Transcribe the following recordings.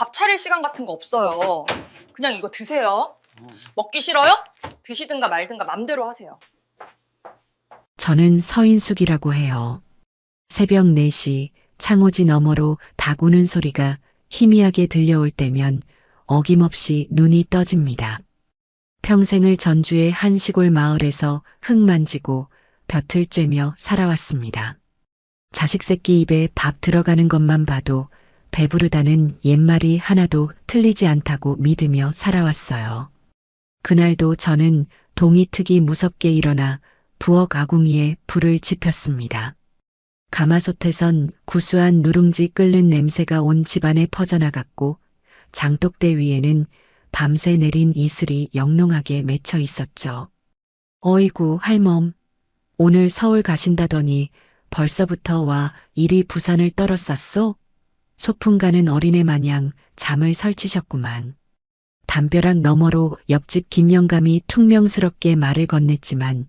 밥 차릴 시간 같은 거 없어요. 그냥 이거 드세요. 먹기 싫어요? 드시든가 말든가 맘대로 하세요. 저는 서인숙이라고 해요. 새벽 4시 창호지 너머로 닭 우는 소리가 희미하게 들려올 때면 어김없이 눈이 떠집니다. 평생을 전주의 한 시골 마을에서 흙 만지고 벼틀 쬐며 살아왔습니다. 자식 새끼 입에 밥 들어가는 것만 봐도 배부르다는 옛말이 하나도 틀리지 않다고 믿으며 살아왔어요. 그날도 저는 동이특이 무섭게 일어나 부엌 아궁이에 불을 지폈습니다. 가마솥에선 구수한 누룽지 끓는 냄새가 온 집안에 퍼져나갔고 장독대 위에는 밤새 내린 이슬이 영롱하게 맺혀 있었죠. 어이구 할멈, 오늘 서울 가신다더니 벌써부터 와 이리 부산을 떨었었소? 소풍 가는 어린애 마냥 잠을 설치셨구만. 담벼락 너머로 옆집 김영감이 퉁명스럽게 말을 건넸지만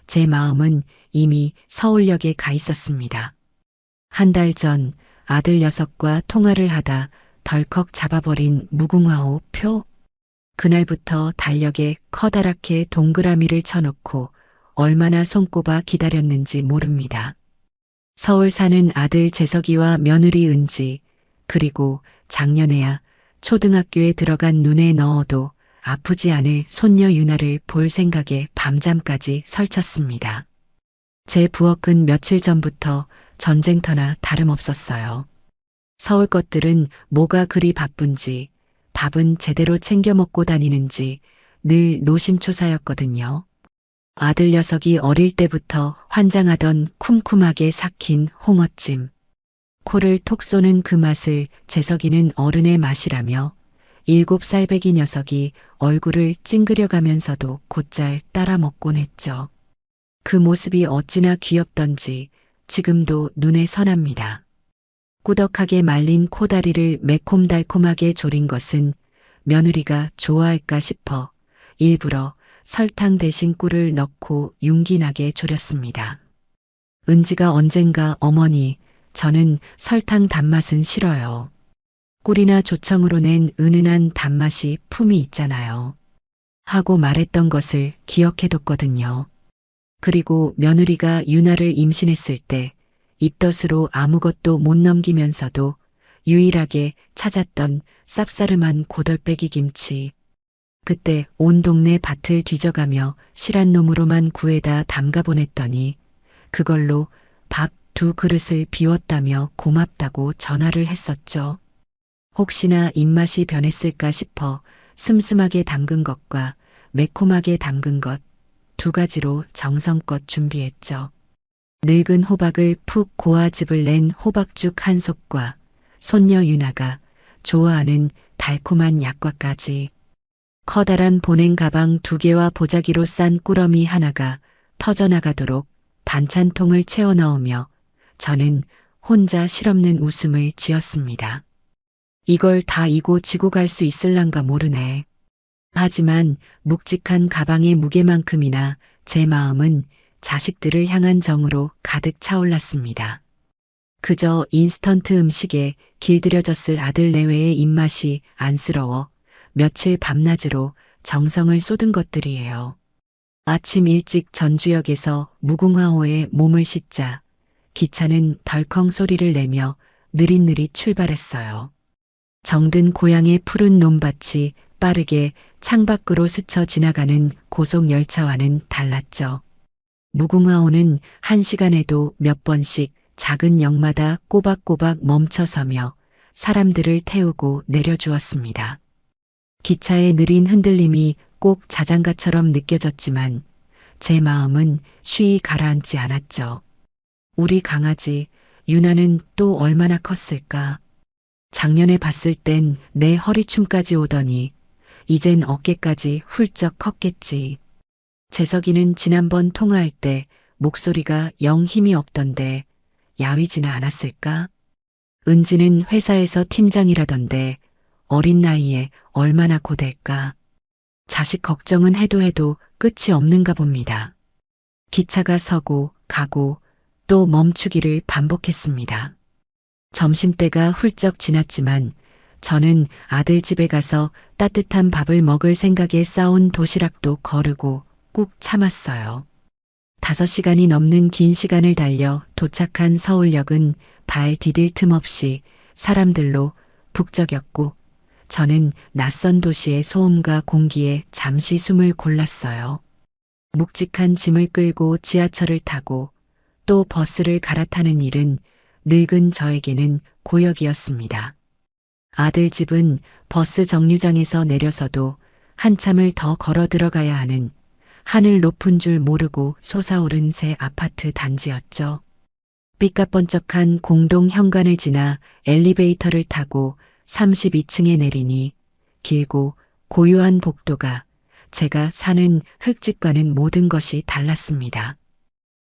제 마음은 이미 서울역에 가 있었습니다. 한 달 전 아들 녀석과 통화를 하다 덜컥 잡아버린 무궁화호 표. 그날부터 달력에 커다랗게 동그라미를 쳐놓고 얼마나 손꼽아 기다렸는지 모릅니다. 서울 사는 아들 재석이와 며느리 은지, 그리고 작년에야 초등학교에 들어간 눈에 넣어도 아프지 않을 손녀 유나를 볼 생각에 밤잠까지 설쳤습니다. 제 부엌은 며칠 전부터 전쟁터나 다름없었어요. 서울 것들은 뭐가 그리 바쁜지, 밥은 제대로 챙겨 먹고 다니는지 늘 노심초사였거든요. 아들 녀석이 어릴 때부터 환장하던 쿰쿰하게 삭힌 홍어찜. 코를 톡 쏘는 그 맛을 재석이는 어른의 맛이라며 7살 배기 녀석이 얼굴을 찡그려가면서도 곧잘 따라 먹곤 했죠. 그 모습이 어찌나 귀엽던지 지금도 눈에 선합니다. 꾸덕하게 말린 코다리를 매콤달콤하게 졸인 것은 며느리가 좋아할까 싶어 일부러 설탕 대신 꿀을 넣고 윤기나게 졸였습니다. 은지가 언젠가 어머니, 저는 설탕 단맛은 싫어요. 꿀이나 조청으로 낸 은은한 단맛이 품이 있잖아요. 하고 말했던 것을 기억해뒀거든요. 그리고 며느리가 유나를 임신했을 때 입덧으로 아무것도 못 넘기면서도 유일하게 찾았던 쌉싸름한 고덜빼기 김치. 그때 온 동네 밭을 뒤져가며 실한 놈으로만 구해다 담가 보냈더니 그걸로 밥 2그릇을 비웠다며 고맙다고 전화를 했었죠. 혹시나 입맛이 변했을까 싶어 슴슴하게 담근 것과 매콤하게 담근 것 2가지로 정성껏 준비했죠. 늙은 호박을 푹 고아즙을 낸 호박죽 한 솥과 손녀 유나가 좋아하는 달콤한 약과까지. 커다란 보냉 가방 2개와 보자기로 싼 꾸러미 하나가 터져나가도록 반찬통을 채워 넣으며 저는 혼자 실없는 웃음을 지었습니다. 이걸 다 이고 지고 갈 수 있을란가 모르네. 하지만 묵직한 가방의 무게만큼이나 제 마음은 자식들을 향한 정으로 가득 차올랐습니다. 그저 인스턴트 음식에 길들여졌을 아들 내외의 입맛이 안쓰러워 며칠 밤낮으로 정성을 쏟은 것들이에요. 아침 일찍 전주역에서 무궁화호에 몸을 싣자 기차는 덜컹 소리를 내며 느릿느릿 출발했어요. 정든 고향의 푸른 논밭이 빠르게 창밖으로 스쳐 지나가는 고속열차와는 달랐죠. 무궁화호는 1시간에도 몇 번씩 작은 역마다 꼬박꼬박 멈춰서며 사람들을 태우고 내려주었습니다. 기차의 느린 흔들림이 꼭 자장가처럼 느껴졌지만 제 마음은 쉬이 가라앉지 않았죠. 우리 강아지 유나는 또 얼마나 컸을까? 작년에 봤을 땐 내 허리춤까지 오더니 이젠 어깨까지 훌쩍 컸겠지. 재석이는 지난번 통화할 때 목소리가 영 힘이 없던데 야위지는 않았을까? 은지는 회사에서 팀장이라던데 어린 나이에 얼마나 고될까? 자식 걱정은 해도 끝이 없는가 봅니다. 기차가 서고 가고 또 멈추기를 반복했습니다. 점심때가 훌쩍 지났지만 저는 아들 집에 가서 따뜻한 밥을 먹을 생각에 싸온 도시락도 거르고 꾹 참았어요. 5시간이 넘는 긴 시간을 달려 도착한 서울역은 발 디딜 틈 없이 사람들로 북적였고 저는 낯선 도시의 소음과 공기에 잠시 숨을 골랐어요. 묵직한 짐을 끌고 지하철을 타고 또 버스를 갈아타는 일은 늙은 저에게는 고역이었습니다. 아들 집은 버스 정류장에서 내려서도 한참을 더 걸어 들어가야 하는 하늘 높은 줄 모르고 솟아오른 새 아파트 단지였죠. 삐까번쩍한 공동 현관을 지나 엘리베이터를 타고 32층에 내리니 길고 고요한 복도가 제가 사는 흙집과는 모든 것이 달랐습니다.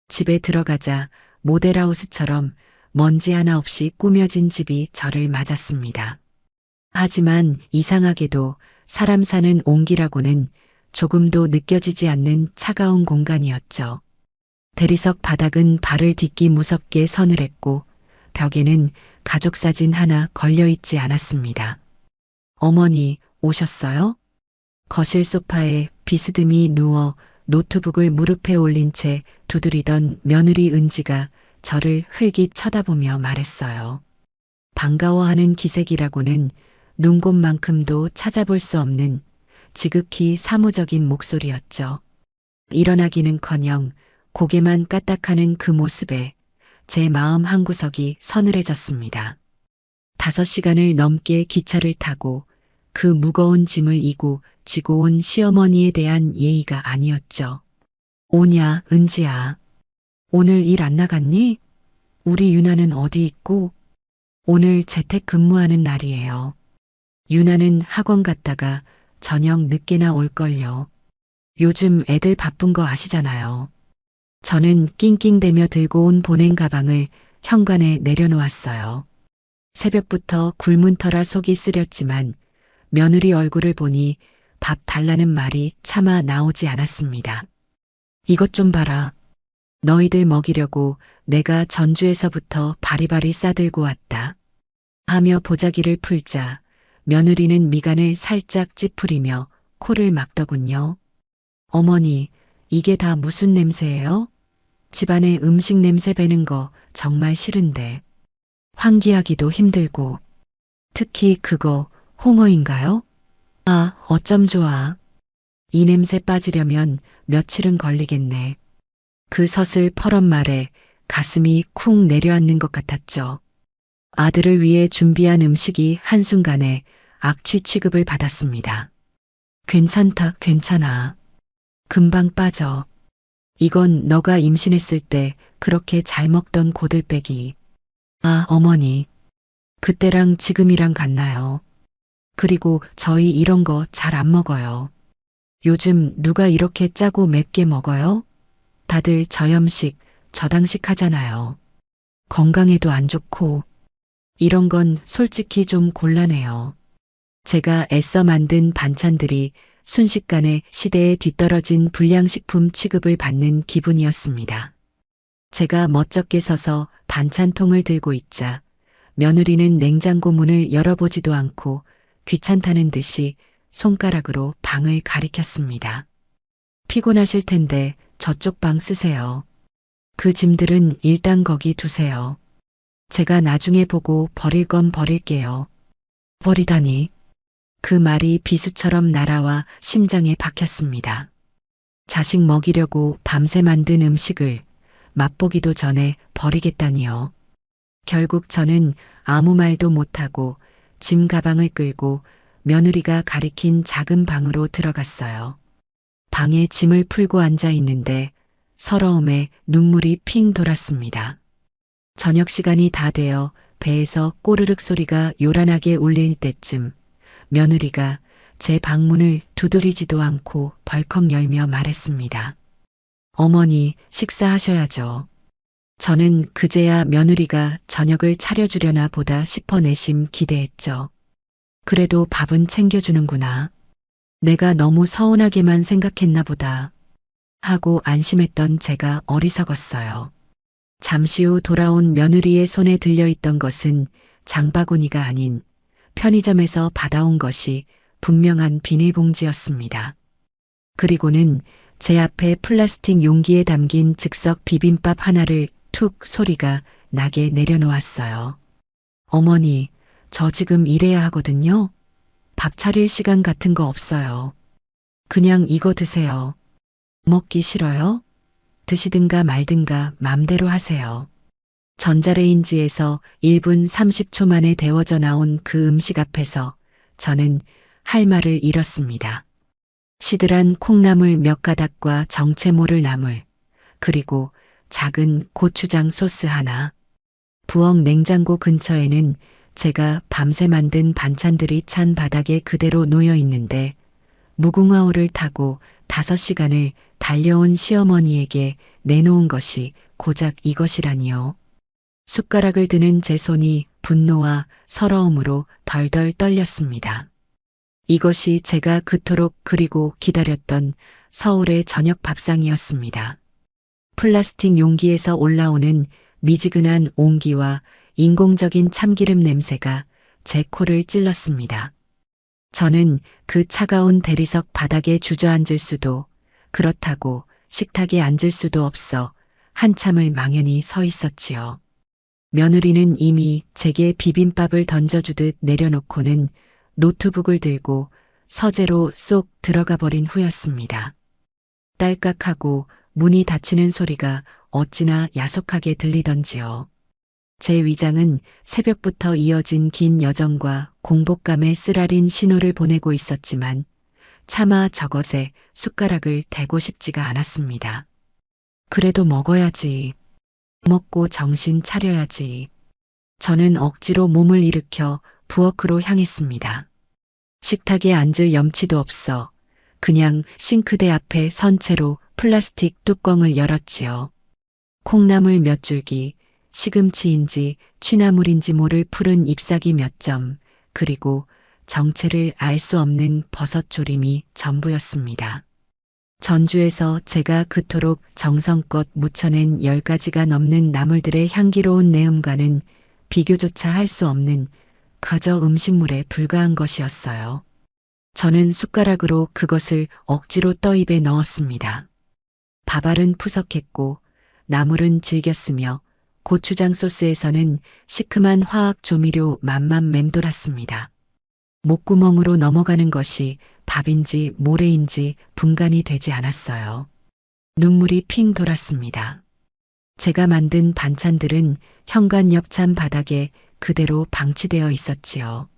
집에 들어가자 모델하우스처럼 먼지 하나 없이 꾸며진 집이 저를 맞았습니다. 하지만 이상하게도 사람 사는 온기라고는 조금도 느껴지지 않는 차가운 공간이었죠. 대리석 바닥은 발을 딛기 무섭게 서늘했고 벽에는 가족 사진 하나 걸려있지 않았습니다. 어머니 오셨어요? 거실 소파에 비스듬히 누워 노트북을 무릎에 올린 채 두드리던 며느리 은지가 저를 흘깃 쳐다보며 말했어요. 반가워하는 기색이라고는 눈곱만큼도 찾아볼 수 없는 지극히 사무적인 목소리였죠. 일어나기는커녕 고개만 까딱하는 그 모습에 제 마음 한구석이 서늘해졌습니다. 5시간을 넘게 기차를 타고 그 무거운 짐을 이고 지고 온 시어머니에 대한 예의가 아니었죠. 오냐, 은지야. 오늘 일 안 나갔니? 우리 유나는 어디 있고? 오늘 재택 근무하는 날이에요. 유나는 학원 갔다가 저녁 늦게나 올걸요. 요즘 애들 바쁜 거 아시잖아요. 저는 낑낑대며 들고 온 보냉 가방을 현관에 내려놓았어요. 새벽부터 굶은 터라 속이 쓰렸지만 며느리 얼굴을 보니 밥 달라는 말이 차마 나오지 않았습니다. 이것 좀 봐라. 너희들 먹이려고 내가 전주에서부터 바리바리 싸들고 왔다. 하며 보자기를 풀자 며느리는 미간을 살짝 찌푸리며 코를 막더군요. 어머니, 이게 다 무슨 냄새예요? 집안에 음식 냄새 배는 거 정말 싫은데. 환기하기도 힘들고. 특히 그거 홍어인가요? 아, 어쩜 좋아. 이 냄새 빠지려면 며칠은 걸리겠네. 그 서슬 퍼런 말에 가슴이 쿵 내려앉는 것 같았죠. 아들을 위해 준비한 음식이 한순간에 악취 취급을 받았습니다. 괜찮다, 괜찮아. 금방 빠져. 이건 너가 임신했을 때 그렇게 잘 먹던 고들빼기. 아, 어머니. 그때랑 지금이랑 같나요? 그리고 저희 이런 거 잘 안 먹어요. 요즘 누가 이렇게 짜고 맵게 먹어요? 다들 저염식, 저당식 하잖아요. 건강에도 안 좋고. 이런 건 솔직히 좀 곤란해요. 제가 애써 만든 반찬들이 순식간에 시대에 뒤떨어진 불량식품 취급을 받는 기분이었습니다. 제가 멋쩍게 서서 반찬통을 들고 있자 며느리는 냉장고 문을 열어보지도 않고 귀찮다는 듯이 손가락으로 방을 가리켰습니다. 피곤하실 텐데 저쪽 방 쓰세요. 그 짐들은 일단 거기 두세요. 제가 나중에 보고 버릴 건 버릴게요. 버리다니. 그 말이 비수처럼 날아와 심장에 박혔습니다. 자식 먹이려고 밤새 만든 음식을 맛보기도 전에 버리겠다니요. 결국 저는 아무 말도 못하고 짐 가방을 끌고 며느리가 가리킨 작은 방으로 들어갔어요. 방에 짐을 풀고 앉아 있는데 서러움에 눈물이 핑 돌았습니다. 저녁 시간이 다 되어 배에서 꼬르륵 소리가 요란하게 울릴 때쯤 며느리가 제 방문을 두드리지도 않고 벌컥 열며 말했습니다. 어머니, 식사하셔야죠. 저는 그제야 며느리가 저녁을 차려주려나 보다 싶어 내심 기대했죠. 그래도 밥은 챙겨주는구나. 내가 너무 서운하게만 생각했나 보다. 하고 안심했던 제가 어리석었어요. 잠시 후 돌아온 며느리의 손에 들려있던 것은 장바구니가 아닌 편의점에서 받아온 것이 분명한 비닐봉지였습니다. 그리고는 제 앞에 플라스틱 용기에 담긴 즉석 비빔밥 하나를 툭 소리가 나게 내려놓았어요. 어머니, 저 지금 일해야 하거든요. 밥 차릴 시간 같은 거 없어요. 그냥 이거 드세요. 먹기 싫어요? 드시든가 말든가 맘대로 하세요. 전자레인지에서 1분 30초 만에 데워져 나온 그 음식 앞에서 저는 할 말을 잃었습니다. 시들한 콩나물 몇 가닥과 정체 모를 나물, 그리고 작은 고추장 소스 하나. 부엌 냉장고 근처에는 제가 밤새 만든 반찬들이 찬 바닥에 그대로 놓여 있는데 무궁화호를 타고 5시간을 달려온 시어머니에게 내놓은 것이 고작 이것이라니요. 숟가락을 드는 제 손이 분노와 서러움으로 덜덜 떨렸습니다. 이것이 제가 그토록 그리고 기다렸던 서울의 저녁 밥상이었습니다. 플라스틱 용기에서 올라오는 미지근한 온기와 인공적인 참기름 냄새가 제 코를 찔렀습니다. 저는 그 차가운 대리석 바닥에 주저앉을 수도, 그렇다고 식탁에 앉을 수도 없어 한참을 망연히 서 있었지요. 며느리는 이미 제게 비빔밥을 던져주듯 내려놓고는 노트북을 들고 서재로 쏙 들어가 버린 후였습니다. 딸깍하고 문이 닫히는 소리가 어찌나 야속하게 들리던지요. 제 위장은 새벽부터 이어진 긴 여정과 공복감에 쓰라린 신호를 보내고 있었지만 차마 저것에 숟가락을 대고 싶지가 않았습니다. 그래도 먹어야지. 먹고 정신 차려야지. 저는 억지로 몸을 일으켜 부엌으로 향했습니다. 식탁에 앉을 염치도 없어 그냥 싱크대 앞에 선 채로 플라스틱 뚜껑을 열었지요. 콩나물 몇 줄기, 시금치인지 취나물인지 모를 푸른 잎사귀 몇 점, 그리고 정체를 알 수 없는 버섯 조림이 전부였습니다. 전주에서 제가 그토록 정성껏 무쳐낸 10가지가 넘는 나물들의 향기로운 내음과는 비교조차 할 수 없는 그저 음식물에 불과한 것이었어요. 저는 숟가락으로 그것을 억지로 떠입에 넣었습니다. 밥알은 푸석했고 나물은 질겼으며 고추장 소스에서는 시큼한 화학 조미료 맛만 맴돌았습니다. 목구멍으로 넘어가는 것이 밥인지 모래인지 분간이 되지 않았어요. 눈물이 핑 돌았습니다. 제가 만든 반찬들은 현관 옆 찬 바닥에 그대로 방치되어 있었지요.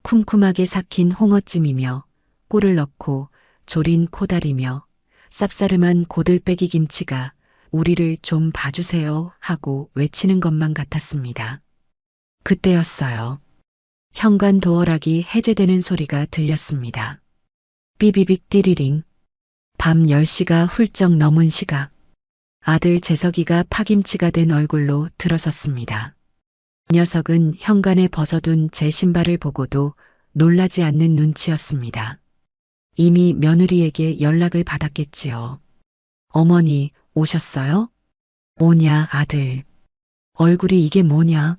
쿰쿰하게 삭힌 홍어찜이며 꿀을 넣고 조린 코다리며 쌉싸름한 고들빼기 김치가 우리를 좀 봐주세요 하고 외치는 것만 같았습니다. 그때였어요. 현관 도어락이 해제되는 소리가 들렸습니다. 삐비빅 띠리링. 밤 10시가 훌쩍 넘은 시각. 아들 재석이가 파김치가 된 얼굴로 들어섰습니다. 녀석은 현관에 벗어둔 제 신발을 보고도 놀라지 않는 눈치였습니다. 이미 며느리에게 연락을 받았겠지요. 어머니, 오셨어요? 뭐냐, 아들. 얼굴이 이게 뭐냐?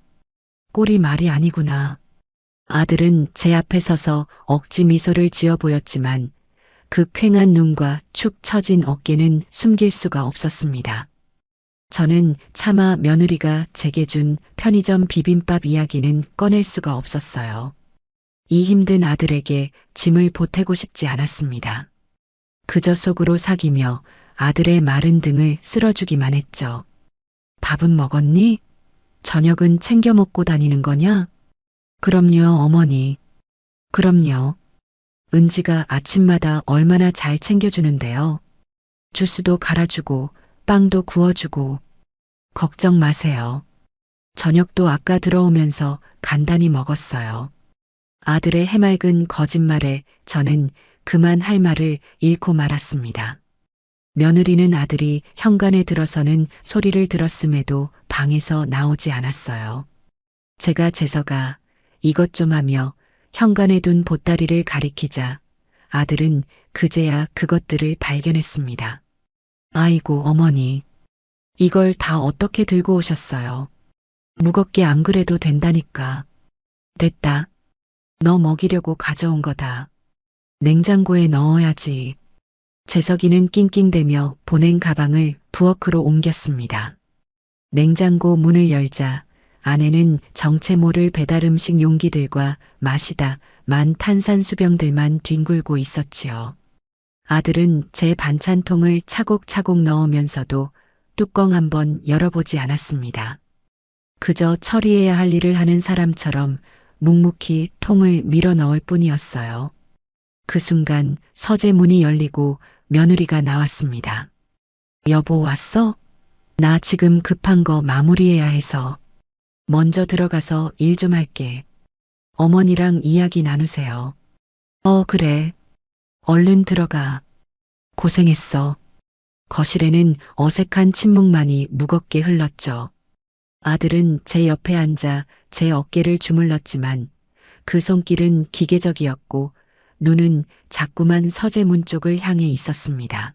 꼴이 말이 아니구나. 아들은 제 앞에 서서 억지 미소를 지어 보였지만 그 퀭한 눈과 축 처진 어깨는 숨길 수가 없었습니다. 저는 차마 며느리가 제게 준 편의점 비빔밥 이야기는 꺼낼 수가 없었어요. 이 힘든 아들에게 짐을 보태고 싶지 않았습니다. 그저 속으로 사귀며 아들의 마른 등을 쓸어주기만 했죠. 밥은 먹었니? 저녁은 챙겨 먹고 다니는 거냐? 그럼요, 어머니. 그럼요. 은지가 아침마다 얼마나 잘 챙겨주는데요. 주스도 갈아주고 빵도 구워주고. 걱정 마세요. 저녁도 아까 들어오면서 간단히 먹었어요. 아들의 해맑은 거짓말에 저는 그만 할 말을 잃고 말았습니다. 며느리는 아들이 현관에 들어서는 소리를 들었음에도 방에서 나오지 않았어요. 제가 재석아 이것 좀 하며 현관에 둔 보따리를 가리키자 아들은 그제야 그것들을 발견했습니다. 아이고 어머니, 이걸 다 어떻게 들고 오셨어요? 무겁게 안 그래도 된다니까. 됐다. 너 먹이려고 가져온 거다. 냉장고에 넣어야지. 재석이는 낑낑대며 보낸 가방을 부엌으로 옮겼습니다. 냉장고 문을 열자 안에는 정체 모를 배달 음식 용기들과 마시다 만 탄산수병들만 뒹굴고 있었지요. 아들은 제 반찬통을 차곡차곡 넣으면서도 뚜껑 한번 열어보지 않았습니다. 그저 처리해야 할 일을 하는 사람처럼 묵묵히 통을 밀어 넣을 뿐이었어요. 그 순간 서재 문이 열리고 며느리가 나왔습니다. 여보 왔어? 나 지금 급한 거 마무리해야 해서. 먼저 들어가서 일 좀 할게. 어머니랑 이야기 나누세요. 그래. 얼른 들어가. 고생했어. 거실에는 어색한 침묵만이 무겁게 흘렀죠. 아들은 제 옆에 앉아 제 어깨를 주물렀지만 그 손길은 기계적이었고 눈은 자꾸만 서재문 쪽을 향해 있었습니다.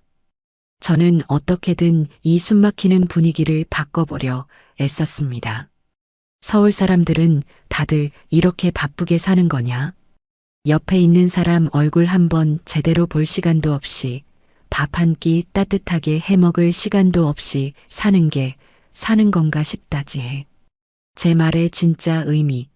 저는 어떻게든 이 숨막히는 분위기를 바꿔보려 애썼습니다. 서울 사람들은 다들 이렇게 바쁘게 사는 거냐? 옆에 있는 사람 얼굴 한번 제대로 볼 시간도 없이 밥 한 끼 따뜻하게 해먹을 시간도 없이 사는 게 사는 건가 싶다지. 제 말의 진짜 의미,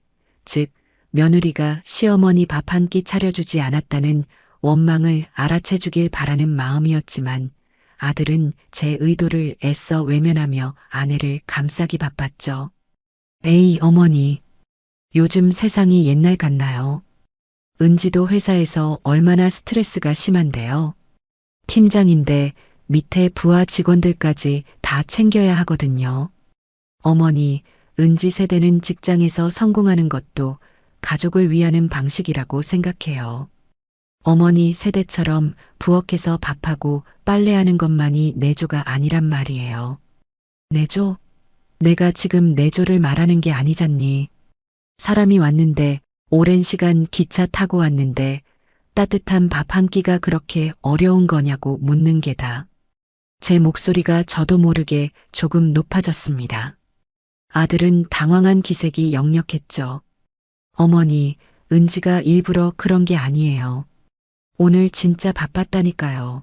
즉 며느리가 시어머니 밥 한 끼 차려주지 않았다는 원망을 알아채주길 바라는 마음이었지만 아들은 제 의도를 애써 외면하며 아내를 감싸기 바빴죠. 에이 어머니, 요즘 세상이 옛날 같나요? 은지도 회사에서 얼마나 스트레스가 심한데요. 팀장인데 밑에 부하 직원들까지 다 챙겨야 하거든요. 어머니, 은지 세대는 직장에서 성공하는 것도 가족을 위하는 방식이라고 생각해요. 어머니 세대처럼 부엌에서 밥하고 빨래하는 것만이 내조가 아니란 말이에요. 내조? 내가 지금 내조를 말하는 게 아니잖니. 사람이 왔는데 오랜 시간 기차 타고 왔는데 따뜻한 밥 한 끼가 그렇게 어려운 거냐고 묻는 게다. 제 목소리가 저도 모르게 조금 높아졌습니다. 아들은 당황한 기색이 역력했죠. 어머니, 은지가 일부러 그런 게 아니에요. 오늘 진짜 바빴다니까요.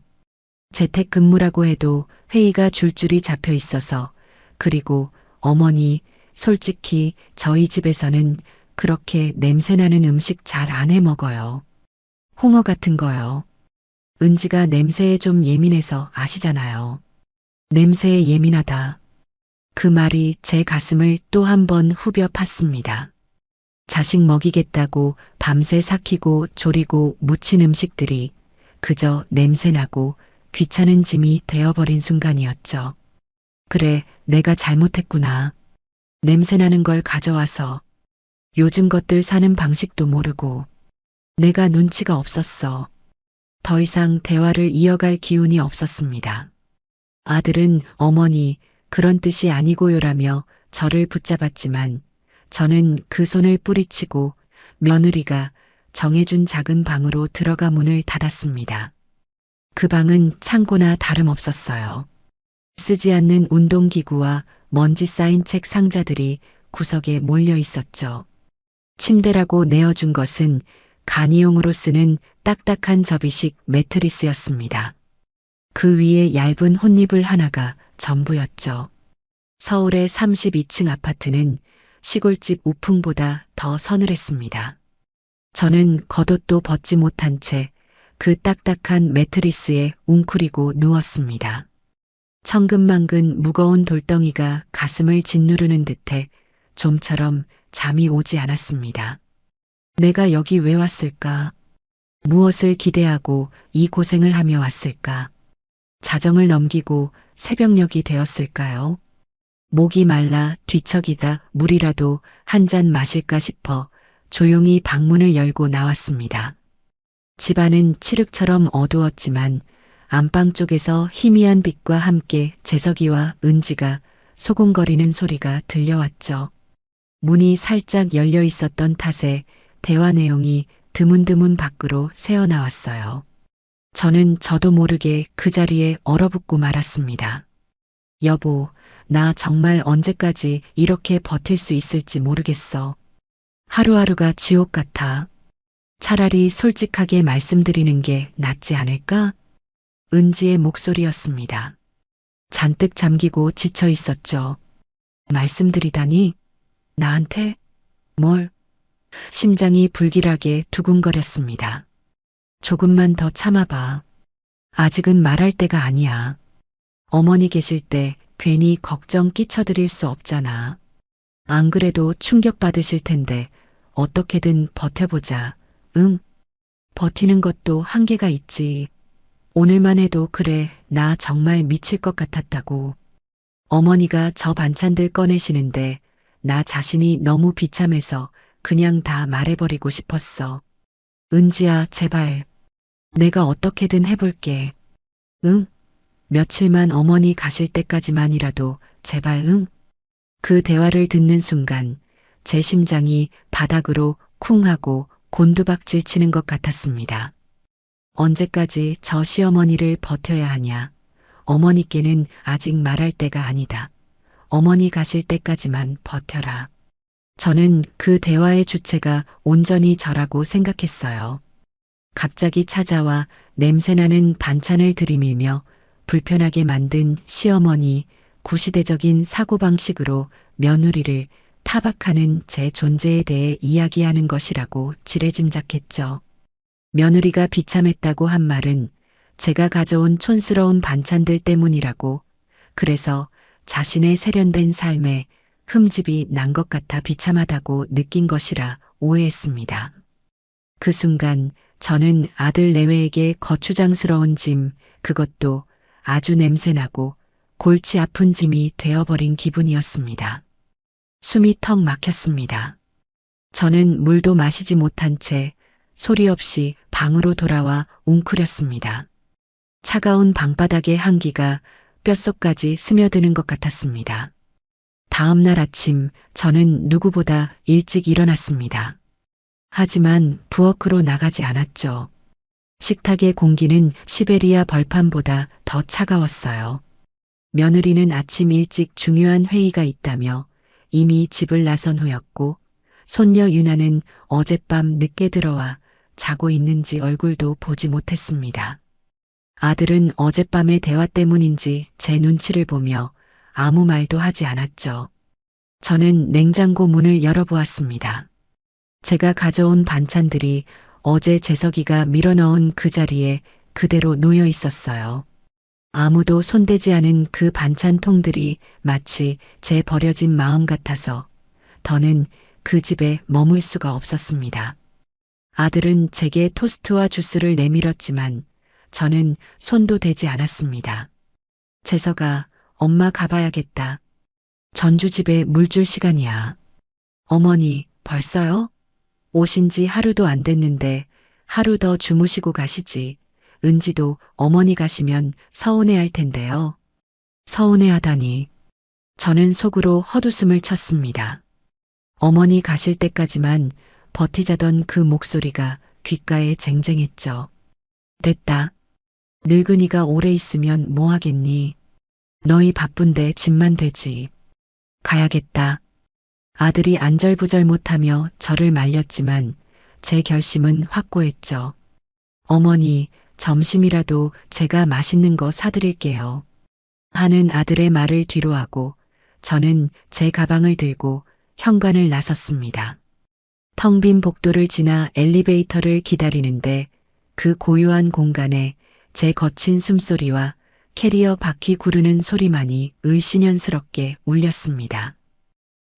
재택근무라고 해도 회의가 줄줄이 잡혀 있어서. 그리고 어머니, 솔직히 저희 집에서는 그렇게 냄새나는 음식 잘 안 해 먹어요. 홍어 같은 거요. 은지가 냄새에 좀 예민해서 아시잖아요. 냄새에 예민하다. 그 말이 제 가슴을 또 한 번 후벼 팠습니다. 자식 먹이겠다고 밤새 삭히고 졸이고 무친 음식들이 그저 냄새나고 귀찮은 짐이 되어버린 순간이었죠. 그래, 내가 잘못했구나. 냄새나는 걸 가져와서. 요즘 것들 사는 방식도 모르고. 내가 눈치가 없었어. 더 이상 대화를 이어갈 기운이 없었습니다. 아들은 어머니, 그런 뜻이 아니고요라며 저를 붙잡았지만 저는 그 손을 뿌리치고 며느리가 정해준 작은 방으로 들어가 문을 닫았습니다. 그 방은 창고나 다름없었어요. 쓰지 않는 운동기구와 먼지 쌓인 책 상자들이 구석에 몰려 있었죠. 침대라고 내어준 것은 간이용으로 쓰는 딱딱한 접이식 매트리스였습니다. 그 위에 얇은 혼이불 하나가 전부였죠. 서울의 32층 아파트는 시골집 우풍보다 더 서늘했습니다. 저는 겉옷도 벗지 못한 채 그 딱딱한 매트리스에 웅크리고 누웠습니다. 천근만근 무거운 돌덩이가 가슴을 짓누르는 듯해 좀처럼 잠이 오지 않았습니다. 내가 여기 왜 왔을까? 무엇을 기대하고 이 고생을 하며 왔을까? 자정을 넘기고 새벽녘이 되었을까요? 목이 말라 뒤척이다 물이라도 한 잔 마실까 싶어 조용히 방문을 열고 나왔습니다. 집안은 칠흑처럼 어두웠지만 안방 쪽에서 희미한 빛과 함께 재석이와 은지가 소곤거리는 소리가 들려왔죠. 문이 살짝 열려 있었던 탓에 대화 내용이 드문드문 밖으로 새어나왔어요. 저는 저도 모르게 그 자리에 얼어붙고 말았습니다. 여보, 나 정말 언제까지 이렇게 버틸 수 있을지 모르겠어. 하루하루가 지옥 같아. 차라리 솔직하게 말씀드리는 게 낫지 않을까? 은지의 목소리였습니다. 잔뜩 잠기고 지쳐 있었죠. 말씀드리다니? 나한테? 뭘? 심장이 불길하게 두근거렸습니다. 조금만 더 참아봐. 아직은 말할 때가 아니야. 어머니 계실 때 괜히 걱정 끼쳐드릴 수 없잖아. 안 그래도 충격받으실 텐데 어떻게든 버텨보자. 응? 버티는 것도 한계가 있지. 오늘만 해도 그래, 나 정말 미칠 것 같았다고. 어머니가 저 반찬들 꺼내시는데 나 자신이 너무 비참해서 그냥 다 말해버리고 싶었어. 은지야, 제발. 내가 어떻게든 해볼게. 응? 며칠만 어머니 가실 때까지만이라도 제발 응? 그 대화를 듣는 순간 제 심장이 바닥으로 쿵 하고 곤두박질 치는 것 같았습니다. 언제까지 저 시어머니를 버텨야 하냐. 어머니께는 아직 말할 때가 아니다. 어머니 가실 때까지만 버텨라. 저는 그 대화의 주체가 온전히 저라고 생각했어요. 갑자기 찾아와 냄새나는 반찬을 들이밀며 불편하게 만든 시어머니, 구시대적인 사고방식으로 며느리를 타박하는 제 존재에 대해 이야기하는 것이라고 지레짐작했죠. 며느리가 비참했다고 한 말은 제가 가져온 촌스러운 반찬들 때문이라고, 그래서 자신의 세련된 삶에 흠집이 난 것 같아 비참하다고 느낀 것이라 오해했습니다. 그 순간 저는 아들 내외에게 거추장스러운 짐, 그것도 아주 냄새나고 골치 아픈 짐이 되어버린 기분이었습니다. 숨이 턱 막혔습니다. 저는 물도 마시지 못한 채 소리 없이 방으로 돌아와 웅크렸습니다. 차가운 방바닥의 한기가 뼛속까지 스며드는 것 같았습니다. 다음 날 아침 저는 누구보다 일찍 일어났습니다. 하지만 부엌으로 나가지 않았죠. 식탁의 공기는 시베리아 벌판보다 더 차가웠어요. 며느리는 아침 일찍 중요한 회의가 있다며 이미 집을 나선 후였고, 손녀 유나는 어젯밤 늦게 들어와 자고 있는지 얼굴도 보지 못했습니다. 아들은 어젯밤의 대화 때문인지 제 눈치를 보며 아무 말도 하지 않았죠. 저는 냉장고 문을 열어보았습니다. 제가 가져온 반찬들이 어제 재석이가 밀어넣은 그 자리에 그대로 놓여 있었어요. 아무도 손대지 않은 그 반찬통들이 마치 제 버려진 마음 같아서 더는 그 집에 머물 수가 없었습니다. 아들은 제게 토스트와 주스를 내밀었지만 저는 손도 대지 않았습니다. 재석아, 엄마 가봐야겠다. 전주집에 물 줄 시간이야. 어머니, 벌써요? 오신 지 하루도 안 됐는데 하루 더 주무시고 가시지. 은지도 어머니 가시면 서운해할 텐데요. 서운해하다니. 저는 속으로 헛웃음을 쳤습니다. 어머니 가실 때까지만 버티자던 그 목소리가 귓가에 쟁쟁했죠. 됐다. 늙은이가 오래 있으면 뭐 하겠니? 너희 바쁜데 집만 되지. 가야겠다. 아들이 안절부절 못하며 저를 말렸지만 제 결심은 확고했죠. 어머니, 점심이라도 제가 맛있는 거 사드릴게요. 하는 아들의 말을 뒤로하고 저는 제 가방을 들고 현관을 나섰습니다. 텅 빈 복도를 지나 엘리베이터를 기다리는데 그 고요한 공간에 제 거친 숨소리와 캐리어 바퀴 구르는 소리만이 을씨년스럽게 울렸습니다.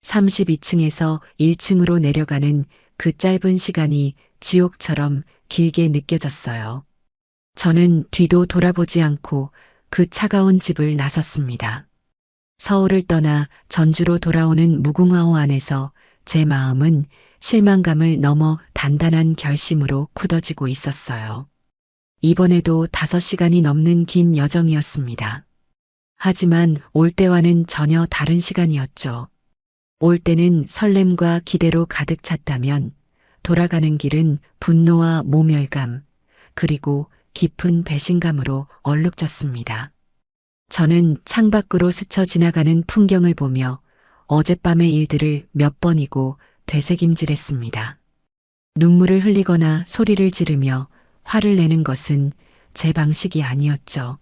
32층에서 1층으로 내려가는 그 짧은 시간이 지옥처럼 길게 느껴졌어요. 저는 뒤도 돌아보지 않고 그 차가운 집을 나섰습니다. 서울을 떠나 전주로 돌아오는 무궁화호 안에서 제 마음은 실망감을 넘어 단단한 결심으로 굳어지고 있었어요. 이번에도 5시간이 넘는 긴 여정이었습니다. 하지만 올 때와는 전혀 다른 시간이었죠. 올 때는 설렘과 기대로 가득 찼다면 돌아가는 길은 분노와 모멸감, 그리고 깊은 배신감으로 얼룩졌습니다. 저는 창밖으로 스쳐 지나가는 풍경을 보며 어젯밤의 일들을 몇 번이고 되새김질했습니다. 눈물을 흘리거나 소리를 지르며 화를 내는 것은 제 방식이 아니었죠.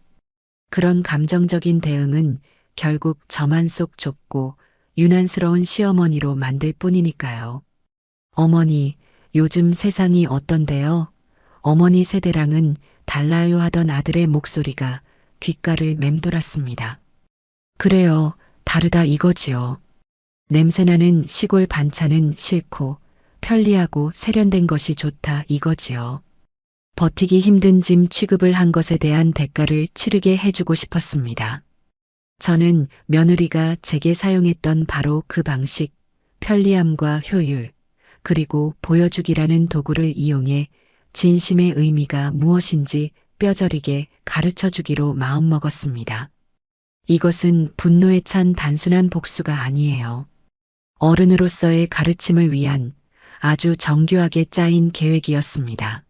그런 감정적인 대응은 결국 저만 속 좁고 유난스러운 시어머니로 만들 뿐이니까요. 어머니, 요즘 세상이 어떤데요? 어머니 세대랑은 달라요 하던 아들의 목소리가 귓가를 맴돌았습니다. 그래요, 다르다 이거지요. 냄새나는 시골 반찬은 싫고 편리하고 세련된 것이 좋다 이거지요. 버티기 힘든 짐 취급을 한 것에 대한 대가를 치르게 해주고 싶었습니다. 저는 며느리가 제게 사용했던 바로 그 방식, 편리함과 효율, 그리고 보여주기라는 도구를 이용해 진심의 의미가 무엇인지 뼈저리게 가르쳐 주기로 마음먹었습니다. 이것은 분노에 찬 단순한 복수가 아니에요. 어른으로서의 가르침을 위한 아주 정교하게 짜인 계획이었습니다.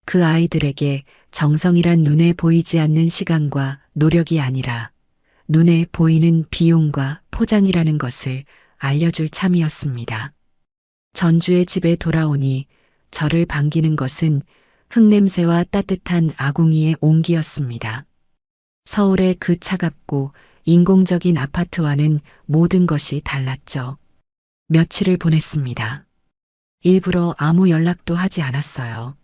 그 아이들에게 정성이란 눈에 보이지 않는 시간과 노력이 아니라 눈에 보이는 비용과 포장이라는 것을 알려줄 참이었습니다. 전주의 집에 돌아오니 저를 반기는 것은 흙냄새와 따뜻한 아궁이의 온기였습니다. 서울의 그 차갑고 인공적인 아파트와는 모든 것이 달랐죠. 며칠을 보냈습니다. 일부러 아무 연락도 하지 않았어요.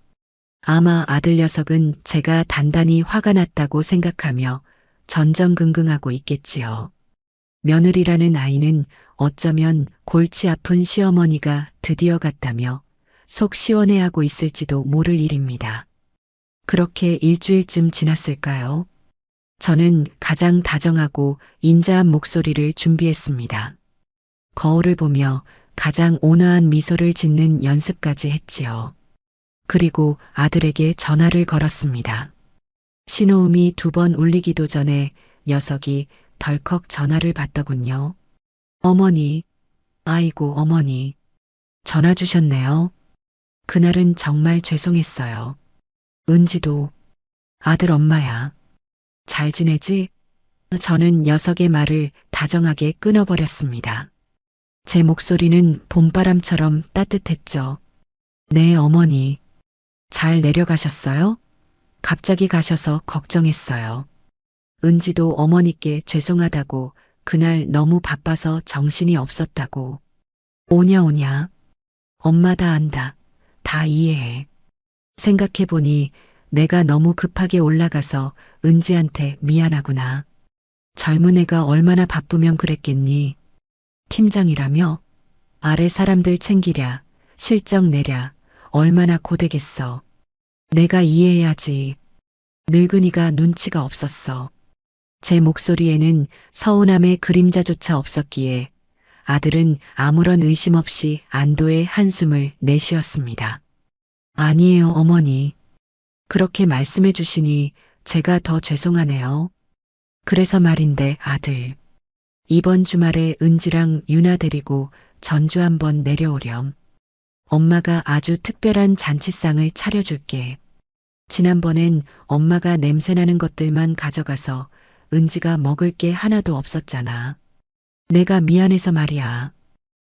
아마 아들 녀석은 제가 단단히 화가 났다고 생각하며 전전긍긍하고 있겠지요. 며느리라는 아이는 어쩌면 골치 아픈 시어머니가 드디어 갔다며 속 시원해하고 있을지도 모를 일입니다. 그렇게 일주일쯤 지났을까요? 저는 가장 다정하고 인자한 목소리를 준비했습니다. 거울을 보며 가장 온화한 미소를 짓는 연습까지 했지요. 그리고 아들에게 전화를 걸었습니다. 신호음이 2번 울리기도 전에 녀석이 덜컥 전화를 받더군요. 어머니, 아이고 어머니, 전화 주셨네요. 그날은 정말 죄송했어요. 은지도 아들 엄마야. 잘 지내지? 저는 녀석의 말을 다정하게 끊어버렸습니다. 제 목소리는 봄바람처럼 따뜻했죠. 네, 어머니. 잘 내려가셨어요? 갑자기 가셔서 걱정했어요. 은지도 어머니께 죄송하다고 그날 너무 바빠서 정신이 없었다고. 오냐 오냐. 엄마 다 안다. 다 이해해. 생각해보니 내가 너무 급하게 올라가서 은지한테 미안하구나. 젊은 애가 얼마나 바쁘면 그랬겠니. 팀장이라며? 아래 사람들 챙기랴, 실적 내랴, 얼마나 고되겠어. 내가 이해해야지. 늙은이가 눈치가 없었어. 제 목소리에는 서운함의 그림자조차 없었기에 아들은 아무런 의심 없이 안도의 한숨을 내쉬었습니다. 아니에요, 어머니. 그렇게 말씀해 주시니 제가 더 죄송하네요. 그래서 말인데 아들. 이번 주말에 은지랑 유나 데리고 전주 한번 내려오렴. 엄마가 아주 특별한 잔치상을 차려줄게. 지난번엔 엄마가 냄새나는 것들만 가져가서 은지가 먹을 게 하나도 없었잖아. 내가 미안해서 말이야.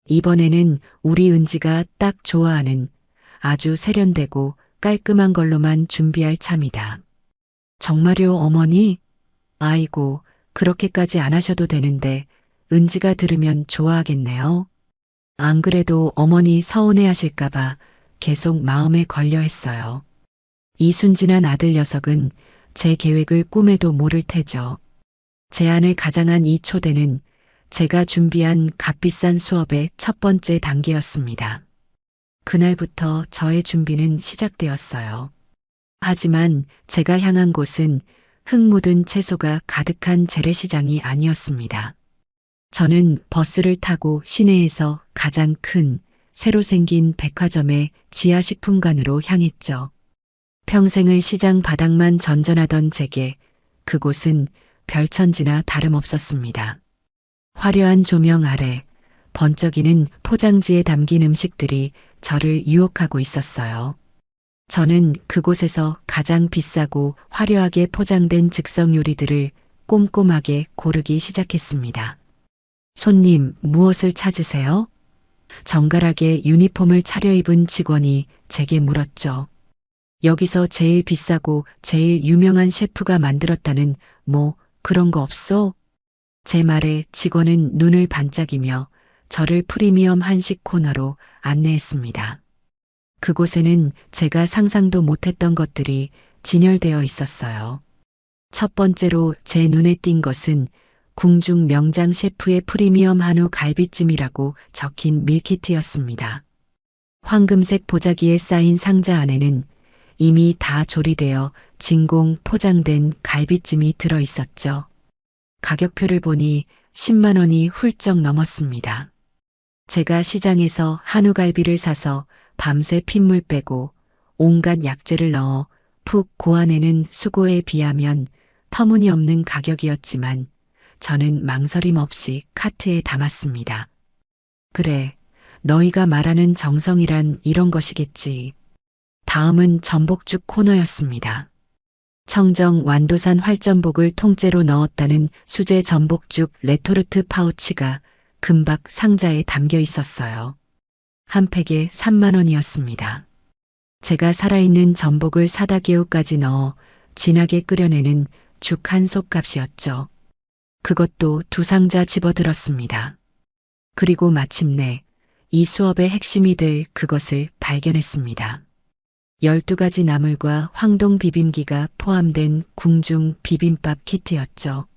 이번에는 우리 은지가 딱 좋아하는 아주 세련되고 깔끔한 걸로만 준비할 참이다. 정말요, 어머니? 아이고, 그렇게까지 안 하셔도 되는데 은지가 들으면 좋아하겠네요. 안 그래도 어머니 서운해 하실까봐 계속 마음에 걸려 했어요. 이 순진한 아들 녀석은 제 계획을 꿈에도 모를 테죠. 제안을 가장한 이 초대는 제가 준비한 값비싼 수업의 첫 번째 단계였습니다. 그날부터 저의 준비는 시작되었어요. 하지만 제가 향한 곳은 흙 묻은 채소가 가득한 재래시장이 아니었습니다. 저는 버스를 타고 시내에서 가장 큰 새로 생긴 백화점의 지하식품관으로 향했죠. 평생을 시장 바닥만 전전하던 제게 그곳은 별천지나 다름없었습니다. 화려한 조명 아래 번쩍이는 포장지에 담긴 음식들이 저를 유혹하고 있었어요. 저는 그곳에서 가장 비싸고 화려하게 포장된 즉석 요리들을 꼼꼼하게 고르기 시작했습니다. 손님, 무엇을 찾으세요? 정갈하게 유니폼을 차려입은 직원이 제게 물었죠. 여기서 제일 비싸고 제일 유명한 셰프가 만들었다는 뭐 그런 거 없어? 제 말에 직원은 눈을 반짝이며 저를 프리미엄 한식 코너로 안내했습니다. 그곳에는 제가 상상도 못했던 것들이 진열되어 있었어요. 첫 번째로 제 눈에 띈 것은 궁중 명장 셰프의 프리미엄 한우 갈비찜이라고 적힌 밀키트였습니다. 황금색 보자기에 쌓인 상자 안에는 이미 다 조리되어 진공 포장된 갈비찜이 들어 있었죠. 가격표를 보니 10만 원이 훌쩍 넘었습니다. 제가 시장에서 한우갈비를 사서 밤새 핏물 빼고 온갖 약재를 넣어 푹 고아내는 수고에 비하면 터무니없는 가격이었지만 저는 망설임 없이 카트에 담았습니다. 그래, 너희가 말하는 정성이란 이런 것이겠지. 다음은 전복죽 코너였습니다. 청정 완도산 활전복을 통째로 넣었다는 수제 전복죽 레토르트 파우치가 금박 상자에 담겨 있었어요. 한 팩에 3만 원이었습니다. 제가 살아있는 전복을 사다개우까지 넣어 진하게 끓여내는 죽 한 솥값이었죠. 그것도 2상자 집어들었습니다. 그리고 마침내 이 수업의 핵심이 될 그것을 발견했습니다. 12가지 나물과 황동 비빔기가 포함된 궁중 비빔밥 키트였죠.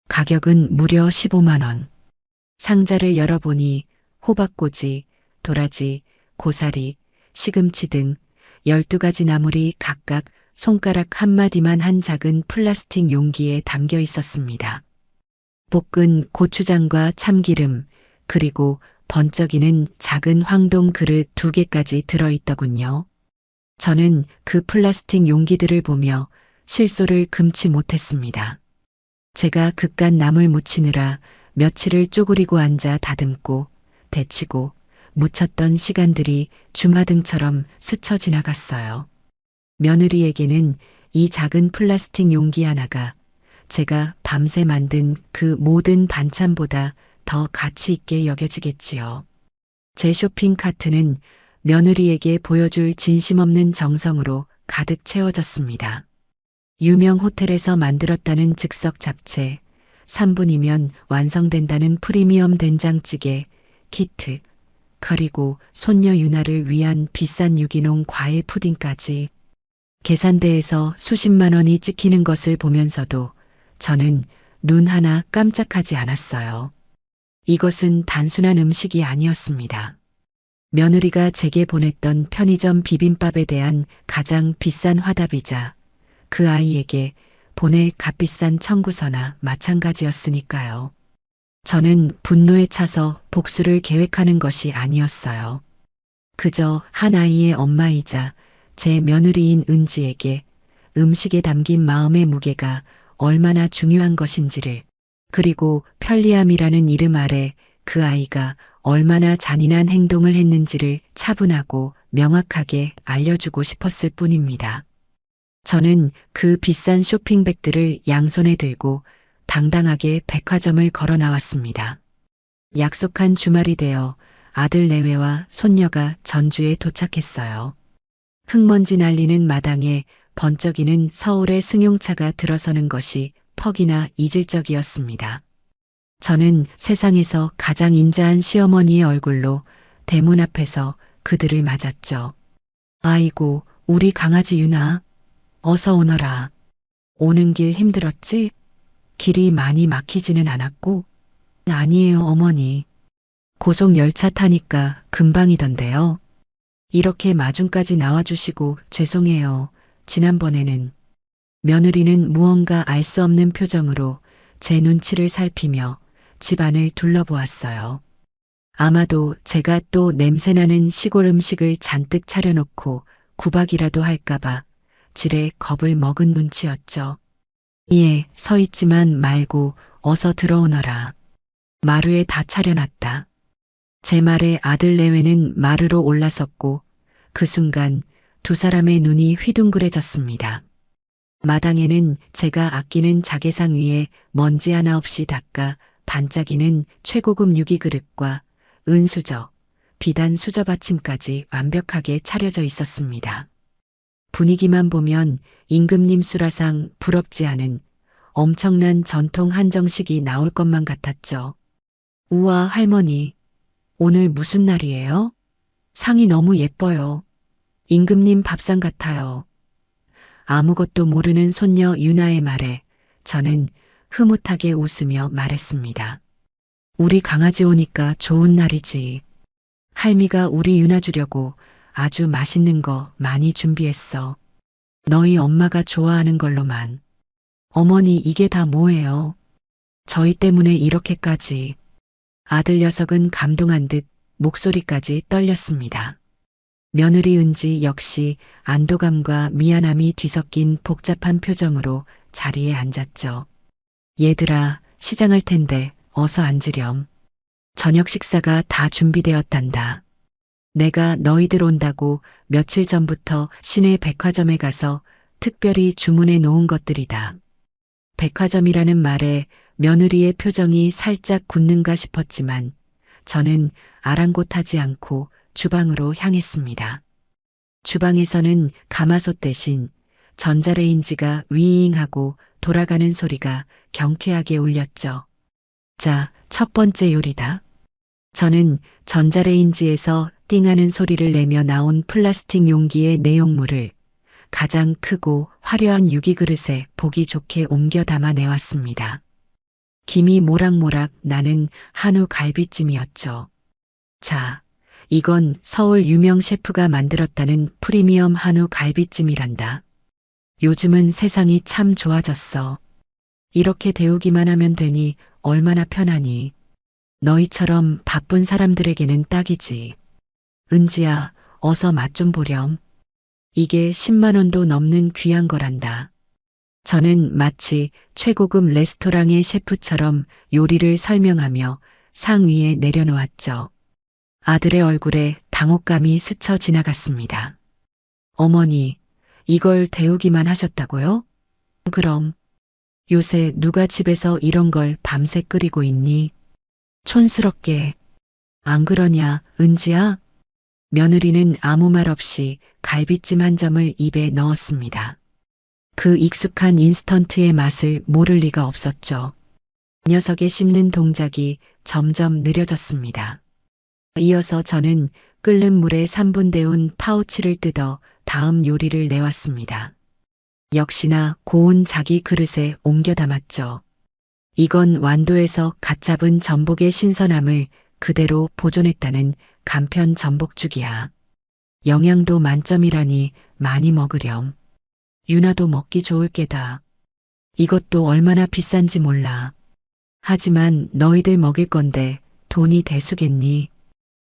가격은 무려 15만 원. 상자를 열어보니 호박꼬지, 도라지, 고사리, 시금치 등 12가지 나물이 각각 손가락 한마디만 한 작은 플라스틱 용기에 담겨 있었습니다. 볶은 고추장과 참기름, 그리고 번쩍이는 작은 황동 그릇 2개까지 들어있더군요. 저는 그 플라스틱 용기들을 보며 실소를 금치 못했습니다. 제가 그깟 나물 무치느라 며칠을 쪼그리고 앉아 다듬고 데치고 묻혔던 시간들이 주마등처럼 스쳐 지나갔어요. 며느리에게는 이 작은 플라스틱 용기 하나가 제가 밤새 만든 그 모든 반찬보다 더 가치 있게 여겨지겠지요. 제 쇼핑 카트는 며느리에게 보여줄 진심 없는 정성으로 가득 채워졌습니다. 유명 호텔에서 만들었다는 즉석 잡채, 3분이면 완성된다는 프리미엄 된장찌개, 키트, 그리고 손녀 유나를 위한 비싼 유기농 과일 푸딩까지 계산대에서 수십만 원이 찍히는 것을 보면서도 저는 눈 하나 깜짝하지 않았어요. 이것은 단순한 음식이 아니었습니다. 며느리가 제게 보냈던 편의점 비빔밥에 대한 가장 비싼 화답이자 그 아이에게 보낼 값비싼 청구서나 마찬가지였으니까요. 저는 분노에 차서 복수를 계획하는 것이 아니었어요. 그저 한 아이의 엄마이자 제 며느리인 은지에게 음식에 담긴 마음의 무게가 얼마나 중요한 것인지를, 그리고 편리함이라는 이름 아래 그 아이가 얼마나 잔인한 행동을 했는지를 차분하고 명확하게 알려주고 싶었을 뿐입니다. 저는 그 비싼 쇼핑백들을 양손에 들고 당당하게 백화점을 걸어 나왔습니다. 약속한 주말이 되어 아들 내외와 손녀가 전주에 도착했어요. 흙먼지 날리는 마당에 번쩍이는 서울의 승용차가 들어서는 것이 퍽이나 이질적이었습니다. 저는 세상에서 가장 인자한 시어머니의 얼굴로 대문 앞에서 그들을 맞았죠. 아이고, 우리 강아지 유나. 어서 오너라. 오는 길 힘들었지? 길이 많이 막히지는 않았고? 아니에요, 어머니. 고속 열차 타니까 금방이던데요. 이렇게 마중까지 나와주시고 죄송해요. 지난번에는. 며느리는 무언가 알 수 없는 표정으로 제 눈치를 살피며 집안을 둘러보았어요. 아마도 제가 또 냄새나는 시골 음식을 잔뜩 차려놓고 구박이라도 할까봐 지레 겁을 먹은 눈치였죠. 예, 서 있지만 말고 어서 들어오너라. 마루에 다 차려놨다. 제 말에 아들 내외는 마루로 올라섰고 그 순간 두 사람의 눈이 휘둥그레졌습니다. 마당에는 제가 아끼는 자개상 위에 먼지 하나 없이 닦아 반짝이는 최고급 유기 그릇과 은수저, 비단 수저 받침까지 완벽하게 차려져 있었습니다. 분위기만 보면 임금님 수라상 부럽지 않은 엄청난 전통 한정식이 나올 것만 같았죠. 우와, 할머니, 오늘 무슨 날이에요? 상이 너무 예뻐요. 임금님 밥상 같아요. 아무것도 모르는 손녀 유나의 말에 저는 흐뭇하게 웃으며 말했습니다. 우리 강아지 오니까 좋은 날이지. 할미가 우리 유나 주려고 아주 맛있는 거 많이 준비했어. 너희 엄마가 좋아하는 걸로만. 어머니, 이게 다 뭐예요? 저희 때문에 이렇게까지. 아들 녀석은 감동한 듯 목소리까지 떨렸습니다. 며느리 은지 역시 안도감과 미안함이 뒤섞인 복잡한 표정으로 자리에 앉았죠. 얘들아, 시장할 텐데 어서 앉으렴. 저녁 식사가 다 준비되었단다. 내가 너희들 온다고 며칠 전부터 시내 백화점에 가서 특별히 주문해 놓은 것들이다. 백화점이라는 말에 며느리의 표정이 살짝 굳는가 싶었지만 저는 아랑곳하지 않고 주방으로 향했습니다. 주방에서는 가마솥 대신 전자레인지가 윙하고 돌아가는 소리가 경쾌하게 울렸죠. 자, 첫 번째 요리다. 저는 전자레인지에서 띵하는 소리를 내며 나온 플라스틱 용기의 내용물을 가장 크고 화려한 유기 그릇에 보기 좋게 옮겨 담아 내왔습니다. 김이 모락모락 나는 한우 갈비찜이었죠. 자, 이건 서울 유명 셰프가 만들었다는 프리미엄 한우 갈비찜이란다. 요즘은 세상이 참 좋아졌어. 이렇게 데우기만 하면 되니 얼마나 편하니. 너희처럼 바쁜 사람들에게는 딱이지. 은지야, 어서 맛 좀 보렴. 이게 10만 원도 넘는 귀한 거란다. 저는 마치 최고급 레스토랑의 셰프처럼 요리를 설명하며 상 위에 내려놓았죠. 아들의 얼굴에 당혹감이 스쳐 지나갔습니다. 어머니, 이걸 데우기만 하셨다고요? 그럼 요새 누가 집에서 이런 걸 밤새 끓이고 있니? 촌스럽게. 안 그러냐, 은지야? 며느리는 아무 말 없이 갈비찜 한 점을 입에 넣었습니다. 그 익숙한 인스턴트의 맛을 모를 리가 없었죠. 녀석의 씹는 동작이 점점 느려졌습니다. 이어서 저는 끓는 물에 3분 데운 파우치를 뜯어 다음 요리를 내왔습니다. 역시나 고운 자기 그릇에 옮겨 담았죠. 이건 완도에서 갓 잡은 전복의 신선함을 그대로 보존했다는 간편 전복죽이야. 영양도 만점이라니 많이 먹으렴. 유나도 먹기 좋을 게다. 이것도 얼마나 비싼지 몰라. 하지만 너희들 먹일 건데 돈이 대수겠니?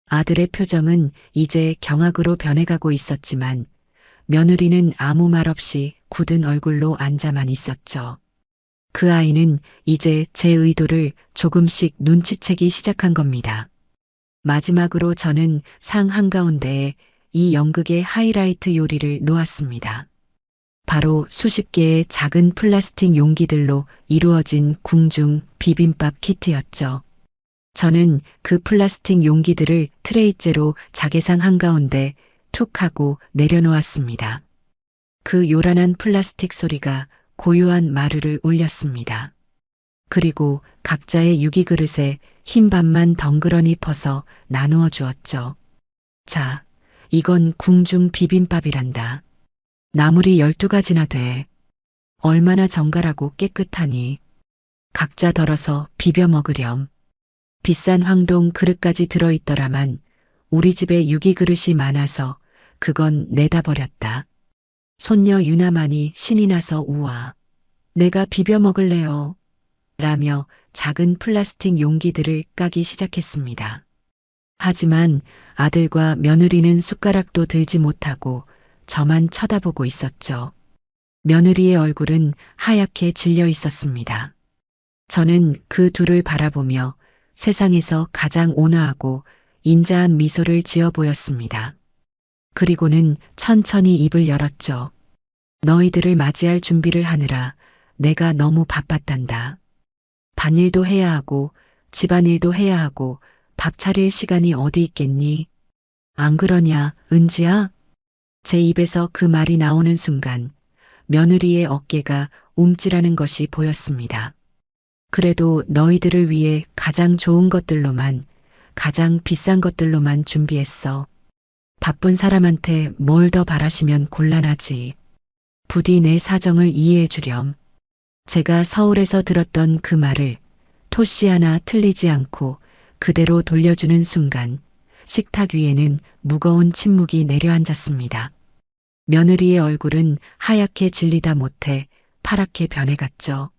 아들의 표정은 이제 경악으로 변해가고 있었지만 며느리는 아무 말 없이 굳은 얼굴로 앉아만 있었죠. 그 아이는 이제 제 의도를 조금씩 눈치채기 시작한 겁니다. 마지막으로 저는 상 한가운데에 이 연극의 하이라이트 요리를 놓았습니다. 바로 수십 개의 작은 플라스틱 용기들로 이루어진 궁중 비빔밥 키트였죠. 저는 그 플라스틱 용기들을 트레이째로 자개상 한가운데 툭 하고 내려놓았습니다. 그 요란한 플라스틱 소리가 고요한 마루를 울렸습니다. 그리고 각자의 유기 그릇에 흰 밥만 덩그러니 퍼서 나누어 주었죠. 자, 이건 궁중 비빔밥이란다. 나물이 12가지나 돼. 얼마나 정갈하고 깨끗하니. 각자 덜어서 비벼 먹으렴. 비싼 황동 그릇까지 들어있더라만 우리 집에 유기 그릇이 많아서 그건 내다 버렸다. 손녀 유나만이 신이 나서 우와. 내가 비벼 먹을래요. 라며 작은 플라스틱 용기들을 까기 시작했습니다. 하지만 아들과 며느리는 숟가락도 들지 못하고 저만 쳐다보고 있었죠. 며느리의 얼굴은 하얗게 질려 있었습니다. 저는 그 둘을 바라보며 세상에서 가장 온화하고 인자한 미소를 지어 보였습니다. 그리고는 천천히 입을 열었죠. 너희들을 맞이할 준비를 하느라 내가 너무 바빴단다. 밭일도 해야 하고 집안일도 해야 하고 밥 차릴 시간이 어디 있겠니? 안 그러냐, 은지야? 제 입에서 그 말이 나오는 순간 며느리의 어깨가 움찔하는 것이 보였습니다. 그래도 너희들을 위해 가장 좋은 것들로만, 가장 비싼 것들로만 준비했어. 바쁜 사람한테 뭘 더 바라시면 곤란하지. 부디 내 사정을 이해해 주렴. 제가 서울에서 들었던 그 말을 토씨 하나 틀리지 않고 그대로 돌려주는 순간 식탁 위에는 무거운 침묵이 내려앉았습니다. 며느리의 얼굴은 하얗게 질리다 못해 파랗게 변해갔죠.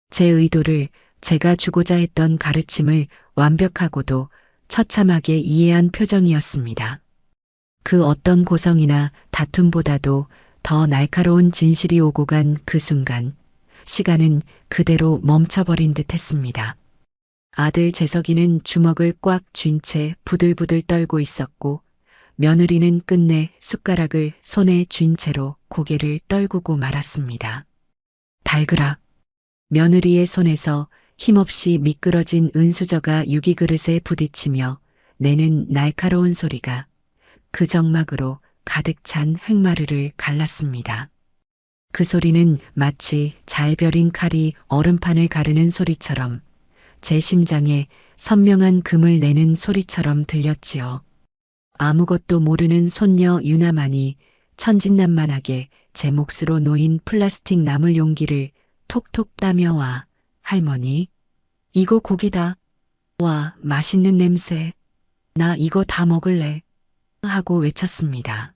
제 의도를, 제가 주고자 했던 가르침을 완벽하고도 처참하게 이해한 표정이었습니다. 그 어떤 고성이나 다툼보다도 더 날카로운 진실이 오고 간 그 순간, 시간은 그대로 멈춰버린 듯 했습니다. 아들 재석이는 주먹을 꽉 쥔 채 부들부들 떨고 있었고, 며느리는 끝내 숟가락을 손에 쥔 채로 고개를 떨구고 말았습니다. 달그락. 며느리의 손에서 힘없이 미끄러진 은수저가 유기그릇에 부딪히며 내는 날카로운 소리가 그 정막으로 가득 찬 흑마루를 갈랐습니다. 그 소리는 마치 잘 벼린 칼이 얼음판을 가르는 소리처럼 제 심장에 선명한 금을 내는 소리처럼 들렸지요. 아무것도 모르는 손녀 유나만이 천진난만하게 제 몫으로 놓인 플라스틱 나물 용기를 톡톡 따며 와, 할머니, 이거 고기다. 와, 맛있는 냄새. 나 이거 다 먹을래. 하고 외쳤습니다.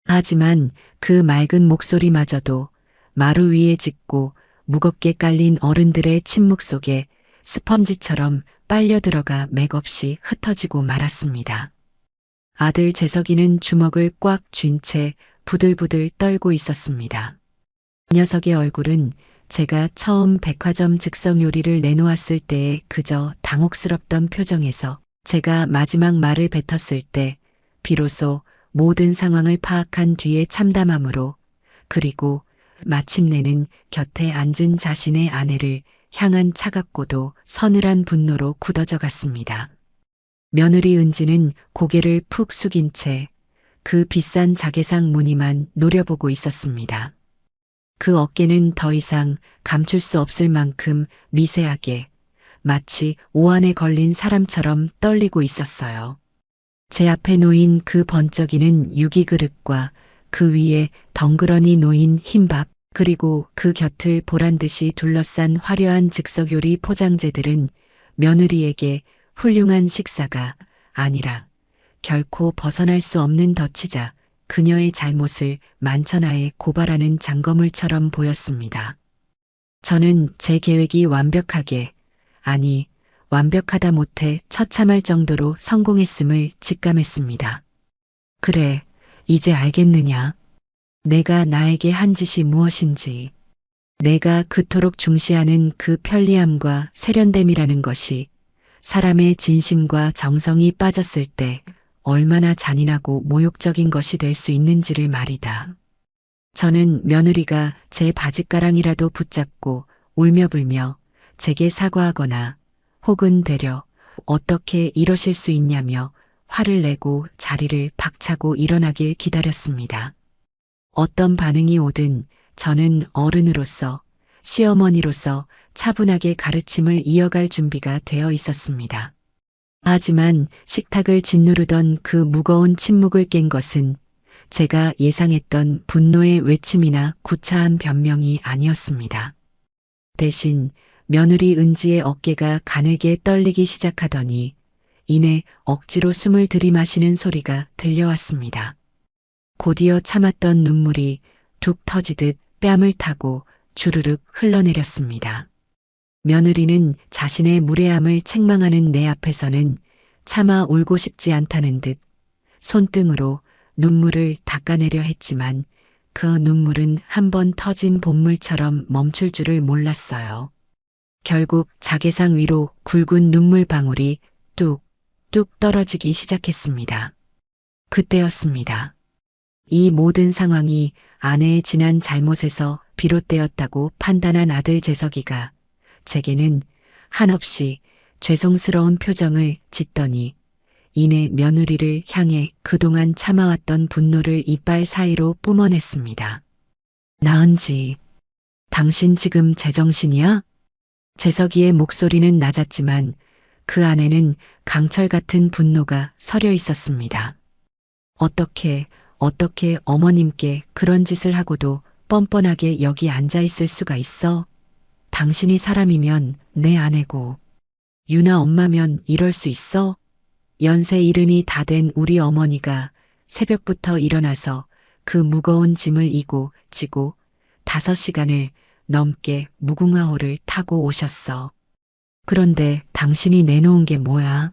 하지만 그 맑은 목소리마저도 마루 위에 짚고 무겁게 깔린 어른들의 침묵 속에 스펀지처럼 빨려 들어가 맥없이 흩어지고 말았습니다. 아들 재석이는 주먹을 꽉 쥔 채 부들부들 떨고 있었습니다. 그 녀석의 얼굴은 제가 처음 백화점 즉석 요리를 내놓았을 때의 그저 당혹스럽던 표정에서 제가 마지막 말을 뱉었을 때 비로소 모든 상황을 파악한 뒤의 참담함으로, 그리고 마침내는 곁에 앉은 자신의 아내를 향한 차갑고도 서늘한 분노로 굳어져 갔습니다. 며느리 은지는 고개를 푹 숙인 채 그 비싼 자개상 무늬만 노려보고 있었습니다. 그 어깨는 더 이상 감출 수 없을 만큼 미세하게, 마치 오한에 걸린 사람처럼 떨리고 있었어요. 제 앞에 놓인 그 번쩍이는 유기그릇과 그 위에 덩그러니 놓인 흰밥, 그리고 그 곁을 보란듯이 둘러싼 화려한 즉석요리 포장재들은 며느리에게 훌륭한 식사가 아니라 결코 벗어날 수 없는 덫이자 그녀의 잘못을 만천하에 고발하는 장거물처럼 보였습니다. 저는 제 계획이 완벽하게, 아니, 완벽하다 못해 처참할 정도로 성공했음을 직감했습니다. 그래, 이제 알겠느냐? 내가 나에게 한 짓이 무엇인지, 내가 그토록 중시하는 그 편리함과 세련됨이라는 것이 사람의 진심과 정성이 빠졌을 때 얼마나 잔인하고 모욕적인 것이 될 수 있는지를 말이다. 저는 며느리가 제 바짓가랑이라도 붙잡고 울며불며 제게 사과하거나 혹은 되려 어떻게 이러실 수 있냐며 화를 내고 자리를 박차고 일어나길 기다렸습니다. 어떤 반응이 오든 저는 어른으로서, 시어머니로서 차분하게 가르침을 이어갈 준비가 되어 있었습니다. 하지만 식탁을 짓누르던 그 무거운 침묵을 깬 것은 제가 예상했던 분노의 외침이나 구차한 변명이 아니었습니다. 대신 며느리 은지의 어깨가 가늘게 떨리기 시작하더니 이내 억지로 숨을 들이마시는 소리가 들려왔습니다. 곧이어 참았던 눈물이 툭 터지듯 뺨을 타고 주르륵 흘러내렸습니다. 며느리는 자신의 무례함을 책망하는 내 앞에서는 차마 울고 싶지 않다는 듯 손등으로 눈물을 닦아내려 했지만 그 눈물은 한 번 터진 봇물처럼 멈출 줄을 몰랐어요. 결국 자개상 위로 굵은 눈물방울이 뚝뚝 떨어지기 시작했습니다. 그때였습니다. 이 모든 상황이 아내의 지난 잘못에서 비롯되었다고 판단한 아들 재석이가 제게는 한없이 죄송스러운 표정을 짓더니 이내 며느리를 향해 그동안 참아왔던 분노를 이빨 사이로 뿜어냈습니다. 나은지, 당신 지금 제정신이야? 재석이의 목소리는 낮았지만 그 안에는 강철 같은 분노가 서려 있었습니다. 어떻게 어머님께 그런 짓을 하고도 뻔뻔하게 여기 앉아 있을 수가 있어? 당신이 사람이면 내 아내고 유나 엄마면 이럴 수 있어? 연세 이른이 다 된 우리 어머니가 새벽부터 일어나서 그 무거운 짐을 이고 지고 5시간을 넘게 무궁화호를 타고 오셨어. 그런데 당신이 내놓은 게 뭐야?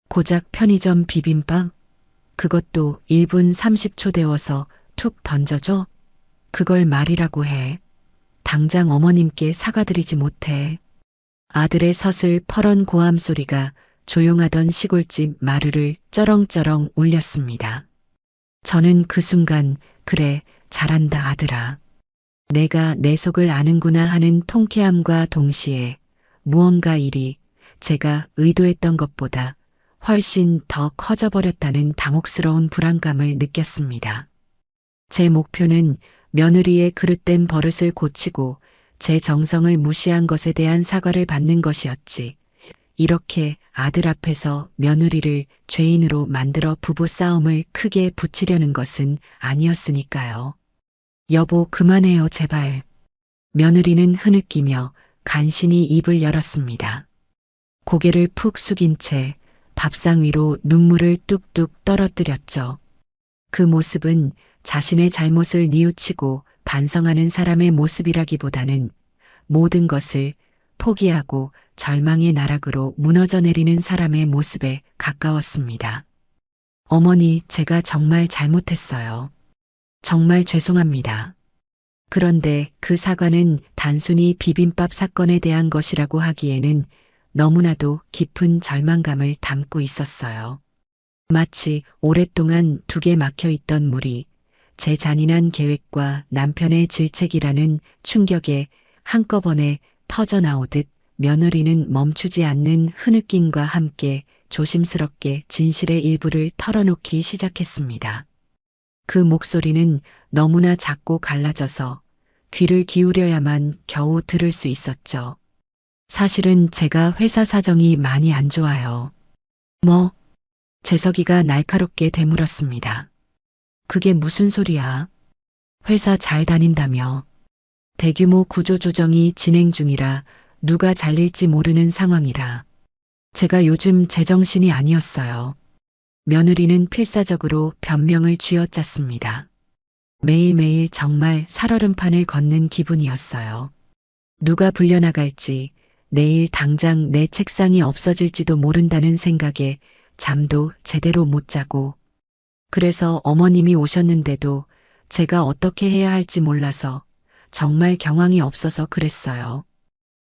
고작 편의점 비빔밥? 그것도 1분 30초 데워서 툭 던져줘? 그걸 말이라고 해. 당장 어머님께 사과드리지 못해. 아들의 서슬 퍼런 고함 소리가 조용하던 시골집 마루를 쩌렁쩌렁 울렸습니다. 저는 그 순간 그래 잘한다 아들아. 내가 내 속을 아는구나 하는 통쾌함과 동시에 무언가 일이 제가 의도했던 것보다 훨씬 더 커져버렸다는 당혹스러운 불안감을 느꼈습니다. 제 목표는 며느리의 그릇된 버릇을 고치고 제 정성을 무시한 것에 대한 사과를 받는 것이었지. 이렇게 아들 앞에서 며느리를 죄인으로 만들어 부부싸움을 크게 붙이려는 것은 아니었으니까요. 여보 그만해요 제발. 며느리는 흐느끼며 간신히 입을 열었습니다. 고개를 푹 숙인 채 밥상 위로 눈물을 뚝뚝 떨어뜨렸죠. 그 모습은 자신의 잘못을 뉘우치고 반성하는 사람의 모습이라기보다는 모든 것을 포기하고 절망의 나락으로 무너져 내리는 사람의 모습에 가까웠습니다. 어머니, 제가 정말 잘못했어요. 정말 죄송합니다. 그런데 그 사과는 단순히 비빔밥 사건에 대한 것이라고 하기에는 너무나도 깊은 절망감을 담고 있었어요. 마치 오랫동안 둑에 막혀 있던 물이 제 잔인한 계획과 남편의 질책이라는 충격에 한꺼번에 터져 나오듯 며느리는 멈추지 않는 흐느낌과 함께 조심스럽게 진실의 일부를 털어놓기 시작했습니다. 그 목소리는 너무나 작고 갈라져서 귀를 기울여야만 겨우 들을 수 있었죠. 사실은 제가 회사 사정이 많이 안 좋아요. 뭐? 재석이가 날카롭게 되물었습니다. 그게 무슨 소리야? 회사 잘 다닌다며. 대규모 구조조정이 진행 중이라 누가 잘릴지 모르는 상황이라. 제가 요즘 제정신이 아니었어요. 며느리는 필사적으로 변명을 쥐어짰습니다. 매일매일 정말 살얼음판을 걷는 기분이었어요. 누가 불려나갈지, 내일 당장 내 책상이 없어질지도 모른다는 생각에 잠도 제대로 못 자고, 그래서 어머님이 오셨는데도 제가 어떻게 해야 할지 몰라서 정말 경황이 없어서 그랬어요.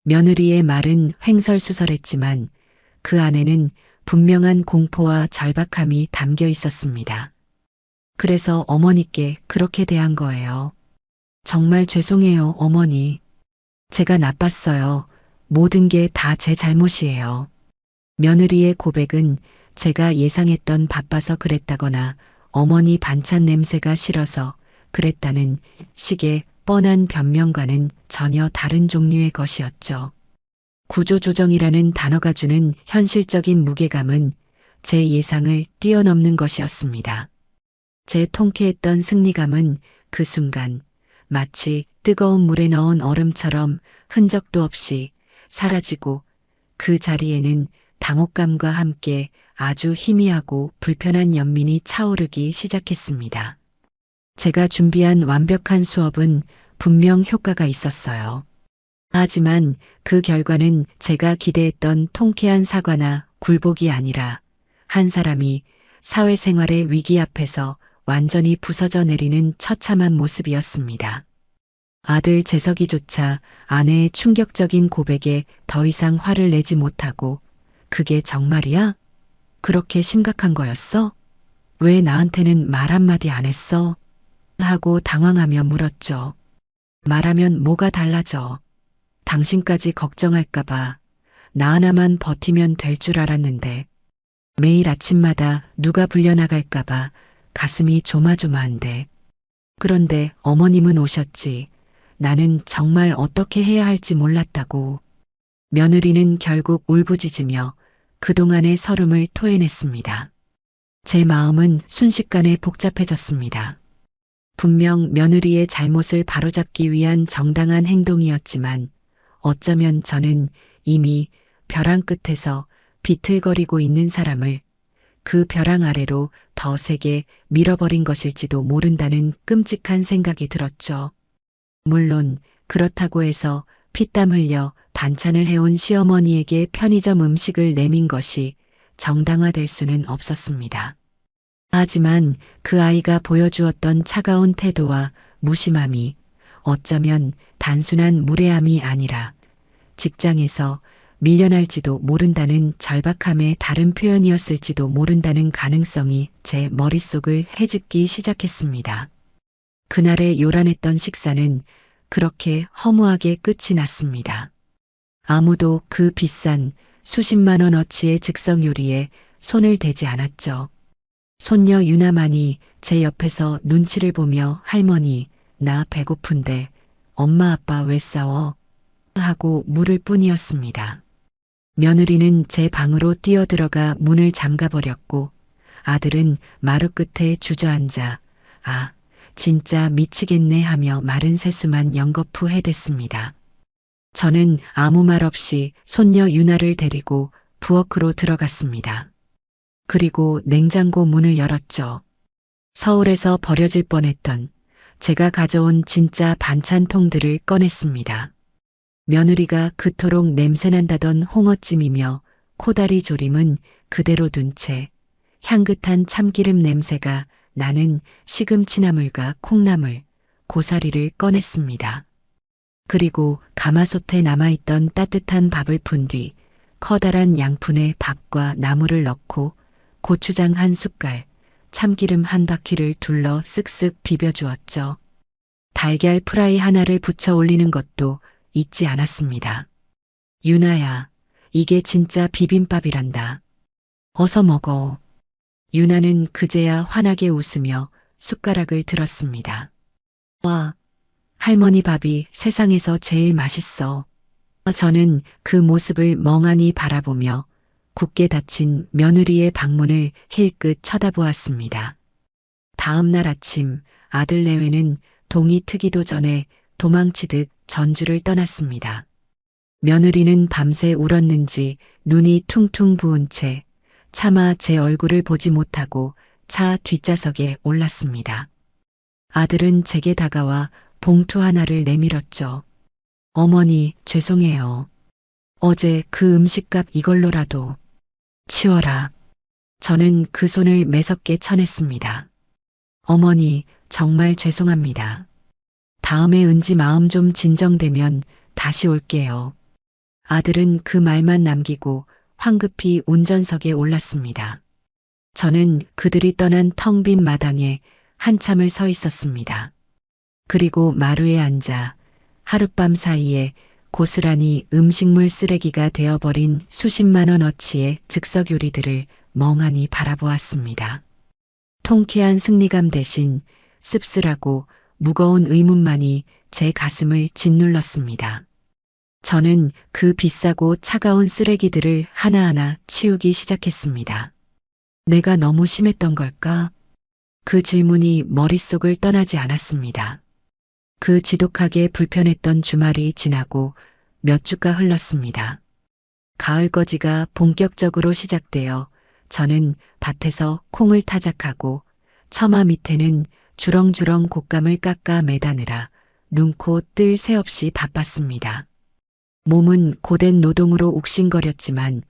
며느리의 말은 횡설수설했지만 그 안에는 분명한 공포와 절박함이 담겨 있었습니다. 그래서 어머니께 그렇게 대한 거예요. 정말 죄송해요, 어머니. 제가 나빴어요. 모든 게 다 제 잘못이에요. 며느리의 고백은 제가 예상했던 바빠서 그랬다거나 어머니 반찬 냄새가 싫어서 그랬다는 식의 뻔한 변명과는 전혀 다른 종류의 것이었죠. 구조조정이라는 단어가 주는 현실적인 무게감은 제 예상을 뛰어넘는 것이었습니다. 제 통쾌했던 승리감은 그 순간 마치 뜨거운 물에 넣은 얼음처럼 흔적도 없이 사라지고 그 자리에는 당혹감과 함께 아주 희미하고 불편한 연민이 차오르기 시작했습니다. 제가 준비한 완벽한 수업은 분명 효과가 있었어요. 하지만 그 결과는 제가 기대했던 통쾌한 사과나 굴복이 아니라 한 사람이 사회생활의 위기 앞에서 완전히 부서져 내리는 처참한 모습이었습니다. 아들 재석이조차 아내의 충격적인 고백에 더 이상 화를 내지 못하고 그게 정말이야? 그렇게 심각한 거였어? 왜 나한테는 말 한마디 안 했어? 하고 당황하며 물었죠. 말하면 뭐가 달라져? 당신까지 걱정할까봐 나 하나만 버티면 될 줄 알았는데. 매일 아침마다 누가 불려나갈까봐 가슴이 조마조마한데. 그런데 어머님은 오셨지. 나는 정말 어떻게 해야 할지 몰랐다고. 며느리는 결국 울부짖으며 그동안의 서름을 토해냈습니다. 제 마음은 순식간에 복잡해졌습니다. 분명 며느리의 잘못을 바로잡기 위한 정당한 행동이었지만 어쩌면 저는 이미 벼랑 끝에서 비틀거리고 있는 사람을 그 벼랑 아래로 더 세게 밀어버린 것일지도 모른다는 끔찍한 생각이 들었죠. 물론 그렇다고 해서 피땀 흘려 반찬을 해온 시어머니에게 편의점 음식을 내민 것이 정당화될 수는 없었습니다. 하지만 그 아이가 보여주었던 차가운 태도와 무심함이 어쩌면 단순한 무례함이 아니라 직장에서 밀려날지도 모른다는 절박함의 다른 표현이었을지도 모른다는 가능성이 제 머릿속을 헤집기 시작했습니다. 그날의 요란했던 식사는 그렇게 허무하게 끝이 났습니다. 아무도 그 비싼 수십만 원어치의 즉석 요리에 손을 대지 않았죠. 손녀 유나만이 제 옆에서 눈치를 보며 할머니, 나 배고픈데 엄마 아빠 왜 싸워? 하고 물을 뿐이었습니다. 며느리는 제 방으로 뛰어들어가 문을 잠가버렸고 아들은 마루 끝에 주저앉아 아, 진짜 미치겠네 하며 마른 세수만 연거푸 해댔습니다. 저는 아무 말 없이 손녀 유나를 데리고 부엌으로 들어갔습니다. 그리고 냉장고 문을 열었죠. 서울에서 버려질 뻔했던 제가 가져온 진짜 반찬통들을 꺼냈습니다. 며느리가 그토록 냄새난다던 홍어찜이며 코다리 조림은 그대로 둔 채 향긋한 참기름 냄새가 나는 시금치나물과 콩나물, 고사리를 꺼냈습니다. 그리고 가마솥에 남아있던 따뜻한 밥을 푼 뒤 커다란 양푼에 밥과 나물을 넣고 고추장 한 숟갈, 참기름 한 바퀴를 둘러 쓱쓱 비벼주었죠. 달걀 프라이 하나를 부쳐 올리는 것도 잊지 않았습니다. 유나야, 이게 진짜 비빔밥이란다. 어서 먹어. 유나는 그제야 환하게 웃으며 숟가락을 들었습니다. 와, 할머니 밥이 세상에서 제일 맛있어. 저는 그 모습을 멍하니 바라보며 굳게 닫힌 며느리의 방문을 힐끗 쳐다보았습니다. 다음 날 아침 아들 내외는 동이 트기도 전에 도망치듯 전주를 떠났습니다. 며느리는 밤새 울었는지 눈이 퉁퉁 부은 채 차마 제 얼굴을 보지 못하고 차 뒷좌석에 올랐습니다. 아들은 제게 다가와 봉투 하나를 내밀었죠. 어머니, 죄송해요. 어제 그 음식값 이걸로라도 치워라. 저는 그 손을 매섭게 쳐냈습니다. 어머니, 정말 죄송합니다. 다음에 은지 마음 좀 진정되면 다시 올게요. 아들은 그 말만 남기고 황급히 운전석에 올랐습니다. 저는 그들이 떠난 텅 빈 마당에 한참을 서 있었습니다. 그리고 마루에 앉아 하룻밤 사이에 고스란히 음식물 쓰레기가 되어버린 수십만 원어치의 즉석 요리들을 멍하니 바라보았습니다. 통쾌한 승리감 대신 씁쓸하고 무거운 의문만이 제 가슴을 짓눌렀습니다. 저는 그 비싸고 차가운 쓰레기들을 하나하나 치우기 시작했습니다. 내가 너무 심했던 걸까? 그 질문이 머릿속을 떠나지 않았습니다. 그 지독하게 불편했던 주말이 지나고 몇 주가 흘렀습니다. 가을거지가 본격적으로 시작되어 저는 밭에서 콩을 타작하고 처마 밑에는 주렁주렁 곶감을 깎아 매다느라 눈코 뜰 새 없이 바빴습니다. 몸은 고된 노동으로 욱신거렸지만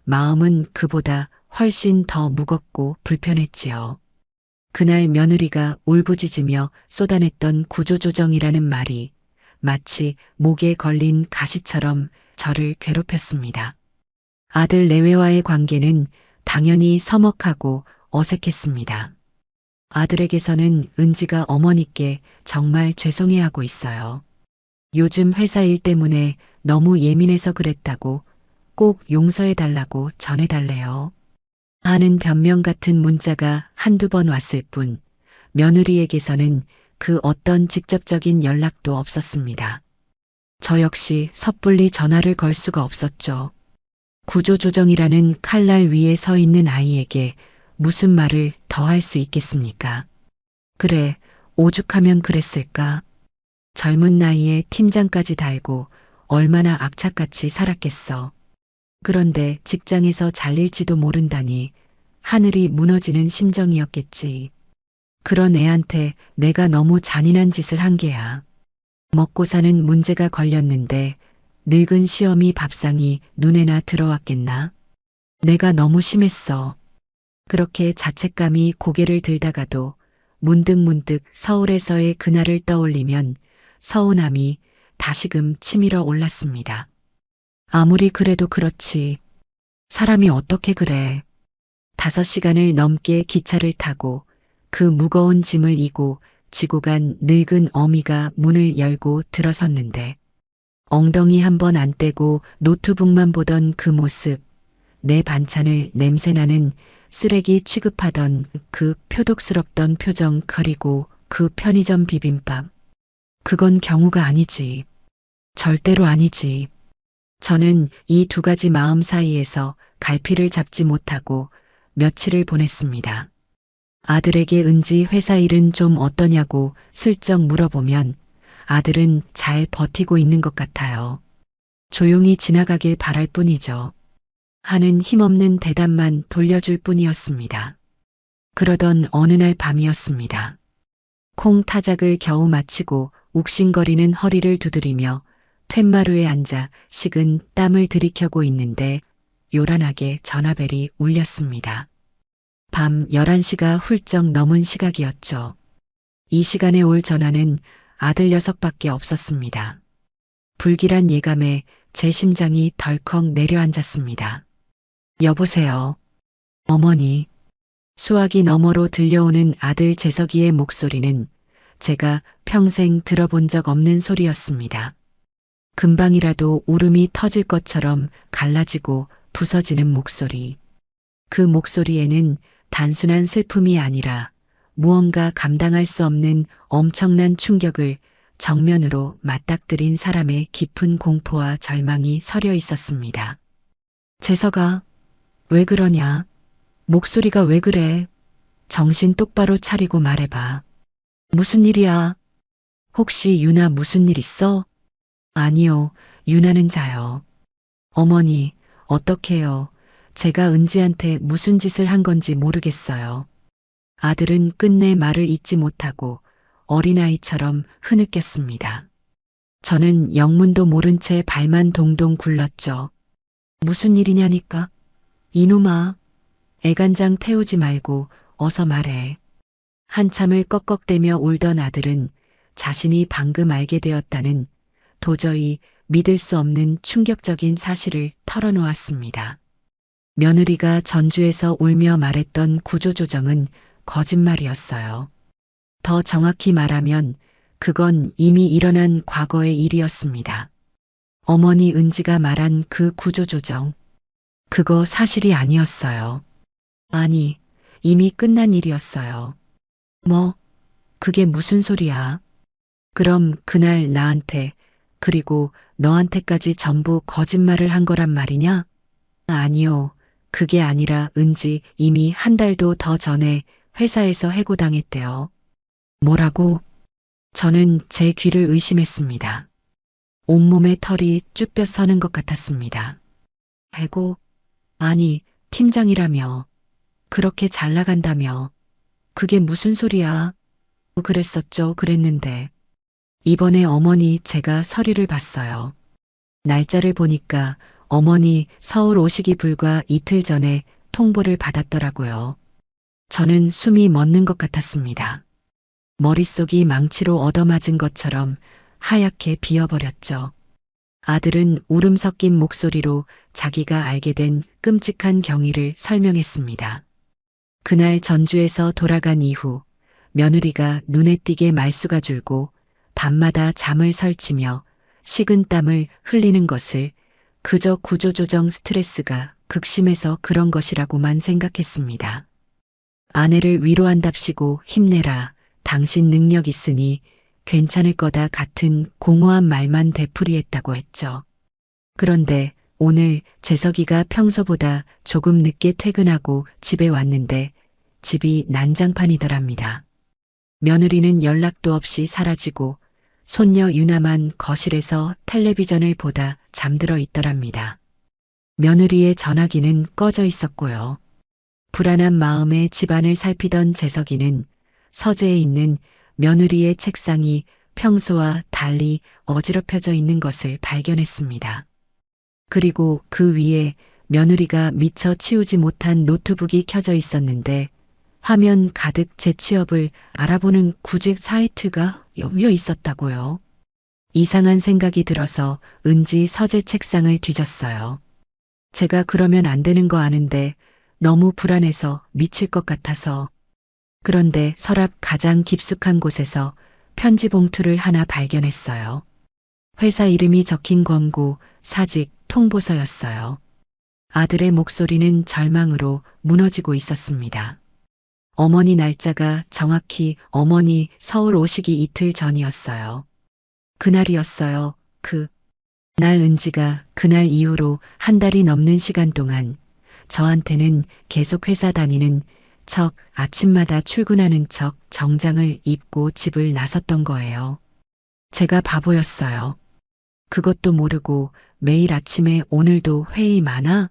마음은 그보다 훨씬 더 무겁고 불편했지요. 그날 며느리가 울부짖으며 쏟아냈던 구조조정이라는 말이 마치 목에 걸린 가시처럼 저를 괴롭혔습니다. 아들 내외와의 관계는 당연히 서먹하고 어색했습니다. 아들에게서는 은지가 어머니께 정말 죄송해하고 있어요. 요즘 회사 일 때문에 너무 예민해서 그랬다고 꼭 용서해달라고 전해달래요. 하는 변명 같은 문자가 한두 번 왔을 뿐 며느리에게서는 그 어떤 직접적인 연락도 없었습니다. 저 역시 섣불리 전화를 걸 수가 없었죠. 구조조정이라는 칼날 위에 서 있는 아이에게 무슨 말을 더 할 수 있겠습니까? 그래, 오죽하면 그랬을까? 젊은 나이에 팀장까지 달고 얼마나 악착같이 살았겠어. 그런데 직장에서 잘릴지도 모른다니 하늘이 무너지는 심정이었겠지. 그런 애한테 내가 너무 잔인한 짓을 한 게야. 먹고 사는 문제가 걸렸는데 늙은 시어미 밥상이 눈에나 들어왔겠나? 내가 너무 심했어. 그렇게 자책감이 고개를 들다가도 문득문득 서울에서의 그날을 떠올리면 서운함이 다시금 치밀어 올랐습니다. 아무리 그래도 그렇지. 사람이 어떻게 그래. 5시간을 넘게 기차를 타고 그 무거운 짐을 지고 간 늙은 어미가 문을 열고 들어섰는데 엉덩이 한 번 안 떼고 노트북만 보던 그 모습, 내 반찬을 냄새나는 쓰레기 취급하던 그 표독스럽던 표정 그리고 그 편의점 비빔밥. 그건 경우가 아니지. 절대로 아니지. 저는 이 두 가지 마음 사이에서 갈피를 잡지 못하고 며칠을 보냈습니다. 아들에게 은지 회사 일은 좀 어떠냐고 슬쩍 물어보면 아들은 잘 버티고 있는 것 같아요. 조용히 지나가길 바랄 뿐이죠. 하는 힘없는 대답만 돌려줄 뿐이었습니다. 그러던 어느 날 밤이었습니다. 콩 타작을 겨우 마치고 욱신거리는 허리를 두드리며 툇마루에 앉아 식은 땀을 들이켜고 있는데 요란하게 전화벨이 울렸습니다. 밤 11시가 훌쩍 넘은 시각이었죠. 이 시간에 올 전화는 아들 녀석밖에 없었습니다. 불길한 예감에 제 심장이 덜컥 내려앉았습니다. 여보세요. 어머니. 수화기 너머로 들려오는 아들 재석이의 목소리는 제가 평생 들어본 적 없는 소리였습니다. 금방이라도 울음이 터질 것처럼 갈라지고 부서지는 목소리. 그 목소리에는 단순한 슬픔이 아니라 무언가 감당할 수 없는 엄청난 충격을 정면으로 맞닥뜨린 사람의 깊은 공포와 절망이 서려 있었습니다. 재석아, 왜 그러냐? 목소리가 왜 그래? 정신 똑바로 차리고 말해봐. 무슨 일이야? 혹시 유나 무슨 일 있어? 아니요, 유나는 자요. 어머니, 어떡해요. 제가 은지한테 무슨 짓을 한 건지 모르겠어요. 아들은 끝내 말을 잇지 못하고 어린아이처럼 흐느꼈습니다. 저는 영문도 모른 채 발만 동동 굴렀죠. 무슨 일이냐니까? 이놈아, 애간장 태우지 말고 어서 말해. 한참을 꺽꺽대며 울던 아들은 자신이 방금 알게 되었다는 도저히 믿을 수 없는 충격적인 사실을 털어놓았습니다. 며느리가 전주에서 울며 말했던 구조조정은 거짓말이었어요. 더 정확히 말하면 그건 이미 일어난 과거의 일이었습니다. 어머니 은지가 말한 그 구조조정. 그거 사실이 아니었어요. 아니, 이미 끝난 일이었어요. 뭐, 그게 무슨 소리야? 그럼 그날 나한테, 그리고 너한테까지 전부 거짓말을 한 거란 말이냐? 아니요. 그게 아니라 은지 이미 한 달도 더 전에 회사에서 해고당했대요. 뭐라고? 저는 제 귀를 의심했습니다. 온몸에 털이 쭈뼛 서는 것 같았습니다. 해고? 아니, 팀장이라며. 그렇게 잘 나간다며. 그게 무슨 소리야? 그랬었죠, 그랬는데. 이번에 어머니 제가 서류를 봤어요. 날짜를 보니까 어머니 서울 오시기 불과 이틀 전에 통보를 받았더라고요. 저는 숨이 멎는 것 같았습니다. 머릿속이 망치로 얻어맞은 것처럼 하얗게 비어버렸죠. 아들은 울음 섞인 목소리로 자기가 알게 된 끔찍한 경위를 설명했습니다. 그날 전주에서 돌아간 이후 며느리가 눈에 띄게 말수가 줄고 밤마다 잠을 설치며 식은 땀을 흘리는 것을 그저 구조조정 스트레스가 극심해서 그런 것이라고만 생각했습니다. 아내를 위로한답시고 힘내라. 당신 능력 있으니 괜찮을 거다 같은 공허한 말만 되풀이했다고 했죠. 그런데 오늘 재석이가 평소보다 조금 늦게 퇴근하고 집에 왔는데 집이 난장판이더랍니다. 며느리는 연락도 없이 사라지고 손녀 유나만 거실에서 텔레비전을 보다 잠들어 있더랍니다. 며느리의 전화기는 꺼져 있었고요. 불안한 마음에 집안을 살피던 재석이는 서재에 있는 며느리의 책상이 평소와 달리 어지럽혀져 있는 것을 발견했습니다. 그리고 그 위에 며느리가 미처 치우지 못한 노트북이 켜져 있었는데 화면 가득 재취업을 알아보는 구직 사이트가 열려 있었다고요. 이상한 생각이 들어서 은지 서재 책상을 뒤졌어요. 제가 그러면 안 되는 거 아는데 너무 불안해서 미칠 것 같아서. 그런데 서랍 가장 깊숙한 곳에서 편지 봉투를 하나 발견했어요. 회사 이름이 적힌 권고, 사직, 통보서였어요. 아들의 목소리는 절망으로 무너지고 있었습니다. 어머니 날짜가 정확히 어머니 서울 오시기 이틀 전이었어요. 그날이었어요. 날 은지가 그날 이후로 한 달이 넘는 시간 동안 저한테는 계속 회사 다니는 척, 아침마다 출근하는 척 정장을 입고 집을 나섰던 거예요. 제가 바보였어요. 그것도 모르고 매일 아침에 오늘도 회의 많아?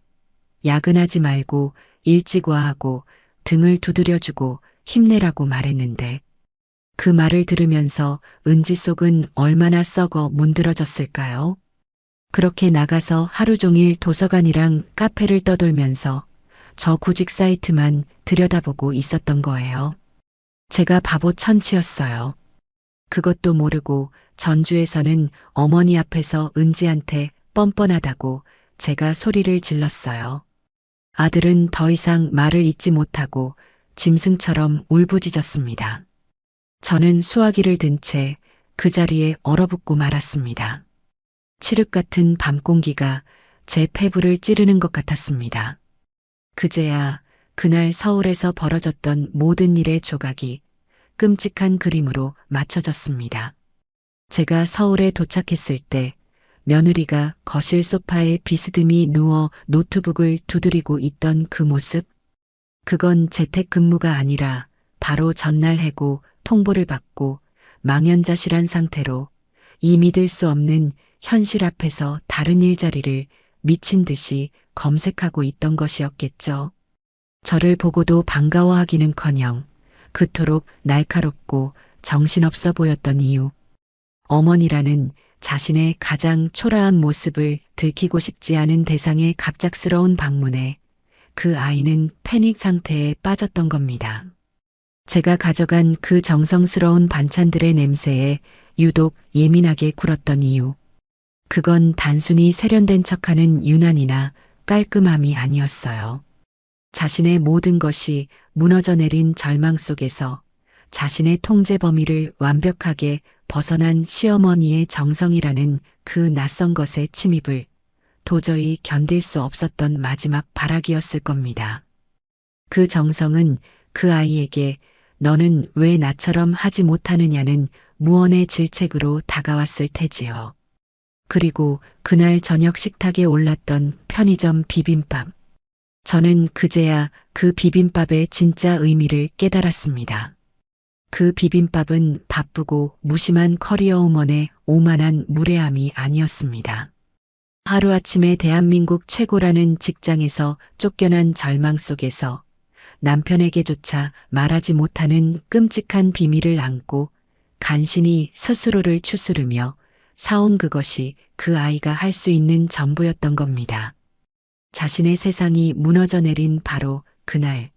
야근하지 말고 일찍 와 하고 등을 두드려주고 힘내라고 말했는데 그 말을 들으면서 은지 속은 얼마나 썩어 문드러졌을까요? 그렇게 나가서 하루 종일 도서관이랑 카페를 떠돌면서 저 구직 사이트만 들여다보고 있었던 거예요. 제가 바보 천치였어요. 그것도 모르고 전주에서는 어머니 앞에서 은지한테 뻔뻔하다고 제가 소리를 질렀어요. 아들은 더 이상 말을 잇지 못하고 짐승처럼 울부짖었습니다. 저는 수화기를 든 채 그 자리에 얼어붙고 말았습니다. 칠흑 같은 밤 공기가 제 폐부를 찌르는 것 같았습니다. 그제야 그날 서울에서 벌어졌던 모든 일의 조각이 끔찍한 그림으로 맞춰졌습니다. 제가 서울에 도착했을 때 며느리가 거실 소파에 비스듬히 누워 노트북을 두드리고 있던 그 모습, 그건 재택근무가 아니라 바로 전날 해고 통보를 받고 망연자실한 상태로 이 믿을 수 없는 현실 앞에서 다른 일자리를 미친 듯이 검색하고 있던 것이었겠죠. 저를 보고도 반가워하기는커녕 그토록 날카롭고 정신없어 보였던 이유. 어머니라는 자신의 가장 초라한 모습을 들키고 싶지 않은 대상의 갑작스러운 방문에 그 아이는 패닉 상태에 빠졌던 겁니다. 제가 가져간 그 정성스러운 반찬들의 냄새에 유독 예민하게 굴었던 이유. 그건 단순히 세련된 척하는 유난이나 깔끔함이 아니었어요. 자신의 모든 것이 무너져 내린 절망 속에서 자신의 통제 범위를 완벽하게 벗어난 시어머니의 정성이라는 그 낯선 것의 침입을 도저히 견딜 수 없었던 마지막 발악이었을 겁니다. 그 정성은 그 아이에게 너는 왜 나처럼 하지 못하느냐는 무언의 질책으로 다가왔을 테지요. 그리고 그날 저녁 식탁에 올랐던 편의점 비빔밥. 저는 그제야 그 비빔밥의 진짜 의미를 깨달았습니다. 그 비빔밥은 바쁘고 무심한 커리어우먼의 오만한 무례함이 아니었습니다. 하루아침에 대한민국 최고라는 직장에서 쫓겨난 절망 속에서 남편에게조차 말하지 못하는 끔찍한 비밀을 안고 간신히 스스로를 추스르며 사온 그것이 그 아이가 할 수 있는 전부였던 겁니다. 자신의 세상이 무너져 내린 바로 그날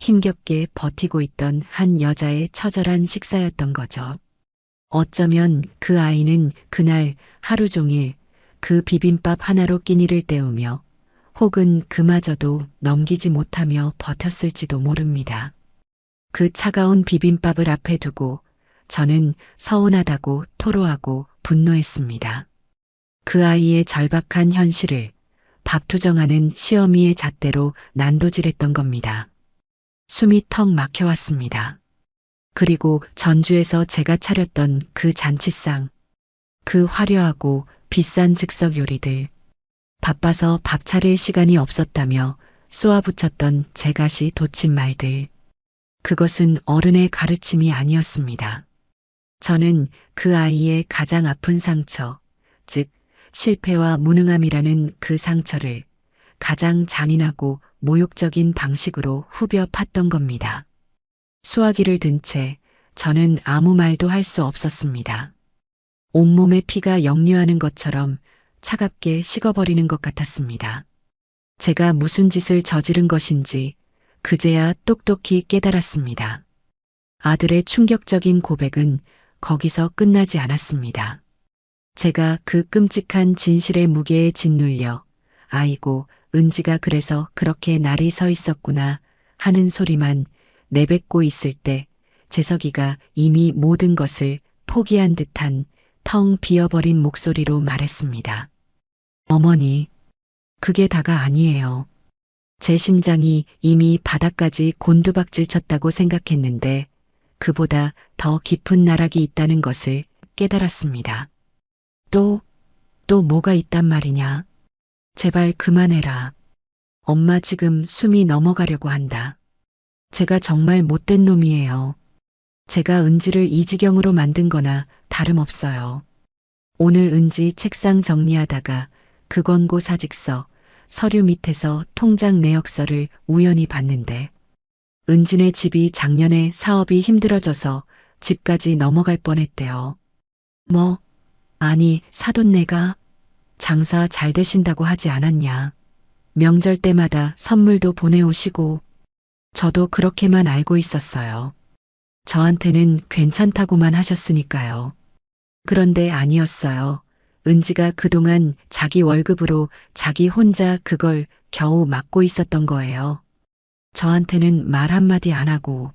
힘겹게 버티고 있던 한 여자의 처절한 식사였던 거죠. 어쩌면 그 아이는 그날 하루 종일 그 비빔밥 하나로 끼니를 때우며 혹은 그마저도 넘기지 못하며 버텼을지도 모릅니다. 그 차가운 비빔밥을 앞에 두고 저는 서운하다고 토로하고 분노했습니다. 그 아이의 절박한 현실을 밥투정하는 시어미의 잣대로 난도질했던 겁니다. 숨이 턱 막혀왔습니다. 그리고 전주에서 제가 차렸던 그 잔치상, 그 화려하고 비싼 즉석 요리들, 바빠서 밥 차릴 시간이 없었다며 쏘아붙였던 제가시 돋친 말들, 그것은 어른의 가르침이 아니었습니다. 저는 그 아이의 가장 아픈 상처, 즉 실패와 무능함이라는 그 상처를 가장 잔인하고 모욕적인 방식으로 후벼 팠던 겁니다. 수화기를 든 채 저는 아무 말도 할 수 없었습니다. 온몸에 피가 역류하는 것처럼 차갑게 식어버리는 것 같았습니다. 제가 무슨 짓을 저지른 것인지 그제야 똑똑히 깨달았습니다. 아들의 충격적인 고백은 거기서 끝나지 않았습니다. 제가 그 끔찍한 진실의 무게에 짓눌려 아이고 은지가 그래서 그렇게 날이 서 있었구나 하는 소리만 내뱉고 있을 때 재석이가 이미 모든 것을 포기한 듯한 텅 비어버린 목소리로 말했습니다. 어머니, 그게 다가 아니에요. 제 심장이 이미 바닥까지 곤두박질 쳤다고 생각했는데 그보다 더 깊은 나락이 있다는 것을 깨달았습니다. 또 뭐가 있단 말이냐? 제발 그만해라. 엄마 지금 숨이 넘어가려고 한다. 제가 정말 못된 놈이에요. 제가 은지를 이 지경으로 만든 거나 다름없어요. 오늘 은지 책상 정리하다가 그 권고 사직서, 서류 밑에서 통장 내역서를 우연히 봤는데 은지네 집이 작년에 사업이 힘들어져서 집까지 넘어갈 뻔했대요. 뭐? 아니, 사돈네가 장사 잘 되신다고 하지 않았냐. 명절 때마다 선물도 보내오시고 저도 그렇게만 알고 있었어요. 저한테는 괜찮다고만 하셨으니까요. 그런데 아니었어요. 은지가 그동안 자기 월급으로 자기 혼자 그걸 겨우 막고 있었던 거예요. 저한테는 말 한마디 안 하고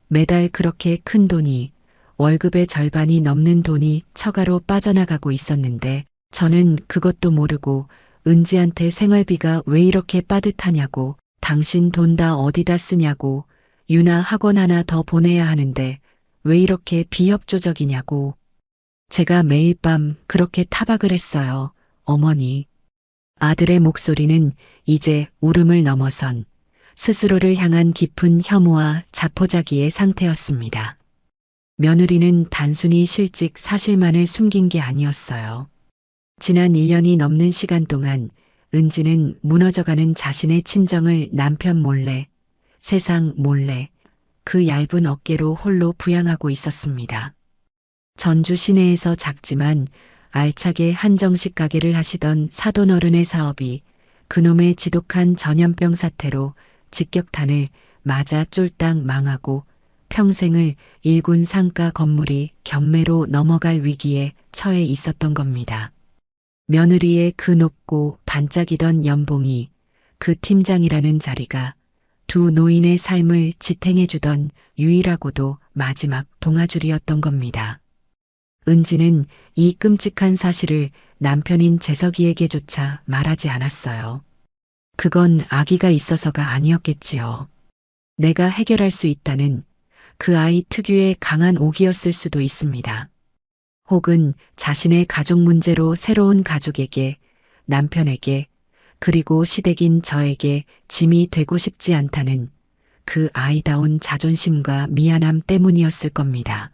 매달 그렇게 큰 돈이 월급의 절반이 넘는 돈이 처가로 빠져나가고 있었는데 저는 그것도 모르고 은지한테 생활비가 왜 이렇게 빠듯하냐고 당신 돈 다 어디다 쓰냐고 유나 학원 하나 더 보내야 하는데 왜 이렇게 비협조적이냐고 제가 매일 밤 그렇게 타박을 했어요. 어머니. 아들의 목소리는 이제 울음을 넘어선 스스로를 향한 깊은 혐오와 자포자기의 상태였습니다. 며느리는 단순히 실직 사실만을 숨긴 게 아니었어요. 지난 1년이 넘는 시간 동안 은지는 무너져가는 자신의 친정을 남편 몰래, 세상 몰래 그 얇은 어깨로 홀로 부양하고 있었습니다. 전주 시내에서 작지만 알차게 한정식 가게를 하시던 사돈어른의 사업이 그놈의 지독한 전염병 사태로 직격탄을 맞아 쫄딱 망하고 평생을 일군 상가 건물이 경매로 넘어갈 위기에 처해 있었던 겁니다. 며느리의 그 높고 반짝이던 연봉이 그 팀장이라는 자리가 두 노인의 삶을 지탱해주던 유일하고도 마지막 동아줄이었던 겁니다. 은지는 이 끔찍한 사실을 남편인 재석이에게조차 말하지 않았어요. 그건 아기가 있어서가 아니었겠지요. 내가 해결할 수 있다는 그 아이 특유의 강한 옥이었을 수도 있습니다. 혹은 자신의 가족 문제로 새로운 가족에게, 남편에게, 그리고 시댁인 저에게 짐이 되고 싶지 않다는 그 아이다운 자존심과 미안함 때문이었을 겁니다.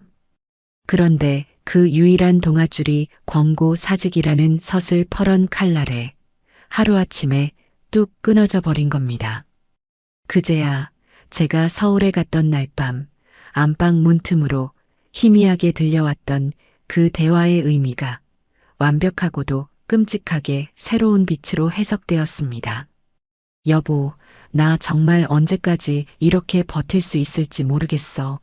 그런데 그 유일한 동아줄이 권고 사직이라는 서슬 퍼런 칼날에 하루아침에 뚝 끊어져 버린 겁니다. 그제야 제가 서울에 갔던 날 밤 안방 문틈으로 희미하게 들려왔던 그 대화의 의미가 완벽하고도 끔찍하게 새로운 빛으로 해석되었습니다. 여보, 나 정말 언제까지 이렇게 버틸 수 있을지 모르겠어.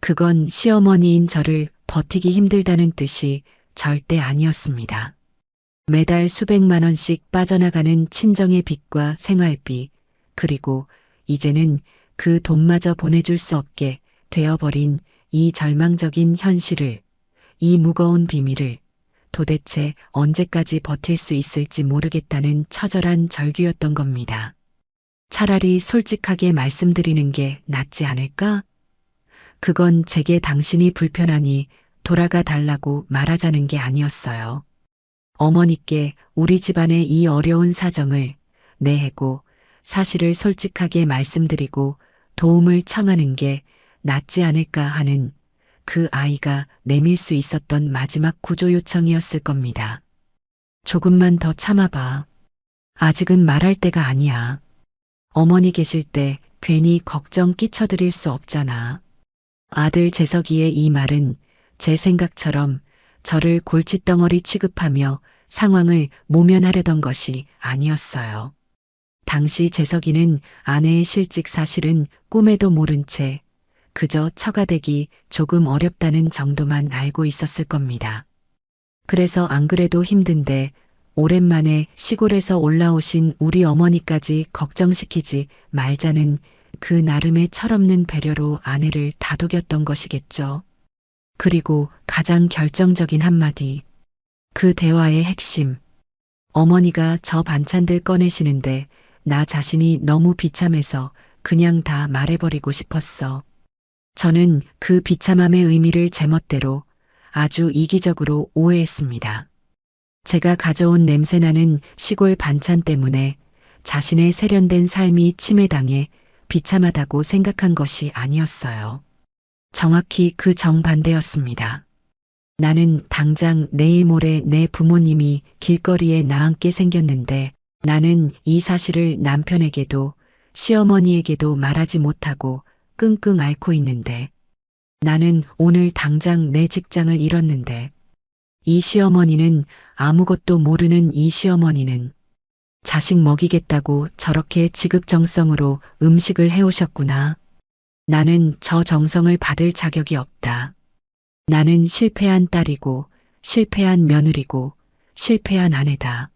그건 시어머니인 저를 버티기 힘들다는 뜻이 절대 아니었습니다. 매달 수백만 원씩 빠져나가는 친정의 빚과 생활비, 그리고 이제는 그 돈마저 보내줄 수 없게 되어버린 이 절망적인 현실을, 이 무거운 비밀을 도대체 언제까지 버틸 수 있을지 모르겠다는 처절한 절규였던 겁니다. 차라리 솔직하게 말씀드리는 게 낫지 않을까? 그건 제게 당신이 불편하니 돌아가 달라고 말하자는 게 아니었어요. 어머니께 우리 집안의 이 어려운 사정을 내해고 사실을 솔직하게 말씀드리고 도움을 청하는 게 낫지 않을까 하는 그 아이가 내밀 수 있었던 마지막 구조 요청이었을 겁니다. 조금만 더 참아봐. 아직은 말할 때가 아니야. 어머니 계실 때 괜히 걱정 끼쳐드릴 수 없잖아. 아들 재석이의 이 말은 제 생각처럼 저를 골칫덩어리 취급하며 상황을 모면하려던 것이 아니었어요. 당시 재석이는 아내의 실직 사실은 꿈에도 모른 채 그저 처가되기 조금 어렵다는 정도만 알고 있었을 겁니다. 그래서 안 그래도 힘든데 오랜만에 시골에서 올라오신 우리 어머니까지 걱정시키지 말자는 그 나름의 철없는 배려로 아내를 다독였던 것이겠죠. 그리고 가장 결정적인 한마디. 그 대화의 핵심. 어머니가 저 반찬들 꺼내시는데 나 자신이 너무 비참해서 그냥 다 말해버리고 싶었어. 저는 그 비참함의 의미를 제멋대로 아주 이기적으로 오해했습니다. 제가 가져온 냄새나는 시골 반찬 때문에 자신의 세련된 삶이 침해당해 비참하다고 생각한 것이 아니었어요. 정확히 그 정반대였습니다. 나는 당장 내일 모레 내 부모님이 길거리에 나앉게 생겼는데 나는 이 사실을 남편에게도 시어머니에게도 말하지 못하고 끙끙 앓고 있는데 나는 오늘 당장 내 직장을 잃었는데 이 시어머니는 아무것도 모르는 이 시어머니는 자식 먹이겠다고 저렇게 지극정성으로 음식을 해오셨구나. 나는 저 정성을 받을 자격이 없다. 나는 실패한 딸이고 실패한 며느리고 실패한 아내다.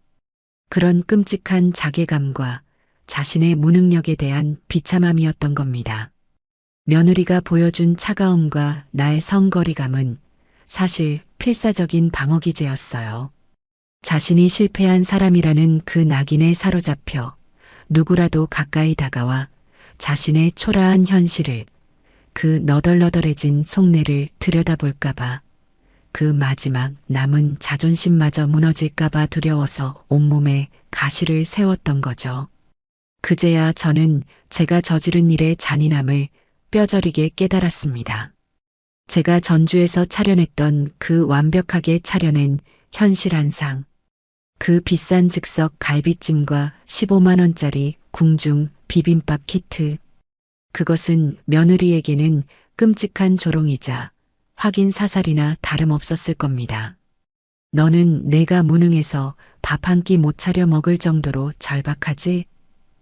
그런 끔찍한 자괴감과 자신의 무능력에 대한 비참함이었던 겁니다. 며느리가 보여준 차가움과 나의 성거리감은 사실 필사적인 방어기제였어요. 자신이 실패한 사람이라는 그 낙인에 사로잡혀 누구라도 가까이 다가와 자신의 초라한 현실을 그 너덜너덜해진 속내를 들여다볼까봐 그 마지막 남은 자존심마저 무너질까봐 두려워서 온몸에 가시를 세웠던 거죠. 그제야 저는 제가 저지른 일의 잔인함을 뼈저리게 깨달았습니다. 제가 전주에서 차려냈던 그 완벽하게 차려낸 현실 한 상, 그 비싼 즉석 갈비찜과 15만 원짜리 궁중 비빔밥 키트, 그것은 며느리에게는 끔찍한 조롱이자 확인 사살이나 다름없었을 겁니다. 너는 내가 무능해서 밥 한 끼 못 차려 먹을 정도로 절박하지?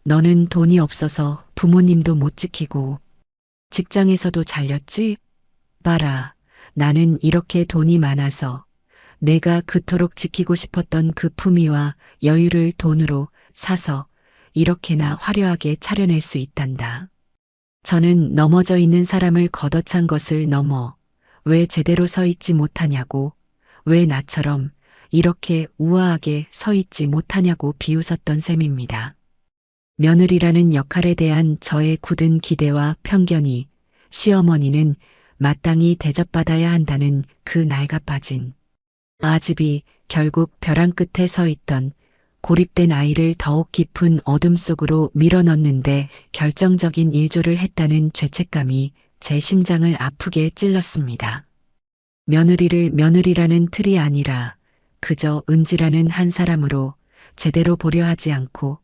너는 돈이 없어서 부모님도 못 지키고 직장에서도 잘렸지? 봐라, 나는 이렇게 돈이 많아서 내가 그토록 지키고 싶었던 그 품위와 여유를 돈으로 사서 이렇게나 화려하게 차려낼 수 있단다. 저는 넘어져 있는 사람을 걷어찬 것을 넘어 왜 제대로 서 있지 못하냐고, 왜 나처럼 이렇게 우아하게 서 있지 못하냐고 비웃었던 셈입니다. 며느리라는 역할에 대한 저의 굳은 기대와 편견이 시어머니는 마땅히 대접받아야 한다는 그 낡아빠진 아집이 결국 벼랑 끝에 서 있던 고립된 아이를 더욱 깊은 어둠 속으로 밀어넣는데 결정적인 일조를 했다는 죄책감이 제 심장을 아프게 찔렀습니다. 며느리를 며느리라는 틀이 아니라 그저 은지라는 한 사람으로 제대로 보려 하지 않고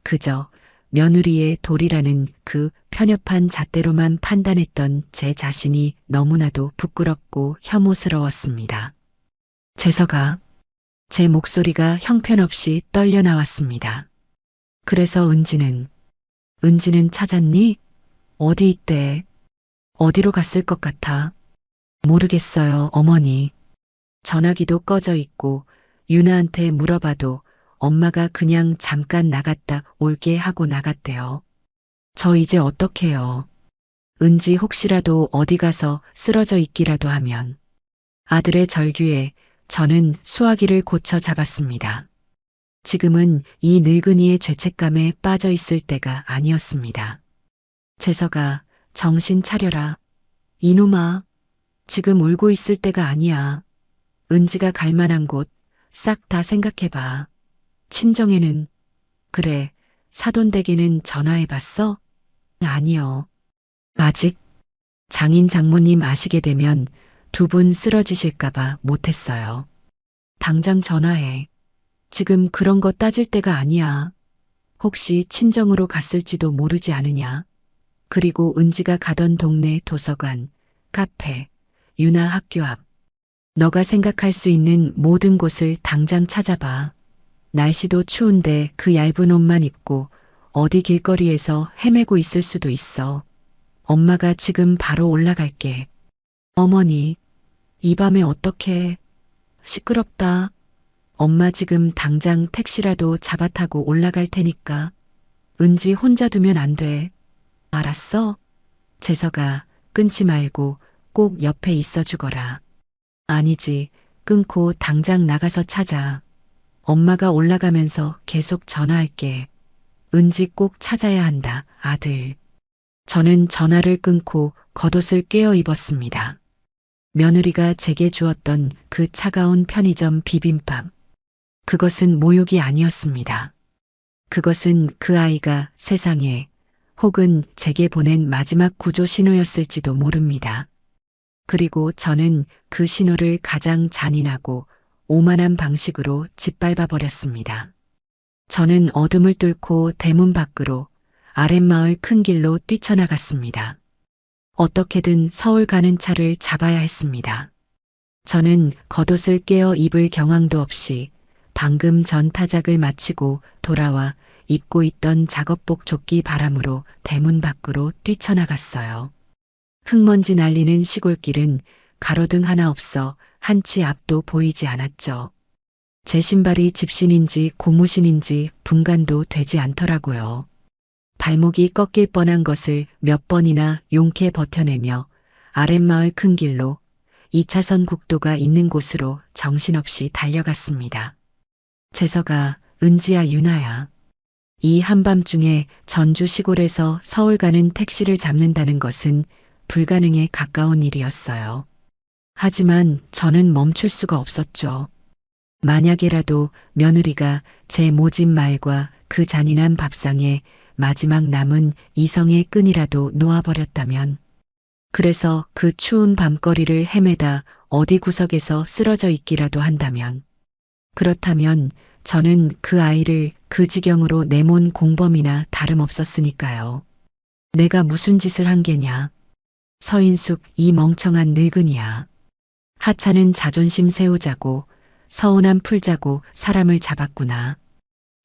그저 며느리의 도리라는 그 편협한 잣대로만 판단했던 제 자신이 너무나도 부끄럽고 혐오스러웠습니다. 재석아, 제 목소리가 형편없이 떨려 나왔습니다. 그래서 은지는 찾았니? 어디 있대? 어디로 갔을 것 같아? 모르겠어요, 어머니. 전화기도 꺼져 있고 유나한테 물어봐도 엄마가 그냥 잠깐 나갔다 올게 하고 나갔대요. 저 이제 어떡해요. 은지 혹시라도 어디 가서 쓰러져 있기라도 하면. 아들의 절규에 저는 수화기를 고쳐 잡았습니다. 지금은 이 늙은이의 죄책감에 빠져 있을 때가 아니었습니다. 재석아, 정신 차려라. 이놈아, 지금 울고 있을 때가 아니야. 은지가 갈 만한 곳 싹 다 생각해봐. 친정에는, 그래, 사돈댁에는 전화해봤어? 아니요. 아직? 장인 장모님 아시게 되면 두 분 쓰러지실까봐 못했어요. 당장 전화해. 지금 그런 거 따질 때가 아니야. 혹시 친정으로 갔을지도 모르지 않으냐. 그리고 은지가 가던 동네 도서관, 카페, 유나 학교 앞. 너가 생각할 수 있는 모든 곳을 당장 찾아봐. 날씨도 추운데 그 얇은 옷만 입고 어디 길거리에서 헤매고 있을 수도 있어. 엄마가 지금 바로 올라갈게. 어머니, 이 밤에 어떡해. 시끄럽다. 엄마 지금 당장 택시라도 잡아 타고 올라갈 테니까. 은지 혼자 두면 안 돼. 알았어? 재석아, 끊지 말고 꼭 옆에 있어 주거라. 아니지, 끊고 당장 나가서 찾아. 엄마가 올라가면서 계속 전화할게. 은지 꼭 찾아야 한다, 아들. 저는 전화를 끊고 겉옷을 꿰어 입었습니다. 며느리가 제게 주었던 그 차가운 편의점 비빔밥. 그것은 모욕이 아니었습니다. 그것은 그 아이가 세상에 혹은 제게 보낸 마지막 구조 신호였을지도 모릅니다. 그리고 저는 그 신호를 가장 잔인하고 오만한 방식으로 짓밟아 버렸습니다. 저는 어둠을 뚫고 대문 밖으로 아랫마을 큰 길로 뛰쳐나갔습니다. 어떻게든 서울 가는 차를 잡아야 했습니다. 저는 겉옷을 깨어 입을 경황도 없이 방금 전 타작을 마치고 돌아와 입고 있던 작업복 조끼 바람으로 대문 밖으로 뛰쳐나갔어요. 흙먼지 날리는 시골길은 가로등 하나 없어 한 치 앞도 보이지 않았죠. 제 신발이 집신인지 고무신인지 분간도 되지 않더라고요. 발목이 꺾일 뻔한 것을 몇 번이나 용케 버텨내며 아랫마을 큰 길로 2차선 국도가 있는 곳으로 정신없이 달려갔습니다. 재석아, 은지야, 유나야. 이 한밤중에 전주 시골에서 서울 가는 택시를 잡는다는 것은 불가능에 가까운 일이었어요. 하지만 저는 멈출 수가 없었죠. 만약에라도 며느리가 제 모진 말과 그 잔인한 밥상에 마지막 남은 이성의 끈이라도 놓아버렸다면, 그래서 그 추운 밤거리를 헤매다 어디 구석에서 쓰러져 있기라도 한다면, 그렇다면 저는 그 아이를 그 지경으로 내몬 공범이나 다름없었으니까요. 내가 무슨 짓을 한 게냐. 서인숙, 이 멍청한 늙은이야. 하찮은 자존심 세우자고 서운함 풀자고 사람을 잡았구나.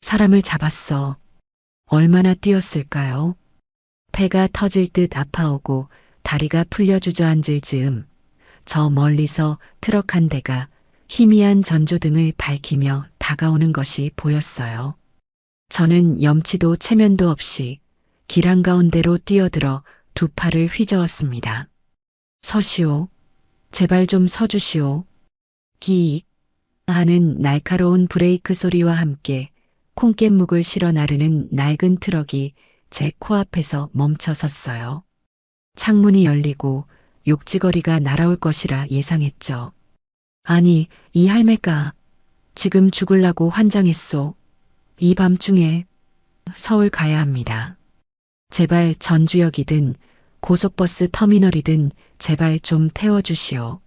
사람을 잡았어. 얼마나 뛰었을까요? 폐가 터질 듯 아파오고 다리가 풀려 주저앉을 즈음 저 멀리서 트럭 한 대가 희미한 전조등을 밝히며 다가오는 것이 보였어요. 저는 염치도 체면도 없이 길 한가운데로 뛰어들어 두 팔을 휘저었습니다. 서시오. 제발 좀 서주시오. 기익 하는 날카로운 브레이크 소리와 함께 콩깻묵을 실어 나르는 낡은 트럭이 제 코앞에서 멈춰 섰어요. 창문이 열리고 욕지거리가 날아올 것이라 예상했죠. 아니, 이 할매가 지금 죽을라고 환장했소. 이 밤중에 서울 가야 합니다. 제발 전주역이든 고속버스 터미널이든 제발 좀 태워주시오.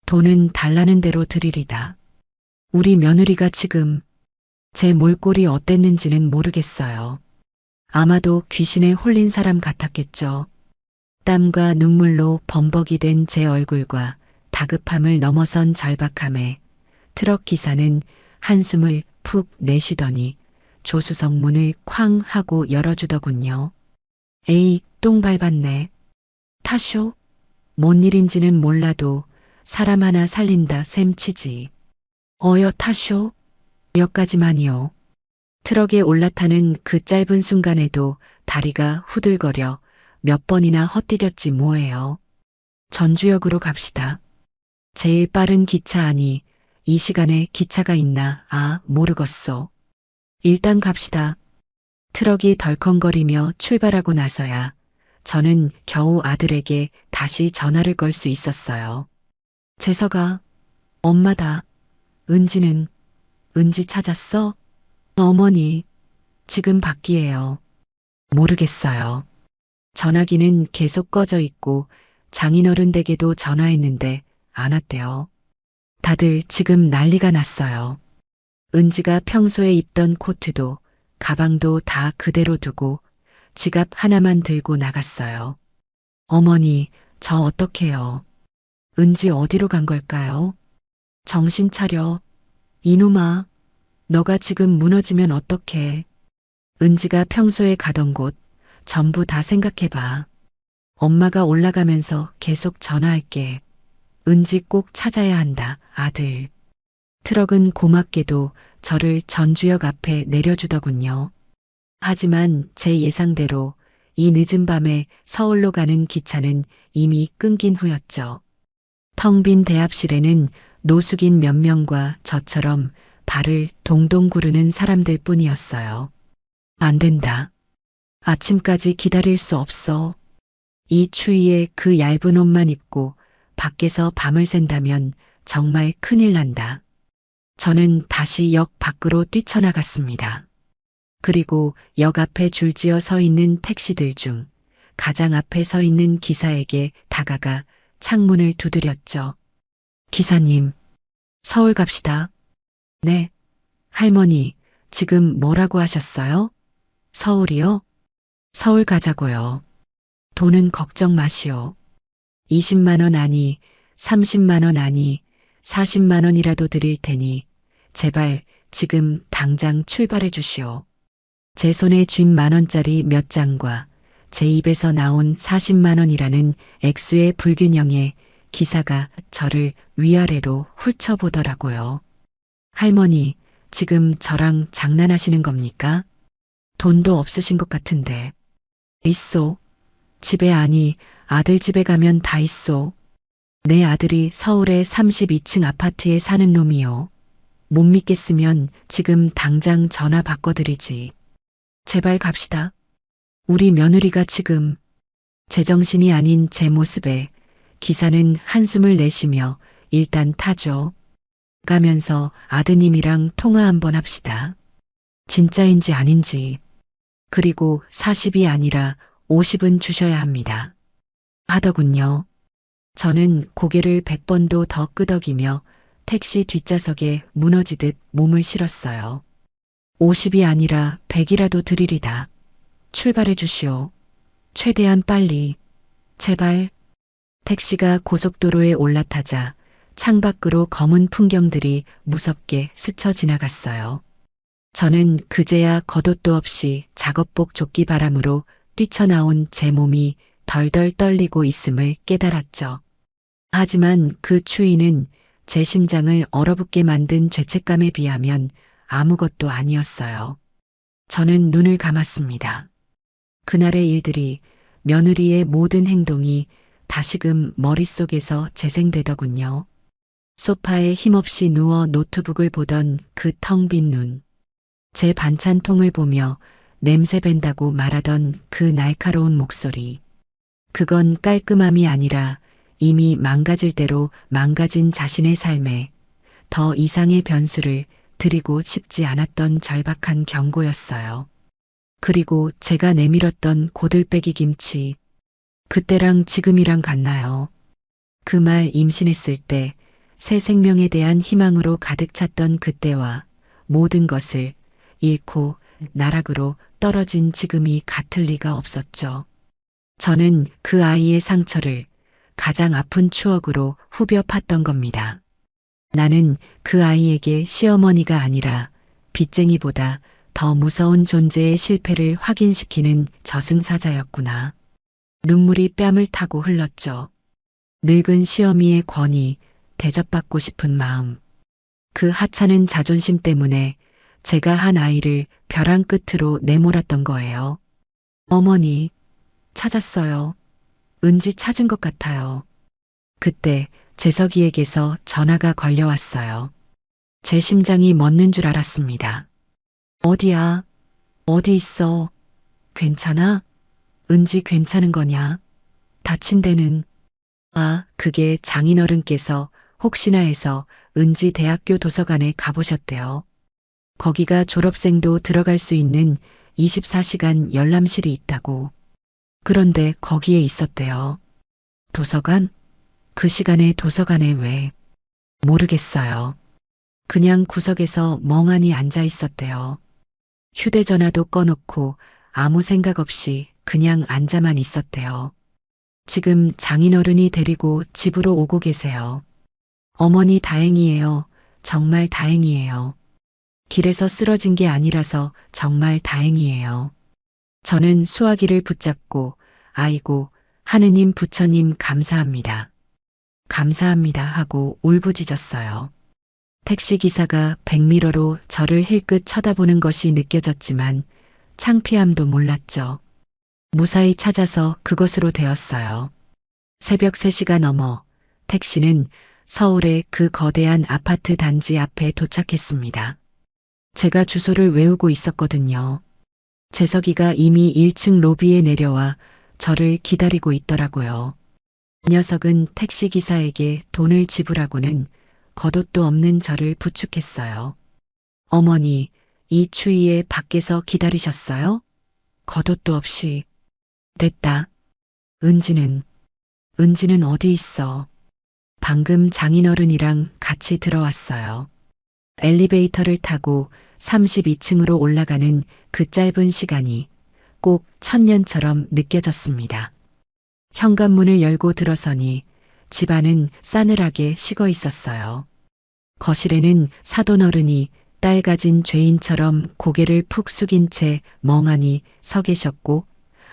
돈은 달라는 대로 드리리다. 우리 며느리가 지금 제 몰골이 어땠는지는 모르겠어요. 아마도 귀신에 홀린 사람 같았겠죠. 땀과 눈물로 범벅이 된 제 얼굴과 다급함을 넘어선 절박함에 트럭 기사는 한숨을 푹 내쉬더니 조수석 문을 쾅 하고 열어주더군요. 에이, 똥 밟았네. 타쇼? 뭔 일인지는 몰라도 사람 하나 살린다 셈치지. 어여 타쇼? 여기까지만이요. 트럭에 올라타는 그 짧은 순간에도 다리가 후들거려 몇 번이나 헛디뎠지 뭐예요. 전주역으로 갑시다. 제일 빠른 기차 아니 이 시간에 기차가 있나? 아, 모르겠소. 일단 갑시다. 트럭이 덜컹거리며 출발하고 나서야 저는 겨우 아들에게 다시 전화를 걸 수 있었어요. 재석아, 엄마다. 은지는? 은지 찾았어? 어머니, 지금 밖이에요. 모르겠어요. 전화기는 계속 꺼져 있고 장인어른 댁에도 전화했는데 안 왔대요. 다들 지금 난리가 났어요. 은지가 평소에 입던 코트도 가방도 다 그대로 두고 지갑 하나만 들고 나갔어요. 어머니, 저 어떡해요? 은지 어디로 간 걸까요? 정신 차려. 이놈아, 너가 지금 무너지면 어떡해. 은지가 평소에 가던 곳 전부 다 생각해봐. 엄마가 올라가면서 계속 전화할게. 은지 꼭 찾아야 한다, 아들. 트럭은 고맙게도 저를 전주역 앞에 내려주더군요. 하지만 제 예상대로 이 늦은 밤에 서울로 가는 기차는 이미 끊긴 후였죠. 텅 빈 대합실에는 노숙인 몇 명과 저처럼 발을 동동 구르는 사람들 뿐이었어요. 안 된다. 아침까지 기다릴 수 없어. 이 추위에 그 얇은 옷만 입고 밖에서 밤을 샌다면 정말 큰일 난다. 저는 다시 역 밖으로 뛰쳐나갔습니다. 그리고 역 앞에 줄지어 서 있는 택시들 중 가장 앞에 서 있는 기사에게 다가가 창문을 두드렸죠. 기사님, 서울 갑시다. 네. 할머니, 지금 뭐라고 하셨어요? 서울이요? 서울 가자고요. 돈은 걱정 마시오. 20만 원 아니, 30만 원 아니, 40만 원이라도 드릴 테니 제발 지금 당장 출발해 주시오. 제 손에 쥔 만 원짜리 몇 장과 제 입에서 나온 40만 원이라는 액수의 불균형에 기사가 저를 위아래로 훑어보더라고요. 할머니, 지금 저랑 장난하시는 겁니까? 돈도 없으신 것 같은데. 있소. 집에 아니, 아들 집에 가면 다 있소. 내 아들이 서울의 32층 아파트에 사는 놈이요. 못 믿겠으면 지금 당장 전화 바꿔드리지. 제발 갑시다. 우리 며느리가 지금 제정신이 아닌 제 모습에 기사는 한숨을 내쉬며 일단 타죠. 가면서 아드님이랑 통화 한번 합시다. 진짜인지 아닌지. 그리고 40이 아니라 50은 주셔야 합니다. 하더군요. 저는 고개를 100번도 더 끄덕이며 택시 뒷좌석에 무너지듯 몸을 실었어요. 50이 아니라 100이라도 드리리다. 출발해 주시오. 최대한 빨리. 제발. 택시가 고속도로에 올라타자 창밖으로 검은 풍경들이 무섭게 스쳐 지나갔어요. 저는 그제야 겉옷도 없이 작업복 조끼 바람으로 뛰쳐나온 제 몸이 덜덜 떨리고 있음을 깨달았죠. 하지만 그 추위는 제 심장을 얼어붙게 만든 죄책감에 비하면 아무것도 아니었어요. 저는 눈을 감았습니다. 그날의 일들이, 며느리의 모든 행동이 다시금 머릿속에서 재생되더군요. 소파에 힘없이 누워 노트북을 보던 그 텅 빈 눈. 제 반찬통을 보며 냄새 밴다고 말하던 그 날카로운 목소리. 그건 깔끔함이 아니라 이미 망가질 대로 망가진 자신의 삶에 더 이상의 변수를 드리고 싶지 않았던 절박한 경고였어요. 그리고 제가 내밀었던 고들빼기 김치. 그때랑 지금이랑 같나요? 그 말 임신했을 때 새 생명에 대한 희망으로 가득 찼던 그때와 모든 것을 잃고 나락으로 떨어진 지금이 같을 리가 없었죠. 저는 그 아이의 상처를 가장 아픈 추억으로 후벼 팠던 겁니다. 나는 그 아이에게 시어머니가 아니라 빚쟁이보다 더 무서운 존재의 실패를 확인시키는 저승사자였구나. 눈물이 뺨을 타고 흘렀죠. 늙은 시어미의 권위, 대접받고 싶은 마음. 그 하찮은 자존심 때문에 제가 한 아이를 벼랑 끝으로 내몰았던 거예요. 어머니, 찾았어요. 은지 찾은 것 같아요. 그때 재석이에게서 전화가 걸려왔어요. 제 심장이 멎는 줄 알았습니다. 어디야? 어디 있어? 괜찮아? 은지 괜찮은 거냐? 다친 데는? 아, 그게 장인어른께서 혹시나 해서 은지 대학교 도서관에 가보셨대요. 거기가 졸업생도 들어갈 수 있는 24시간 열람실이 있다고. 그런데 거기에 있었대요. 도서관? 그 시간에 도서관에 왜? 모르겠어요. 그냥 구석에서 멍하니 앉아 있었대요. 휴대전화도 꺼놓고 아무 생각 없이 그냥 앉아만 있었대요. 지금 장인어른이 데리고 집으로 오고 계세요. 어머니 다행이에요. 정말 다행이에요. 길에서 쓰러진 게 아니라서 정말 다행이에요. 저는 수화기를 붙잡고 아이고 하느님 부처님 감사합니다. 감사합니다 하고 울부짖었어요. 택시기사가 백미러로 저를 힐끗 쳐다보는 것이 느껴졌지만 창피함도 몰랐죠. 무사히 찾아서 그것으로 되었어요. 새벽 3시가 넘어 택시는 서울의 그 거대한 아파트 단지 앞에 도착했습니다. 제가 주소를 외우고 있었거든요. 재석이가 이미 1층 로비에 내려와 저를 기다리고 있더라고요. 이 녀석은 택시기사에게 돈을 지불하고는 겉옷도 없는 저를 부축했어요. 어머니, 이 추위에 밖에서 기다리셨어요? 겉옷도 없이. 됐다. 은지는 어디 있어? 방금 장인어른이랑 같이 들어왔어요. 엘리베이터를 타고 32층으로 올라가는 그 짧은 시간이 꼭 1000년처럼 느껴졌습니다. 현관문을 열고 들어서니 집안은 싸늘하게 식어 있었어요. 거실에는 사돈어른이 딸 가진 죄인처럼 고개를 푹 숙인 채 멍하니 서 계셨고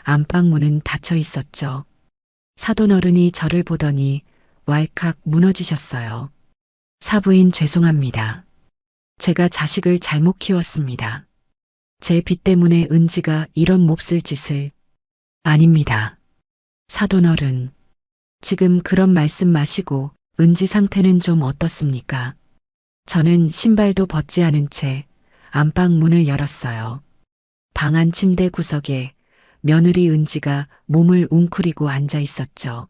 안방문은 닫혀 있었죠. 사돈어른이 저를 보더니 왈칵 무너지셨어요. 사부인 죄송합니다. 제가 자식을 잘못 키웠습니다. 제 빚 때문에 은지가 이런 몹쓸 짓을. 아닙니다. 사돈어른, 지금 그런 말씀 마시고 은지 상태는 좀 어떻습니까? 저는 신발도 벗지 않은 채 안방 문을 열었어요. 방 안 침대 구석에 며느리 은지가 몸을 웅크리고 앉아 있었죠.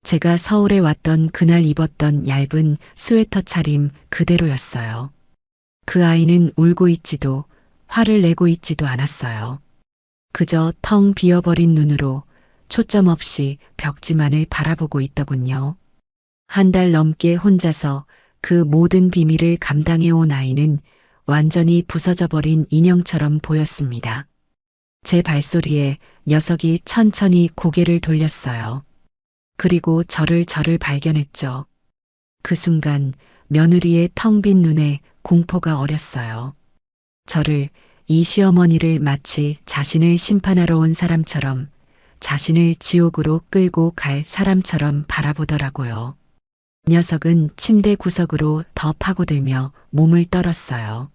제가 서울에 왔던 그날 입었던 얇은 스웨터 차림 그대로였어요. 그 아이는 울고 있지도 화를 내고 있지도 않았어요. 그저 텅 비어버린 눈으로 초점 없이 벽지만을 바라보고 있더군요. 한 달 넘게 혼자서 그 모든 비밀을 감당해온 아이는 완전히 부서져 버린 인형처럼 보였습니다. 제 발소리에 녀석이 천천히 고개를 돌렸어요. 그리고 저를 발견했죠. 그 순간 며느리의 텅 빈 눈에 공포가 어렸어요. 저를, 이 시어머니를 마치 자신을 심판하러 온 사람처럼, 자신을 지옥으로 끌고 갈 사람처럼 바라보더라고요. 녀석은 침대 구석으로 더 파고들며 몸을 떨었어요.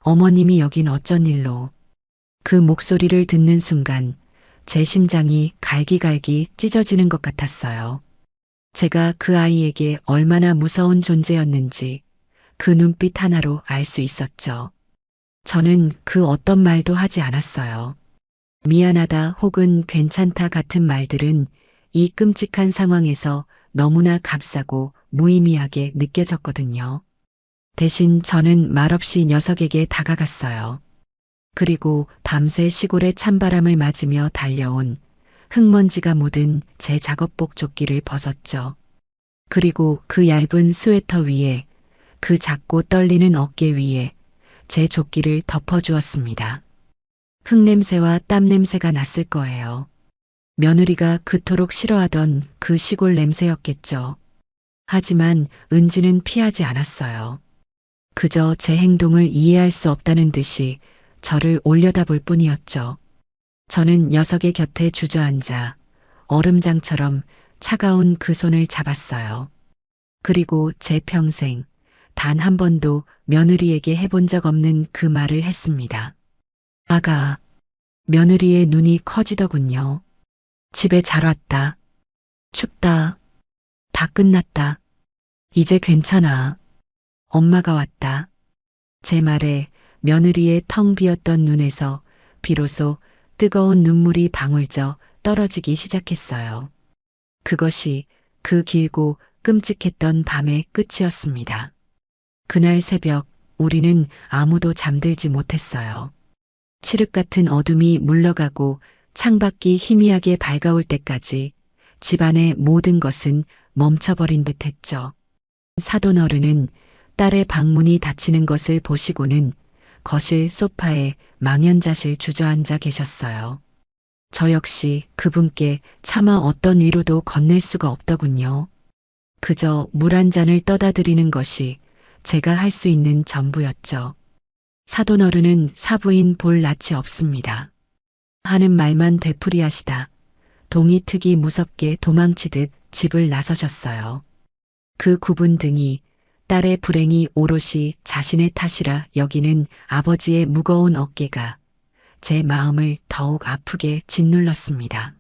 어머님이 여긴 어쩐 일로. 그 목소리를 듣는 순간 제 심장이 갈기갈기 찢어지는 것 같았어요. 제가 그 아이에게 얼마나 무서운 존재였는지 그 눈빛 하나로 알 수 있었죠. 저는 그 어떤 말도 하지 않았어요. 미안하다 혹은 괜찮다 같은 말들은 이 끔찍한 상황에서 너무나 값싸고 무의미하게 느껴졌거든요. 대신 저는 말없이 녀석에게 다가갔어요. 그리고 밤새 시골의 찬바람을 맞으며 달려온 흙먼지가 묻은 제 작업복 조끼를 벗었죠. 그리고 그 얇은 스웨터 위에, 그 작고 떨리는 어깨 위에 제 조끼를 덮어주었습니다. 흙냄새와 땀냄새가 났을 거예요. 며느리가 그토록 싫어하던 그 시골 냄새였겠죠. 하지만 은지는 피하지 않았어요. 그저 제 행동을 이해할 수 없다는 듯이 저를 올려다볼 뿐이었죠. 저는 녀석의 곁에 주저앉아 얼음장처럼 차가운 그 손을 잡았어요. 그리고 제 평생 단 한 번도 며느리에게 해본 적 없는 그 말을 했습니다. 아가, 며느리의 눈이 커지더군요. 집에 잘 왔다. 춥다. 다 끝났다. 이제 괜찮아. 엄마가 왔다. 제 말에 며느리의 텅 비었던 눈에서 비로소 뜨거운 눈물이 방울져 떨어지기 시작했어요. 그것이 그 길고 끔찍했던 밤의 끝이었습니다. 그날 새벽 우리는 아무도 잠들지 못했어요. 칠흑 같은 어둠이 물러가고 창밖이 희미하게 밝아올 때까지 집안의 모든 것은 멈춰버린 듯했죠. 사돈 어른은 딸의 방문이 닫히는 것을 보시고는 거실 소파에 망연자실 주저앉아 계셨어요. 저 역시 그분께 차마 어떤 위로도 건넬 수가 없더군요. 그저 물 한 잔을 떠다 드리는 것이 제가 할 수 있는 전부였죠. 사돈 어른은 사부인 볼 낯이 없습니다. 하는 말만 되풀이하시다 동이 트기 무섭게 도망치듯 집을 나서셨어요. 그 굽은 등이 딸의 불행이 오롯이 자신의 탓이라 여기는 아버지의 무거운 어깨가 제 마음을 더욱 아프게 짓눌렀습니다.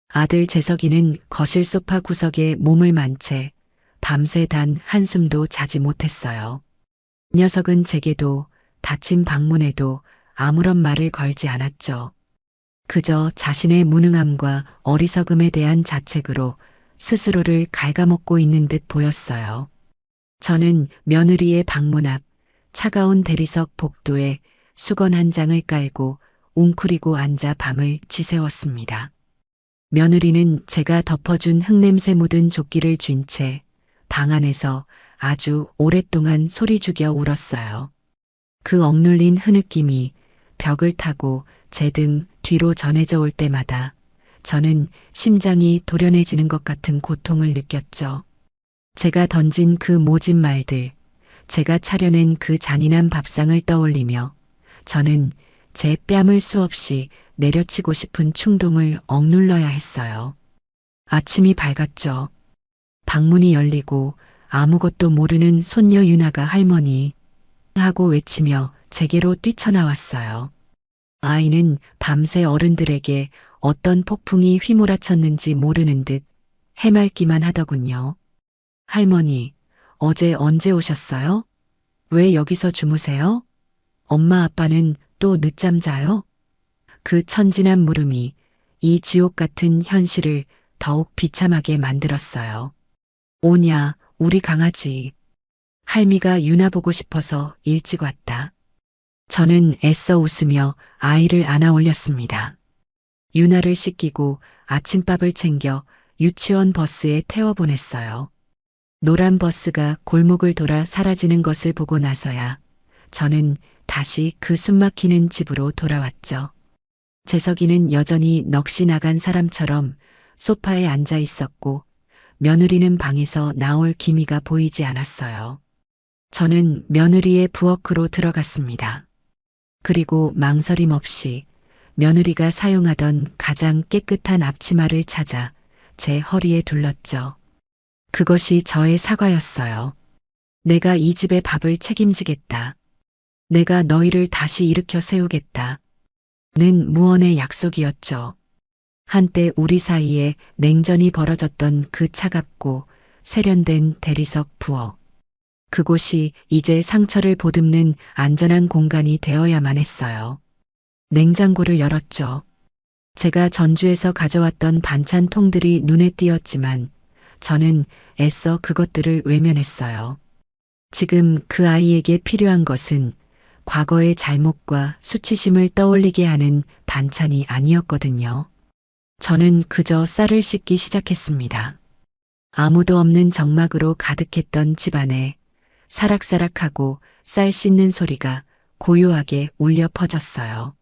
아들 재석이는 거실 소파 구석에 몸을 만 채 밤새 단 한숨도 자지 못했어요. 녀석은 제게도 닫힌 방문에도 아무런 말을 걸지 않았죠. 그저 자신의 무능함과 어리석음에 대한 자책으로 스스로를 갉아먹고 있는 듯 보였어요. 저는 며느리의 방문 앞 차가운 대리석 복도에 수건 한 장을 깔고 웅크리고 앉아 밤을 지새웠습니다. 며느리는 제가 덮어준 흙냄새 묻은 조끼를 쥔 채 방 안에서 아주 오랫동안 소리 죽여 울었어요. 그 억눌린 흐느낌이 벽을 타고 제 등 뒤로 전해져 올 때마다 저는 심장이 도련해지는 것 같은 고통을 느꼈죠. 제가 던진 그 모진 말들, 제가 차려낸 그 잔인한 밥상을 떠올리며 저는 제 뺨을 수없이 내려치고 싶은 충동을 억눌러야 했어요. 아침이 밝았죠. 방문이 열리고 아무것도 모르는 손녀 유나가 할머니 하고 외치며 제게로 뛰쳐나왔어요. 아이는 밤새 어른들에게 어떤 폭풍이 휘몰아쳤는지 모르는 듯 해맑기만 하더군요. 할머니, 어제 언제 오셨어요? 왜 여기서 주무세요? 엄마 아빠는 또 늦잠 자요? 그 천진한 물음이 이 지옥 같은 현실을 더욱 비참하게 만들었어요. 오냐, 우리 강아지. 할미가 유나 보고 싶어서 일찍 왔다. 저는 애써 웃으며 아이를 안아 올렸습니다. 유나를 씻기고 아침밥을 챙겨 유치원 버스에 태워보냈어요. 노란 버스가 골목을 돌아 사라지는 것을 보고 나서야 저는 다시 그 숨막히는 집으로 돌아왔죠. 재석이는 여전히 넋이 나간 사람처럼 소파에 앉아 있었고 며느리는 방에서 나올 기미가 보이지 않았어요. 저는 며느리의 부엌으로 들어갔습니다. 그리고 망설임 없이 며느리가 사용하던 가장 깨끗한 앞치마를 찾아 제 허리에 둘렀죠. 그것이 저의 사과였어요. 내가 이 집의 밥을 책임지겠다. 내가 너희를 다시 일으켜 세우겠다. 는 무언의 약속이었죠. 한때 우리 사이에 냉전이 벌어졌던 그 차갑고 세련된 대리석 부엌. 그곳이 이제 상처를 보듬는 안전한 공간이 되어야만 했어요. 냉장고를 열었죠. 제가 전주에서 가져왔던 반찬 통들이 눈에 띄었지만 저는 애써 그것들을 외면했어요. 지금 그 아이에게 필요한 것은 과거의 잘못과 수치심을 떠올리게 하는 반찬이 아니었거든요. 저는 그저 쌀을 씻기 시작했습니다. 아무도 없는 정막으로 가득했던 집안에 사락사락하고 쌀 씻는 소리가 고요하게 울려 퍼졌어요.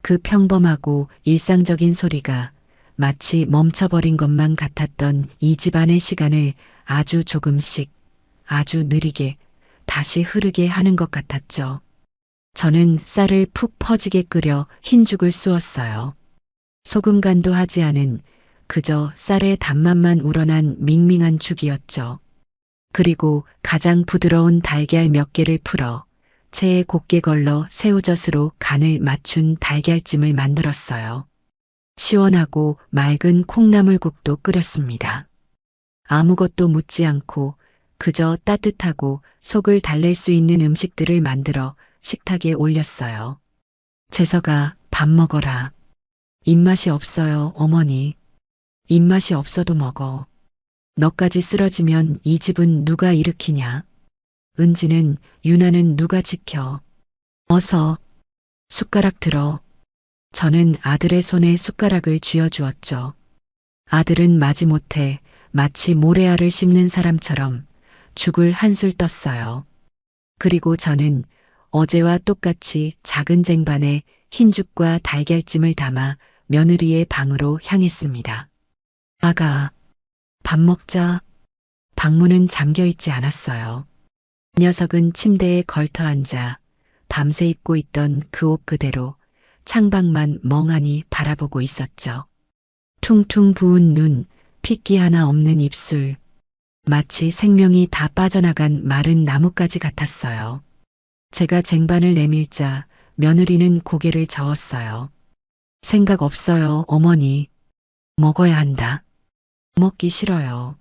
그 평범하고 일상적인 소리가 마치 멈춰버린 것만 같았던 이 집안의 시간을 아주 조금씩, 아주 느리게 다시 흐르게 하는 것 같았죠. 저는 쌀을 푹 퍼지게 끓여 흰죽을 쑤었어요. 소금 간도 하지 않은 그저 쌀의 단맛만 우러난 밍밍한 죽이었죠. 그리고 가장 부드러운 달걀 몇 개를 풀어 체에 곱게 걸러 새우젓으로 간을 맞춘 달걀찜을 만들었어요. 시원하고 맑은 콩나물국도 끓였습니다. 아무것도 묻지 않고 그저 따뜻하고 속을 달랠 수 있는 음식들을 만들어 식탁에 올렸어요. 재석아, 밥 먹어라. 입맛이 없어요, 어머니. 입맛이 없어도 먹어. 너까지 쓰러지면 이 집은 누가 일으키냐? 은지는, 유나는 누가 지켜? 어서 숟가락 들어. 저는 아들의 손에 숟가락을 쥐어주었죠. 아들은 마지못해 마치 모래알을 씹는 사람처럼 죽을 한술 떴어요. 그리고 저는 어제와 똑같이 작은 쟁반에 흰죽과 달걀찜을 담아 며느리의 방으로 향했습니다. 아가, 밥 먹자. 방문은 잠겨 있지 않았어요. 녀석은 침대에 걸터 앉아 밤새 입고 있던 그 옷 그대로 창밖만 멍하니 바라보고 있었죠. 퉁퉁 부은 눈, 핏기 하나 없는 입술, 마치 생명이 다 빠져나간 마른 나뭇가지 같았어요. 제가 쟁반을 내밀자 며느리는 고개를 저었어요. 생각 없어요, 어머니. 먹어야 한다. 먹기 싫어요.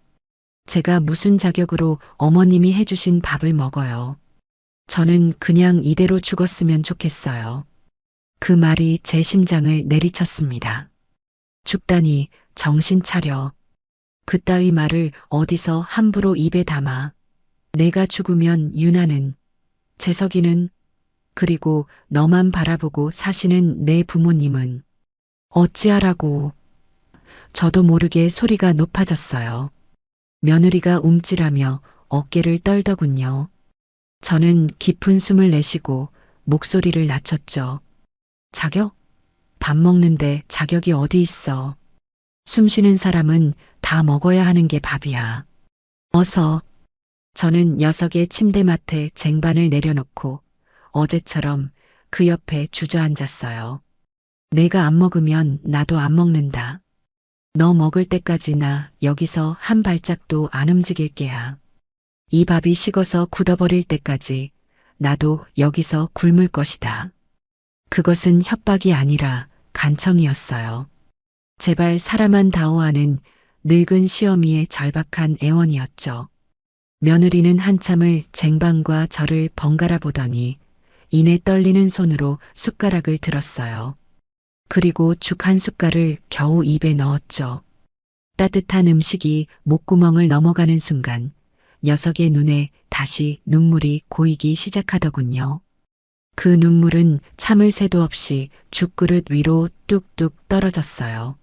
제가 무슨 자격으로 어머님이 해주신 밥을 먹어요. 저는 그냥 이대로 죽었으면 좋겠어요. 그 말이 제 심장을 내리쳤습니다. 죽다니 정신 차려. 그따위 말을 어디서 함부로 입에 담아. 내가 죽으면 유나는, 재석이는, 그리고 너만 바라보고 사시는 내 부모님은 어찌하라고. 저도 모르게 소리가 높아졌어요. 며느리가 움찔하며 어깨를 떨더군요. 저는 깊은 숨을 내쉬고 목소리를 낮췄죠. 자격? 밥 먹는데 자격이 어디 있어. 숨 쉬는 사람은 다 먹어야 하는 게 밥이야. 어서. 저는 녀석의 침대맡에 쟁반을 내려놓고 어제처럼 그 옆에 주저앉았어요. 내가 안 먹으면 나도 안 먹는다. 너 먹을 때까지나 여기서 한 발짝도 안 움직일 게야. 이 밥이 식어서 굳어버릴 때까지 나도 여기서 굶을 것이다. 그것은 협박이 아니라 간청이었어요. 제발 사람한 다오하는 늙은 시어미의 절박한 애원이었죠. 며느리는 한참을 쟁반과 저를 번갈아 보더니 이내 떨리는 손으로 숟가락을 들었어요. 그리고 죽 한 숟갈을 겨우 입에 넣었죠. 따뜻한 음식이 목구멍을 넘어가는 순간 녀석의 눈에 다시 눈물이 고이기 시작하더군요. 그 눈물은 참을 새도 없이 죽그릇 위로 뚝뚝 떨어졌어요.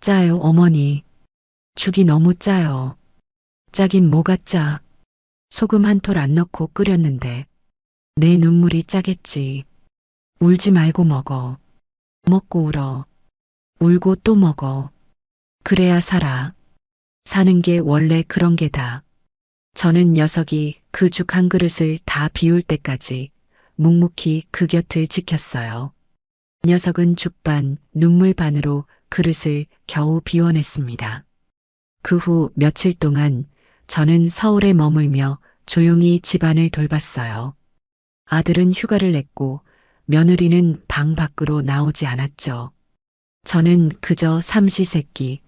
짜요, 어머니. 죽이 너무 짜요. 짜긴 뭐가 짜. 소금 한 톨 안 넣고 끓였는데 내 눈물이 짜겠지. 울지 말고 먹어. 먹고 울어. 울고 또 먹어. 그래야 살아. 사는 게 원래 그런 게다. 저는 녀석이 그 죽 한 그릇을 다 비울 때까지 묵묵히 그 곁을 지켰어요. 녀석은 죽반, 눈물 반으로 그릇을 겨우 비워냈습니다. 그 후 며칠 동안 저는 서울에 머물며 조용히 집안을 돌봤어요. 아들은 휴가를 냈고 며느리는 방 밖으로 나오지 않았죠. 저는 그저 삼시세끼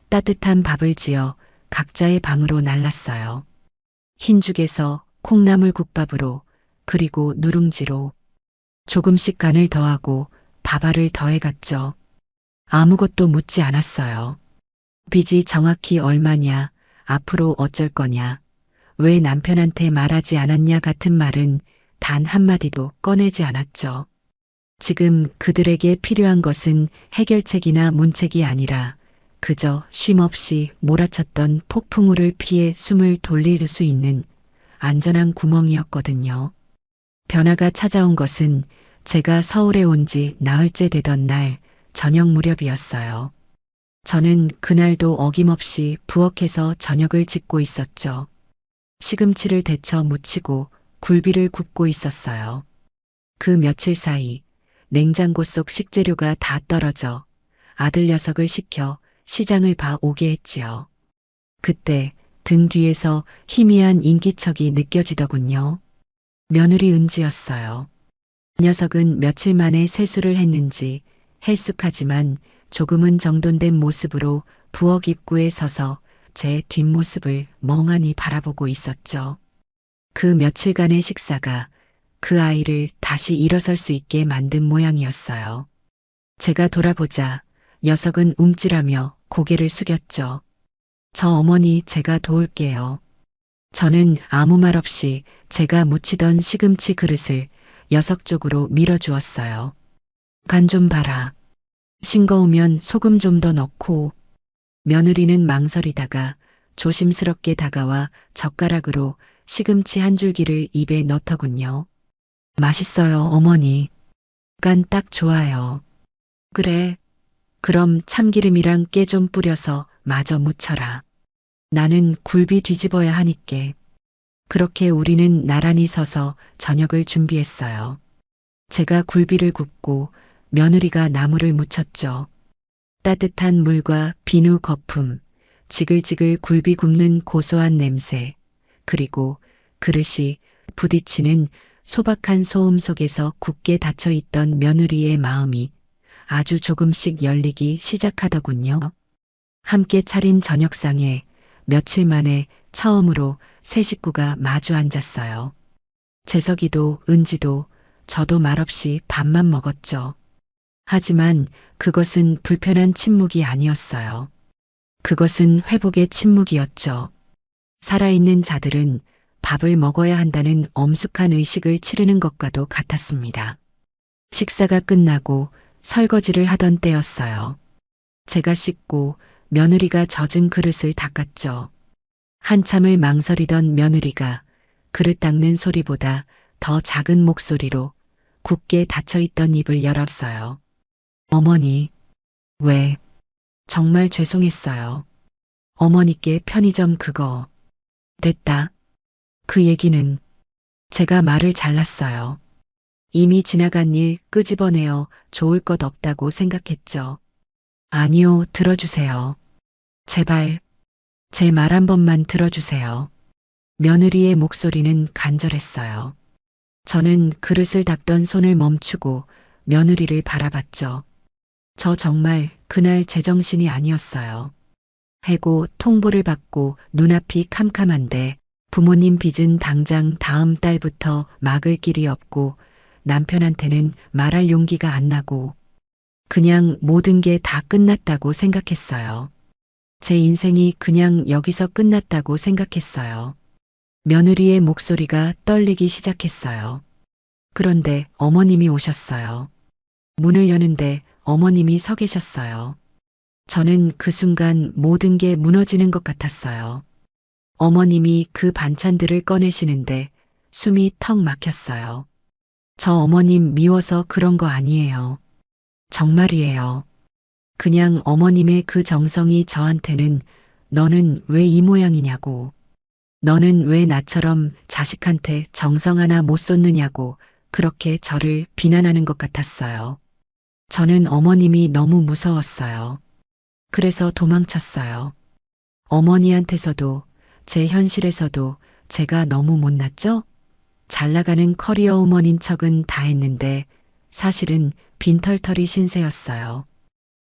따뜻한 밥을 지어 각자의 방으로 날랐어요. 흰죽에서 콩나물 국밥으로 그리고 누룽지로 조금씩 간을 더하고 밥알을 더해갔죠. 아무것도 묻지 않았어요. 빚이 정확히 얼마냐, 앞으로 어쩔 거냐, 왜 남편한테 말하지 않았냐 같은 말은 단 한마디도 꺼내지 않았죠. 지금 그들에게 필요한 것은 해결책이나 문책이 아니라 그저 쉼없이 몰아쳤던 폭풍우를 피해 숨을 돌릴 수 있는 안전한 구멍이었거든요. 변화가 찾아온 것은 제가 서울에 온 지 나흘째 되던 날 저녁 무렵이었어요. 저는 그날도 어김없이 부엌에서 저녁을 짓고 있었죠. 시금치를 데쳐 무치고 굴비를 굽고 있었어요. 그 며칠 사이 냉장고 속 식재료가 다 떨어져 아들 녀석을 시켜 시장을 봐 오게 했지요. 그때 등 뒤에서 희미한 인기척이 느껴지더군요. 며느리 은지였어요. 녀석은 며칠 만에 세수를 했는지 헬쑥하지만 조금은 정돈된 모습으로 부엌 입구에 서서 제 뒷모습을 멍하니 바라보고 있었죠. 그 며칠간의 식사가 그 아이를 다시 일어설 수 있게 만든 모양이었어요. 제가 돌아보자 녀석은 움찔하며 고개를 숙였죠. 저 어머니 제가 도울게요. 저는 아무 말 없이 제가 묻히던 시금치 그릇을 녀석 쪽으로 밀어주었어요. 간 좀 봐라. 싱거우면 소금 좀 더 넣고. 며느리는 망설이다가 조심스럽게 다가와 젓가락으로 시금치 한 줄기를 입에 넣더군요. 맛있어요, 어머니. 간 딱 좋아요. 그래. 그럼 참기름이랑 깨 좀 뿌려서 마저 묻혀라. 나는 굴비 뒤집어야 하니께. 그렇게 우리는 나란히 서서 저녁을 준비했어요. 제가 굴비를 굽고 며느리가 나물을 무쳤죠. 따뜻한 물과 비누 거품, 지글지글 굴비 굽는 고소한 냄새, 그리고 그릇이 부딪히는 소박한 소음 속에서 굳게 닫혀있던 며느리의 마음이 아주 조금씩 열리기 시작하더군요. 함께 차린 저녁상에 며칠 만에 처음으로 세 식구가 마주 앉았어요. 재석이도 은지도 저도 말없이 밥만 먹었죠. 하지만 그것은 불편한 침묵이 아니었어요. 그것은 회복의 침묵이었죠. 살아있는 자들은 밥을 먹어야 한다는 엄숙한 의식을 치르는 것과도 같았습니다. 식사가 끝나고 설거지를 하던 때였어요. 제가 씻고 며느리가 젖은 그릇을 닦았죠. 한참을 망설이던 며느리가 그릇 닦는 소리보다 더 작은 목소리로 굳게 닫혀있던 입을 열었어요. 어머니, 왜? 정말 죄송했어요. 어머니께 편의점 그거. 됐다. 그 얘기는 제가 말을 잘랐어요. 이미 지나간 일 끄집어내어 좋을 것 없다고 생각했죠. 아니요, 들어주세요. 제발, 제 말 한 번만 들어주세요. 며느리의 목소리는 간절했어요. 저는 그릇을 닦던 손을 멈추고 며느리를 바라봤죠. 저 정말 그날 제정신이 아니었어요. 해고 통보를 받고 눈앞이 캄캄한데 부모님 빚은 당장 다음 달부터 막을 길이 없고 남편한테는 말할 용기가 안 나고 그냥 모든 게 다 끝났다고 생각했어요. 제 인생이 그냥 여기서 끝났다고 생각했어요. 며느리의 목소리가 떨리기 시작했어요. 그런데 어머님이 오셨어요. 문을 여는데 어머님이 서 계셨어요. 저는 그 순간 모든 게 무너지는 것 같았어요. 어머님이 그 반찬들을 꺼내시는데 숨이 턱 막혔어요. 저 어머님 미워서 그런 거 아니에요. 정말이에요. 그냥 어머님의 그 정성이 저한테는 너는 왜 이 모양이냐고, 너는 왜 나처럼 자식한테 정성 하나 못 쏟느냐고 그렇게 저를 비난하는 것 같았어요. 저는 어머님이 너무 무서웠어요. 그래서 도망쳤어요. 어머니한테서도 제 현실에서도 제가 너무 못났죠? 잘 나가는 커리어 우먼인 척은 다 했는데 사실은 빈털터리 신세였어요.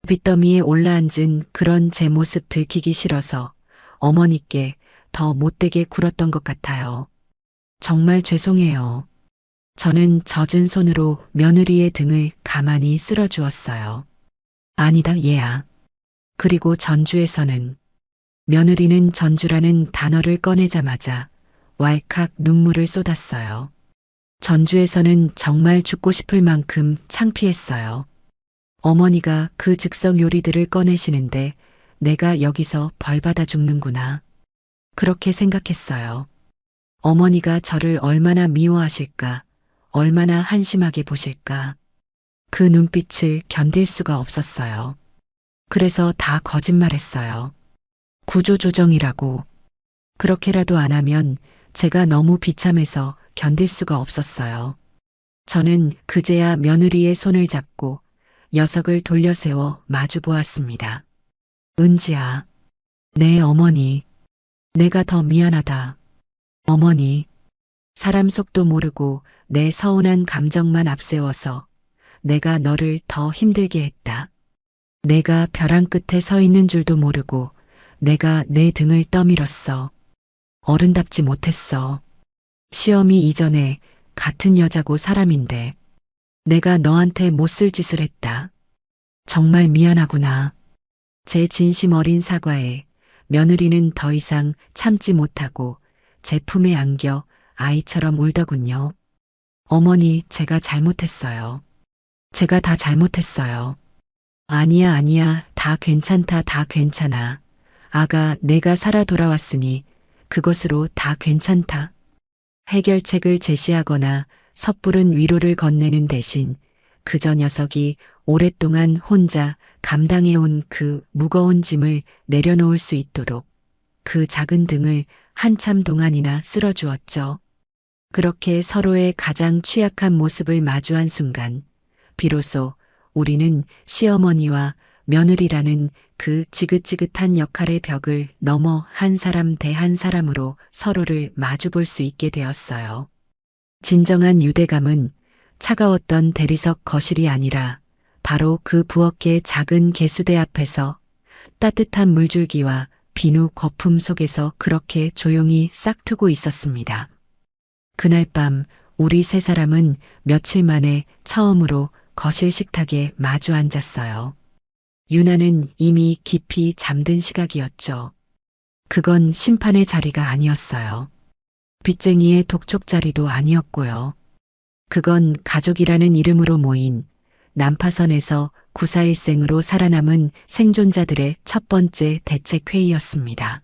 빚더미에 올라앉은 그런 제 모습 들키기 싫어서 어머니께 더 못되게 굴었던 것 같아요. 정말 죄송해요. 저는 젖은 손으로 며느리의 등을 가만히 쓸어주었어요. 아니다 얘야. 그리고 전주에서는 며느리는 전주라는 단어를 꺼내자마자 왈칵 눈물을 쏟았어요. 전주에서는 정말 죽고 싶을 만큼 창피했어요. 어머니가 그 즉석 요리들을 꺼내시는데 내가 여기서 벌받아 죽는구나. 그렇게 생각했어요. 어머니가 저를 얼마나 미워하실까, 얼마나 한심하게 보실까. 그 눈빛을 견딜 수가 없었어요. 그래서 다 거짓말했어요. 구조조정이라고. 그렇게라도 안 하면 제가 너무 비참해서 견딜 수가 없었어요. 저는 그제야 며느리의 손을 잡고 녀석을 돌려세워 마주 보았습니다. 은지야, 내 어머니, 내가 더 미안하다. 어머니, 사람 속도 모르고 내 서운한 감정만 앞세워서 내가 너를 더 힘들게 했다. 내가 벼랑 끝에 서 있는 줄도 모르고 내가 내 등을 떠밀었어. 어른답지 못했어. 시험이 이전에 같은 여자고 사람인데 내가 너한테 못쓸 짓을 했다. 정말 미안하구나. 제 진심 어린 사과에 며느리는 더 이상 참지 못하고 제 품에 안겨 아이처럼 울더군요. 어머니, 제가 잘못했어요. 제가 다 잘못했어요. 아니야, 아니야. 다 괜찮다, 다 괜찮아. 아가, 내가 살아 돌아왔으니 그것으로 다 괜찮다. 해결책을 제시하거나 섣부른 위로를 건네는 대신 그저 녀석이 오랫동안 혼자 감당해온 그 무거운 짐을 내려놓을 수 있도록 그 작은 등을 한참 동안이나 쓸어주었죠. 그렇게 서로의 가장 취약한 모습을 마주한 순간 비로소 우리는 시어머니와 며느리라는 그 지긋지긋한 역할의 벽을 넘어 한 사람 대 한 사람으로 서로를 마주볼 수 있게 되었어요. 진정한 유대감은 차가웠던 대리석 거실이 아니라 바로 그 부엌의 작은 개수대 앞에서 따뜻한 물줄기와 비누 거품 속에서 그렇게 조용히 싹트고 있었습니다. 그날 밤 우리 세 사람은 며칠 만에 처음으로 거실 식탁에 마주 앉았어요. 유나는 이미 깊이 잠든 시각이었죠. 그건 심판의 자리가 아니었어요. 빚쟁이의 독촉 자리도 아니었고요. 그건 가족이라는 이름으로 모인 난파선에서 구사일생으로 살아남은 생존자들의 첫 번째 대책회의였습니다.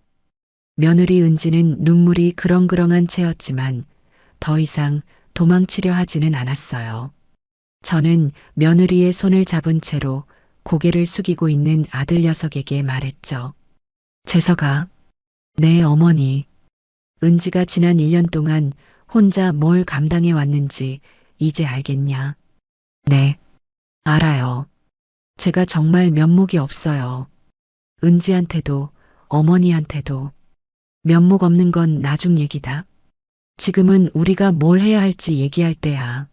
며느리 은지는 눈물이 그렁그렁한 채였지만 더 이상 도망치려 하지는 않았어요. 저는 며느리의 손을 잡은 채로 고개를 숙이고 있는 아들 녀석에게 말했죠. 재석아, 내 어머니. 은지가 지난 1년 동안 혼자 뭘 감당해 왔는지 이제 알겠냐? 네, 알아요. 제가 정말 면목이 없어요. 은지한테도 어머니한테도. 면목 없는 건 나중 얘기다. 지금은 우리가 뭘 해야 할지 얘기할 때야.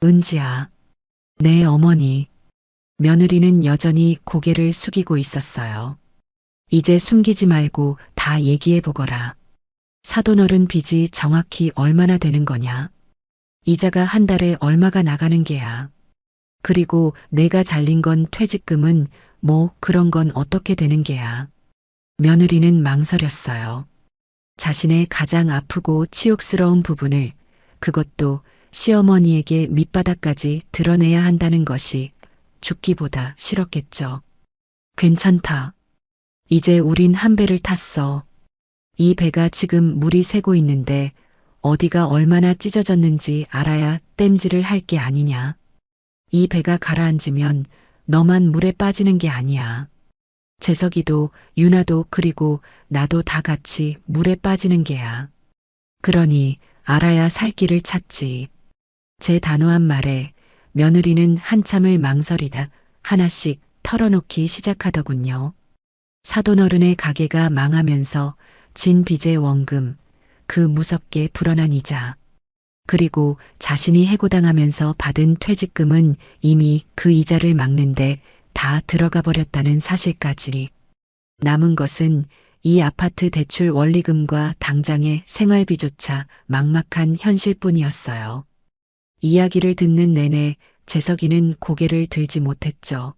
은지야, 내 어머니. 며느리는 여전히 고개를 숙이고 있었어요. 이제 숨기지 말고 다 얘기해 보거라. 사돈어른 빚이 정확히 얼마나 되는 거냐? 이자가 한 달에 얼마가 나가는 게야? 그리고 내가 잘린 건 퇴직금은 뭐 그런 건 어떻게 되는 게야? 며느리는 망설였어요. 자신의 가장 아프고 치욕스러운 부분을 그것도 시어머니에게 밑바닥까지 드러내야 한다는 것이 죽기보다 싫었겠죠. 괜찮다. 이제 우린 한 배를 탔어. 이 배가 지금 물이 새고 있는데 어디가 얼마나 찢어졌는지 알아야 땜질을 할 게 아니냐. 이 배가 가라앉으면 너만 물에 빠지는 게 아니야. 재석이도 유나도 그리고 나도 다 같이 물에 빠지는 게야. 그러니 알아야 살 길을 찾지. 제 단호한 말에 며느리는 한참을 망설이다 하나씩 털어놓기 시작하더군요. 사돈어른의 가게가 망하면서 진 빚의 원금, 그 무섭게 불어난 이자, 그리고 자신이 해고당하면서 받은 퇴직금은 이미 그 이자를 막는데 다 들어가 버렸다는 사실까지. 남은 것은 이 아파트 대출 원리금과 당장의 생활비조차 막막한 현실뿐이었어요. 이야기를 듣는 내내 재석이는 고개를 들지 못했죠.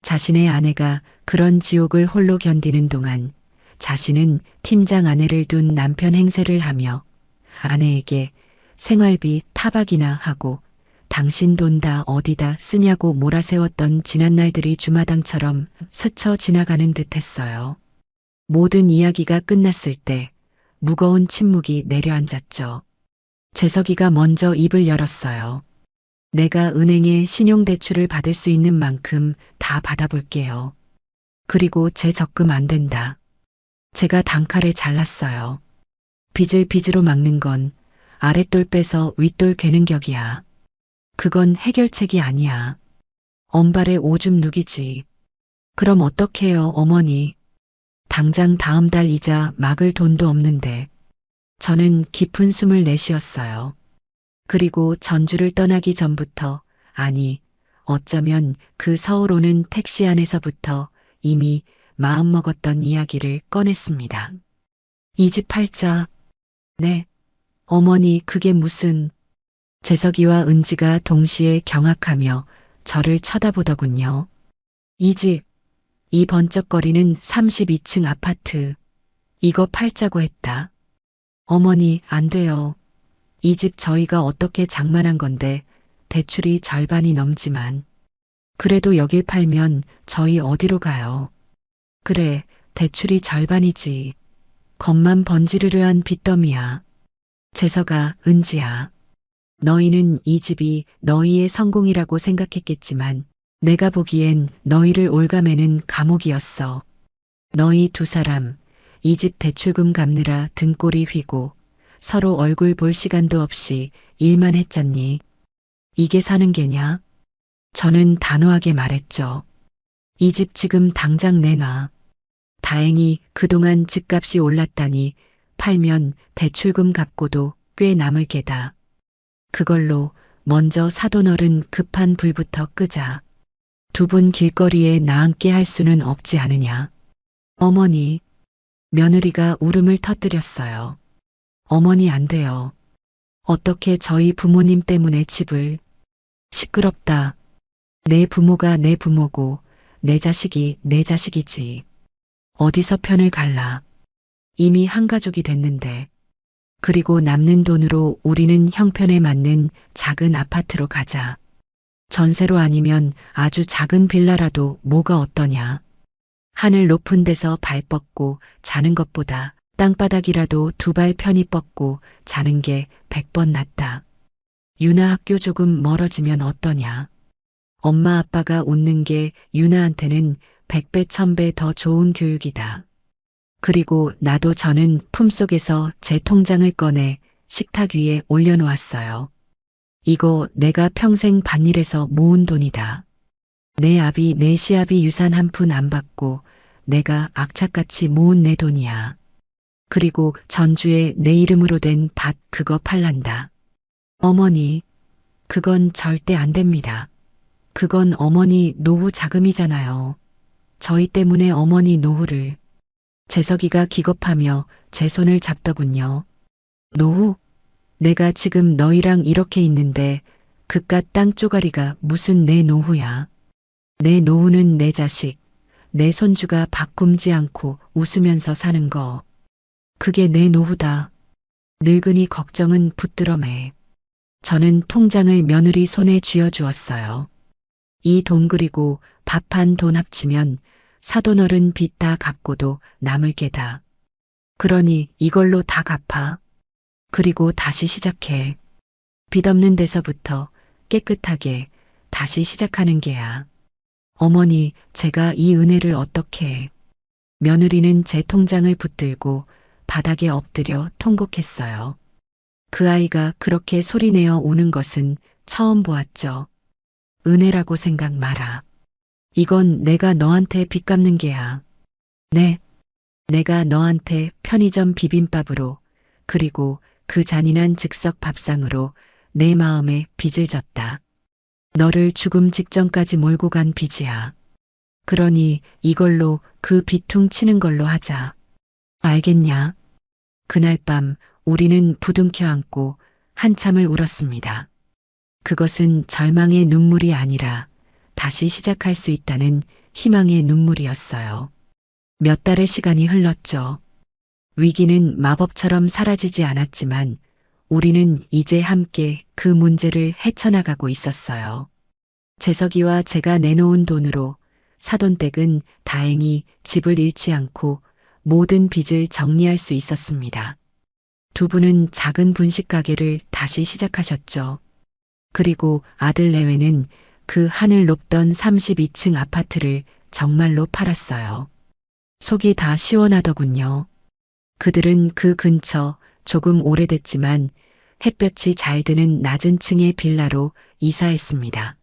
자신의 아내가 그런 지옥을 홀로 견디는 동안 자신은 팀장 아내를 둔 남편 행세를 하며 아내에게 생활비 타박이나 하고 당신 돈 다 어디다 쓰냐고 몰아세웠던 지난날들이 주마등처럼 스쳐 지나가는 듯했어요. 모든 이야기가 끝났을 때 무거운 침묵이 내려앉았죠. 재석이가 먼저 입을 열었어요. 내가 은행에 신용대출을 받을 수 있는 만큼 다 받아볼게요. 그리고 제 적금 안 된다. 제가 단칼에 잘랐어요. 빚을 빚으로 막는 건 아랫돌 빼서 윗돌 괴는 격이야. 그건 해결책이 아니야. 엄발에 오줌 누기지. 그럼 어떡해요, 어머니. 당장 다음 달 이자 막을 돈도 없는데. 저는 깊은 숨을 내쉬었어요. 그리고 전주를 떠나기 전부터, 아니, 어쩌면 그 서울 오는 택시 안에서부터 이미 마음먹었던 이야기를 꺼냈습니다. 이 집 팔자. 네. 어머니, 그게 무슨... 재석이와 은지가 동시에 경악하며 저를 쳐다보더군요. 이 집, 이 번쩍거리는 32층 아파트. 이거 팔자고 했다. 어머니, 안 돼요. 이 집 저희가 어떻게 장만한 건데 대출이 절반이 넘지만. 그래도 여길 팔면 저희 어디로 가요? 그래, 대출이 절반이지. 겉만 번지르르한 빚더미야. 재석아, 은지야. 너희는 이 집이 너희의 성공이라고 생각했겠지만 내가 보기엔 너희를 올가매는 감옥이었어. 너희 두 사람 이 집 대출금 갚느라 등골이 휘고 서로 얼굴 볼 시간도 없이 일만 했잖니. 이게 사는 게냐? 저는 단호하게 말했죠. 이 집 지금 당장 내놔. 다행히 그동안 집값이 올랐다니 팔면 대출금 갚고도 꽤 남을 게다. 그걸로 먼저 사돈어른 급한 불부터 끄자. 두 분 길거리에 나앉게 할 수는 없지 않으냐. 어머니, 며느리가 울음을 터뜨렸어요. 어머니, 안 돼요. 어떻게 저희 부모님 때문에 집을... 시끄럽다. 내 부모가 내 부모고 내 자식이 내 자식이지. 어디서 편을 갈라. 이미 한 가족이 됐는데. 그리고 남는 돈으로 우리는 형편에 맞는 작은 아파트로 가자. 전세로 아니면 아주 작은 빌라라도 뭐가 어떠냐. 하늘 높은 데서 발 뻗고 자는 것보다 땅바닥이라도 두 발 편히 뻗고 자는 게 100번 낫다. 유나 학교 조금 멀어지면 어떠냐. 엄마 아빠가 웃는 게 유나한테는 100배 1000배 더 좋은 교육이다. 그리고 나도 저는 품속에서 제 통장을 꺼내 식탁 위에 올려놓았어요. 이거 내가 평생 밭일해서 모은 돈이다. 내 아비 내 시아비 유산 한 푼 안 받고 내가 악착같이 모은 내 돈이야. 그리고 전주에 내 이름으로 된 밭 그거 팔란다. 어머니, 그건 절대 안 됩니다. 그건 어머니 노후 자금이잖아요. 저희 때문에 어머니 노후를... 재석이가 기겁하며 제 손을 잡더군요. 노후? 내가 지금 너희랑 이렇게 있는데 그깟 땅 쪼가리가 무슨 내 노후야. 내 노후는 내 자식, 내 손주가 밥 굶지 않고 웃으면서 사는 거. 그게 내 노후다. 늙은이 걱정은 붙들어매. 저는 통장을 며느리 손에 쥐어주었어요. 이 돈 그리고 밥한 돈 합치면 사돈어른 빚 다 갚고도 남을 게다. 그러니 이걸로 다 갚아. 그리고 다시 시작해. 빚 없는 데서부터 깨끗하게 다시 시작하는 게야. 어머니, 제가 이 은혜를 어떻게 해. 며느리는 제 통장을 붙들고 바닥에 엎드려 통곡했어요. 그 아이가 그렇게 소리내어 우는 것은 처음 보았죠. 은혜라고 생각 마라. 이건 내가 너한테 빚 갚는 게야. 네. 내가 너한테 편의점 비빔밥으로 그리고 그 잔인한 즉석 밥상으로 내 마음에 빚을 졌다. 너를 죽음 직전까지 몰고 간 빚이야. 그러니 이걸로 그 빚퉁 치는 걸로 하자. 알겠냐? 그날 밤 우리는 부둥켜 안고 한참을 울었습니다. 그것은 절망의 눈물이 아니라 다시 시작할 수 있다는 희망의 눈물이었어요. 몇 달의 시간이 흘렀죠. 위기는 마법처럼 사라지지 않았지만 우리는 이제 함께 그 문제를 헤쳐나가고 있었어요. 재석이와 제가 내놓은 돈으로 사돈댁은 다행히 집을 잃지 않고 모든 빚을 정리할 수 있었습니다. 두 분은 작은 분식 가게를 다시 시작하셨죠. 그리고 아들 내외는 그 하늘 높던 32층 아파트를 정말로 팔았어요. 속이 다 시원하더군요. 그들은 그 근처 조금 오래됐지만 햇볕이 잘 드는 낮은 층의 빌라로 이사했습니다.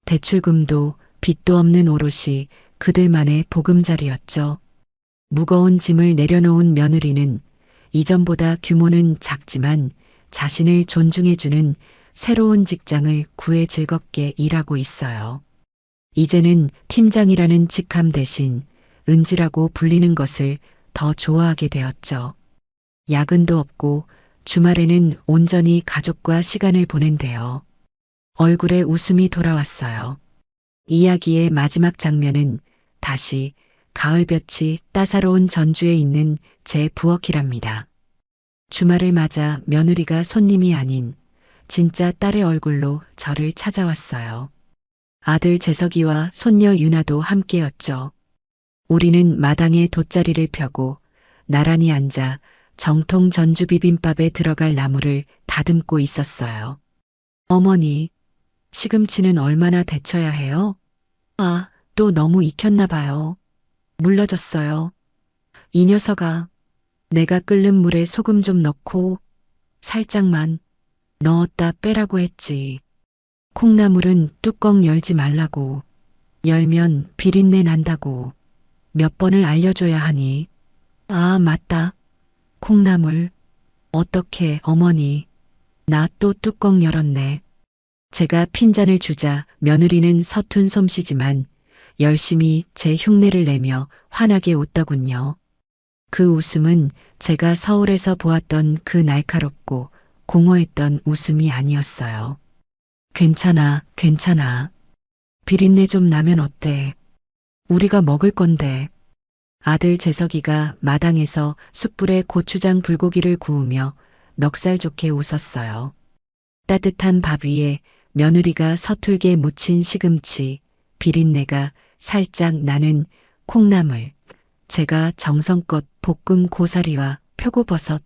대출금도 빚도 없는 오롯이 그들만의 보금자리였죠. 무거운 짐을 내려놓은 며느리는 이전보다 규모는 작지만 자신을 존중해주는 새로운 직장을 구해 즐겁게 일하고 있어요. 이제는 팀장이라는 직함 대신 은지라고 불리는 것을 더 좋아하게 되었죠. 야근도 없고 주말에는 온전히 가족과 시간을 보낸대요. 얼굴에 웃음이 돌아왔어요. 이야기의 마지막 장면은 다시 가을볕이 따사로운 전주에 있는 제 부엌이랍니다. 주말을 맞아 며느리가 손님이 아닌 진짜 딸의 얼굴로 저를 찾아왔어요. 아들 재석이와 손녀 유나도 함께였죠. 우리는 마당에 돗자리를 펴고 나란히 앉아 정통 전주 비빔밥에 들어갈 나물을 다듬고 있었어요. 어머니, 시금치는 얼마나 데쳐야 해요? 아, 또 너무 익혔나 봐요. 물러졌어요. 이 녀석아, 내가 끓는 물에 소금 좀 넣고 살짝만 넣었다 빼라고 했지. 콩나물은 뚜껑 열지 말라고. 열면 비린내 난다고. 몇 번을 알려줘야 하니. 아, 맞다. 콩나물. 어떻게 어머니. 나 또 뚜껑 열었네. 제가 핀잔을 주자 며느리는 서툰 솜씨지만 열심히 제 흉내를 내며 환하게 웃더군요. 그 웃음은 제가 서울에서 보았던 그 날카롭고 공허했던 웃음이 아니었어요. 괜찮아, 괜찮아. 비린내 좀 나면 어때? 우리가 먹을 건데. 아들 재석이가 마당에서 숯불에 고추장 불고기를 구우며 넉살 좋게 웃었어요. 따뜻한 밥 위에 며느리가 서툴게 무친 시금치, 비린내가 살짝 나는 콩나물, 제가 정성껏 볶은 고사리와 표고버섯,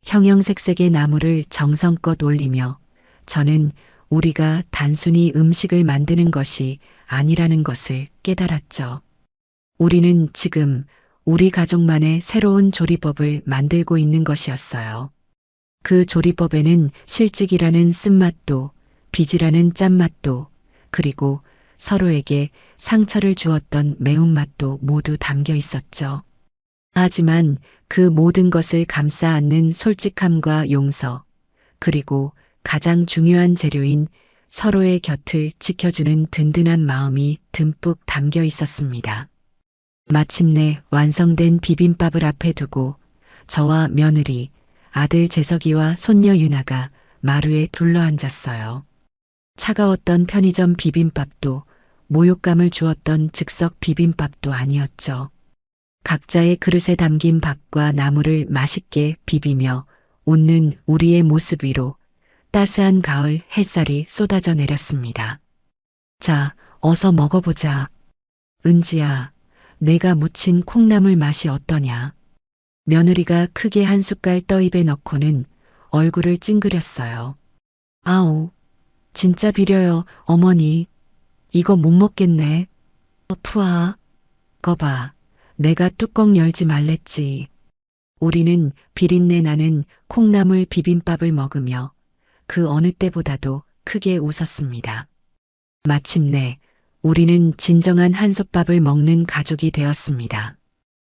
형형색색의 나물을 정성껏 올리며 저는 우리가 단순히 음식을 만드는 것이 아니라는 것을 깨달았죠. 우리는 지금 우리 가족만의 새로운 조리법을 만들고 있는 것이었어요. 그 조리법에는 실직이라는 쓴맛도, 빚이라는 짠맛도, 그리고 서로에게 상처를 주었던 매운맛도 모두 담겨 있었죠. 하지만 그 모든 것을 감싸 안는 솔직함과 용서, 그리고 가장 중요한 재료인 서로의 곁을 지켜주는 든든한 마음이 듬뿍 담겨 있었습니다. 마침내 완성된 비빔밥을 앞에 두고 저와 며느리, 아들 재석이와 손녀 유나가 마루에 둘러앉았어요. 차가웠던 편의점 비빔밥도 모욕감을 주었던 즉석 비빔밥도 아니었죠. 각자의 그릇에 담긴 밥과 나물을 맛있게 비비며 웃는 우리의 모습 위로 따스한 가을 햇살이 쏟아져 내렸습니다. 자, 어서 먹어보자. 은지야, 내가 무친 콩나물 맛이 어떠냐? 며느리가 크게 한 숟갈 떠입에 넣고는 얼굴을 찡그렸어요. 아우, 진짜 비려요, 어머니. 이거 못 먹겠네. 푸아, 거봐. 내가 뚜껑 열지 말랬지. 우리는 비린내 나는 콩나물 비빔밥을 먹으며 그 어느 때보다도 크게 웃었습니다. 마침내 우리는 진정한 한솥밥을 먹는 가족이 되었습니다.